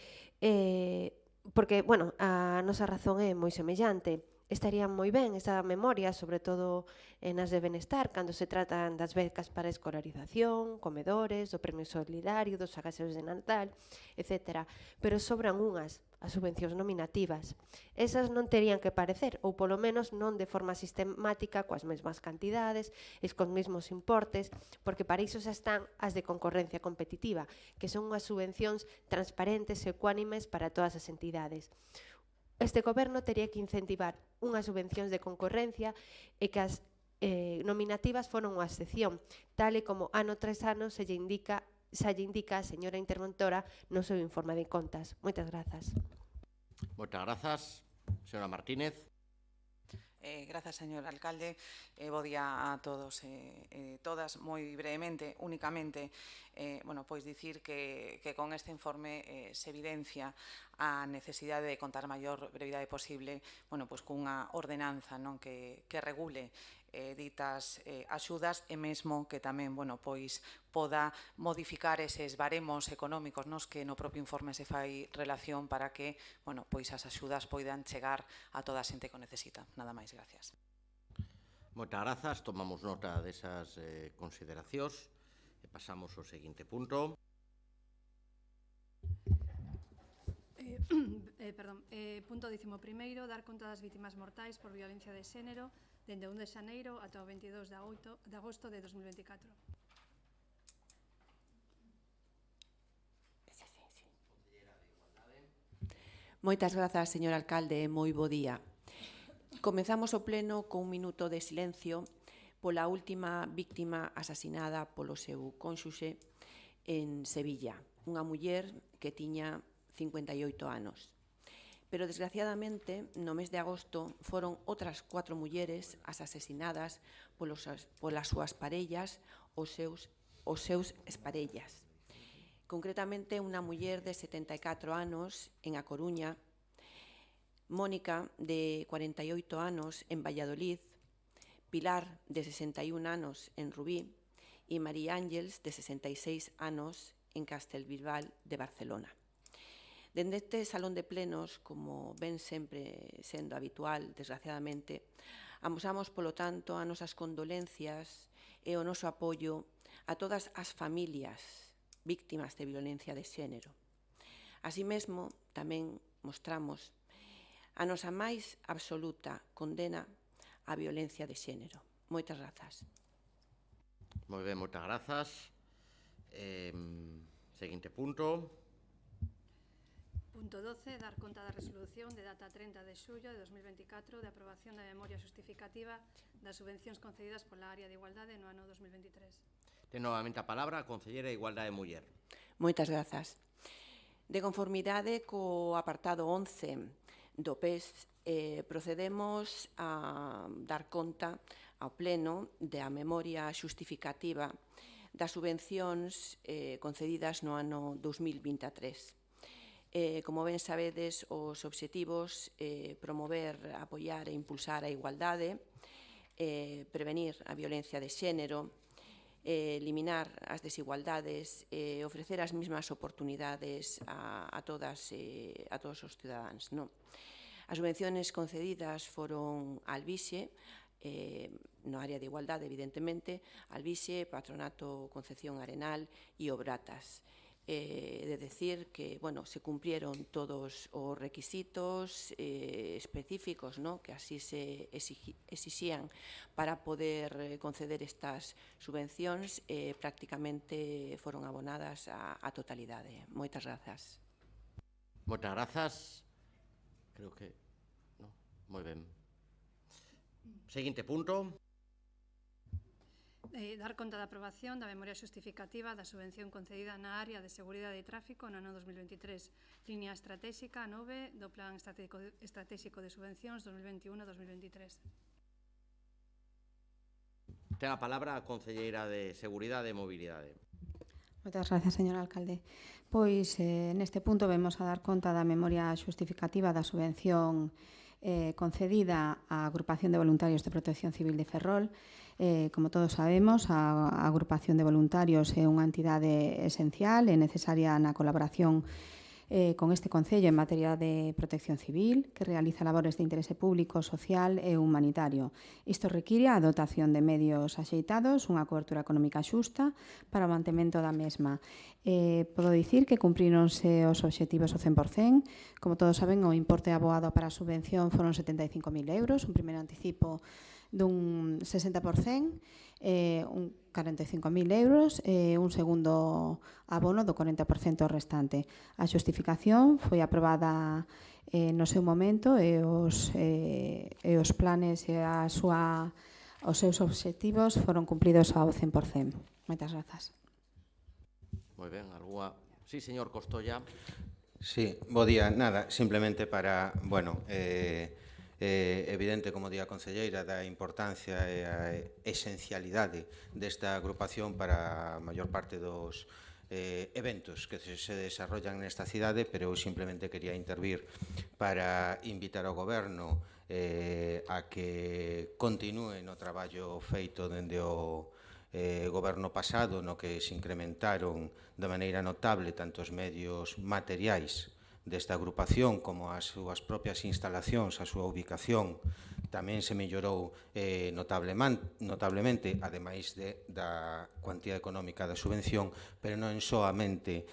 porque, bueno, a nosa razón é moi semellante. Estaría moi ben esa memoria, sobre todo nas de benestar, cando se tratan das becas para escolarización, comedores, do premio solidario, dos agasallos de Natal, etc. Pero sobran unhas, as subvencións nominativas. Esas non terían que parecer, ou polo menos non de forma sistemática, coas mesmas cantidades e cos mesmos importes, porque para iso xa están as de concorrencia competitiva, que son unhas subvencións transparentes e ecuánimes para todas as entidades. Este goberno tería que incentivar unhas subvencións de concorrencia e que as nominativas foron unha excepción, tal e como ano tras ano se lle indica a señora interventora no seu informe de contas. Moitas grazas. Moitas grazas. Señora Martínez. Grazas, señor alcalde. Bo día a todos e todas. Moi brevemente, únicamente, pois dicir que con este informe se evidencia a necesidade de contar a maior brevidade posible, pois cunha ordenanza que regule ditas axudas e mesmo que tamén pois poda modificar eses baremos económicos que no propio informe se fai relación para que pois as axudas poidan chegar a toda a xente que o necesita. Nada máis, gracias. Moitas grazas, tomamos nota desas consideracións Pasamos ao seguinte punto. Punto 11º, dar conta das vítimas mortais por violencia de xénero dende 1 de xaneiro ata o 22 de agosto de 2024. Moitas grazas, señor alcalde, e moi bo día. Comezamos o pleno con un minuto de silencio pola última víctima asasinada polo seu cónxuxe en Sevilla, unha muller que tiña 58 anos. Pero, desgraciadamente, no mes de agosto foron outras 4 mulleres as asesinadas polas súas parellas, os seus exparellas. Concretamente, unha muller de 74 anos en A Coruña, Mónica, de 48 anos en Valladolid, Pilar, de 61 anos en Rubí, e María Ángeles, de 66 anos en Castelbisbal de Barcelona. Dende este salón de plenos, como ven sempre sendo habitual, desgraciadamente, amosamos, polo tanto, as nosas condolencias e o noso apoio a todas as familias víctimas de violencia de xénero. Así mesmo, tamén mostramos a nosa máis absoluta condena á violencia de xénero. Moitas grazas. Moi ben, moitas grazas. Seguinte punto. Punto 12, dar conta da resolución de data 30 de xullo de 2024 de aprobación da memoria xustificativa das subvencións concedidas pola área de igualdade no ano 2023. Ten novamente a palabra a concelleira de Igualdade e Muller. Moitas grazas. De conformidade co apartado 11 do PES, procedemos a dar conta ao Pleno da memoria xustificativa das subvencións concedidas no ano 2023. Como ben sabedes, os obxectivos promover, apoiar e impulsar a igualdade, prevenir a violencia de xénero, eliminar as desigualdades e ofrecer as mesmas oportunidades a todos os cidadáns. As subvenciones concedidas foron a Alvixe, no área de igualdade, evidentemente, Alvixe, Patronato Concepción Arenal e Obratas. De decir que, se cumplieron todos os requisitos específicos que así se exixían para poder conceder estas subvencións, prácticamente foron abonadas a totalidade. Moitas grazas. Moitas grazas. Creo que... Moi ben. Seguinte punto. Dar conta da aprobación da memoria xustificativa da subvención concedida na área de seguridade e tráfico no ano 2023, línea estratégica 9 do Plan Estratégico de Subvencións 2021-2023. Ten a palabra a concelleira de Seguridade e Mobilidade. Moitas grazas, señor alcalde. Pois, neste punto vemos a dar conta da memoria xustificativa da subvención concedida á Agrupación de Voluntarios de Protección Civil de Ferrol. Como todos sabemos, a Agrupación de Voluntarios é unha entidade esencial e necesaria na colaboración con este Concello en materia de protección civil, que realiza labores de interese público, social e humanitario. Isto require a dotación de medios axeitados, unha cobertura económica xusta para o mantemento da mesma. Podo dicir que cumpríronse os obxectivos ao 100%. Como todos saben, o importe aboado para a subvención foron 75.000 euros, un primeiro anticipo dun 60%, un 45.000 euros e un segundo abono do 40% restante. A xustificación foi aprobada no seu momento e os planes e os seus obxectivos foron cumpridos ao 100%. Moitas grazas. Moi ben, algunha... Sí, señor Costolla. Sí, bo día. Nada, simplemente para, evidente, como di a concelleira, da importancia e a esencialidade desta agrupación para a maior parte dos eventos que se desarrollan nesta cidade, pero eu simplemente quería intervir para invitar ao Goberno a que continúe no traballo feito dende o goberno pasado, no que se incrementaron de maneira notable tanto os medios materiais desta agrupación como as súas propias instalacións, a súa ubicación tamén se mellorou notablemente, ademais da cuantía económica da subvención, pero non soamente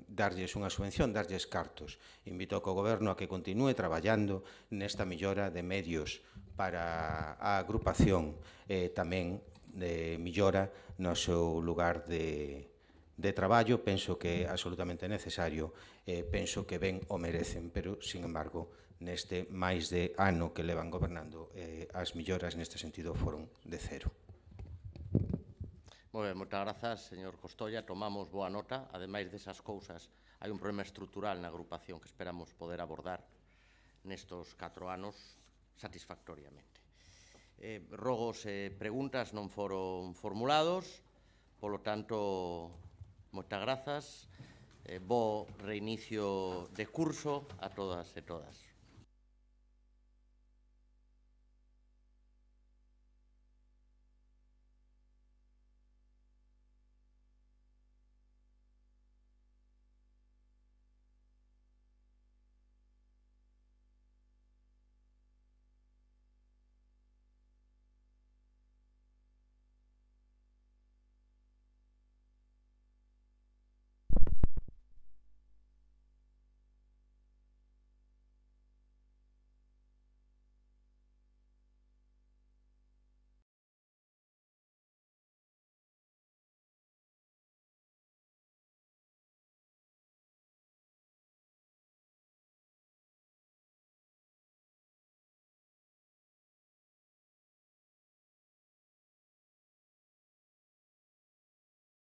darlles unha subvención, darlles cartos. Invito ao Goberno a que continúe traballando nesta mellora de medios para a agrupación, tamén de millora no seu lugar de traballo. Penso que é absolutamente necesario, penso que ben o merecen, pero, sin embargo, neste máis de ano que levan gobernando, as melloras neste sentido foron de cero. Moi ben, moitas grazas, señor Costolla. Tomamos boa nota. Ademais desas cousas, hai un problema estrutural na agrupación que esperamos poder abordar nestos 4 anos satisfactoriamente. Rogos e preguntas non foron formulados, polo tanto, moitas grazas. Bo reinicio de curso a todas e todas.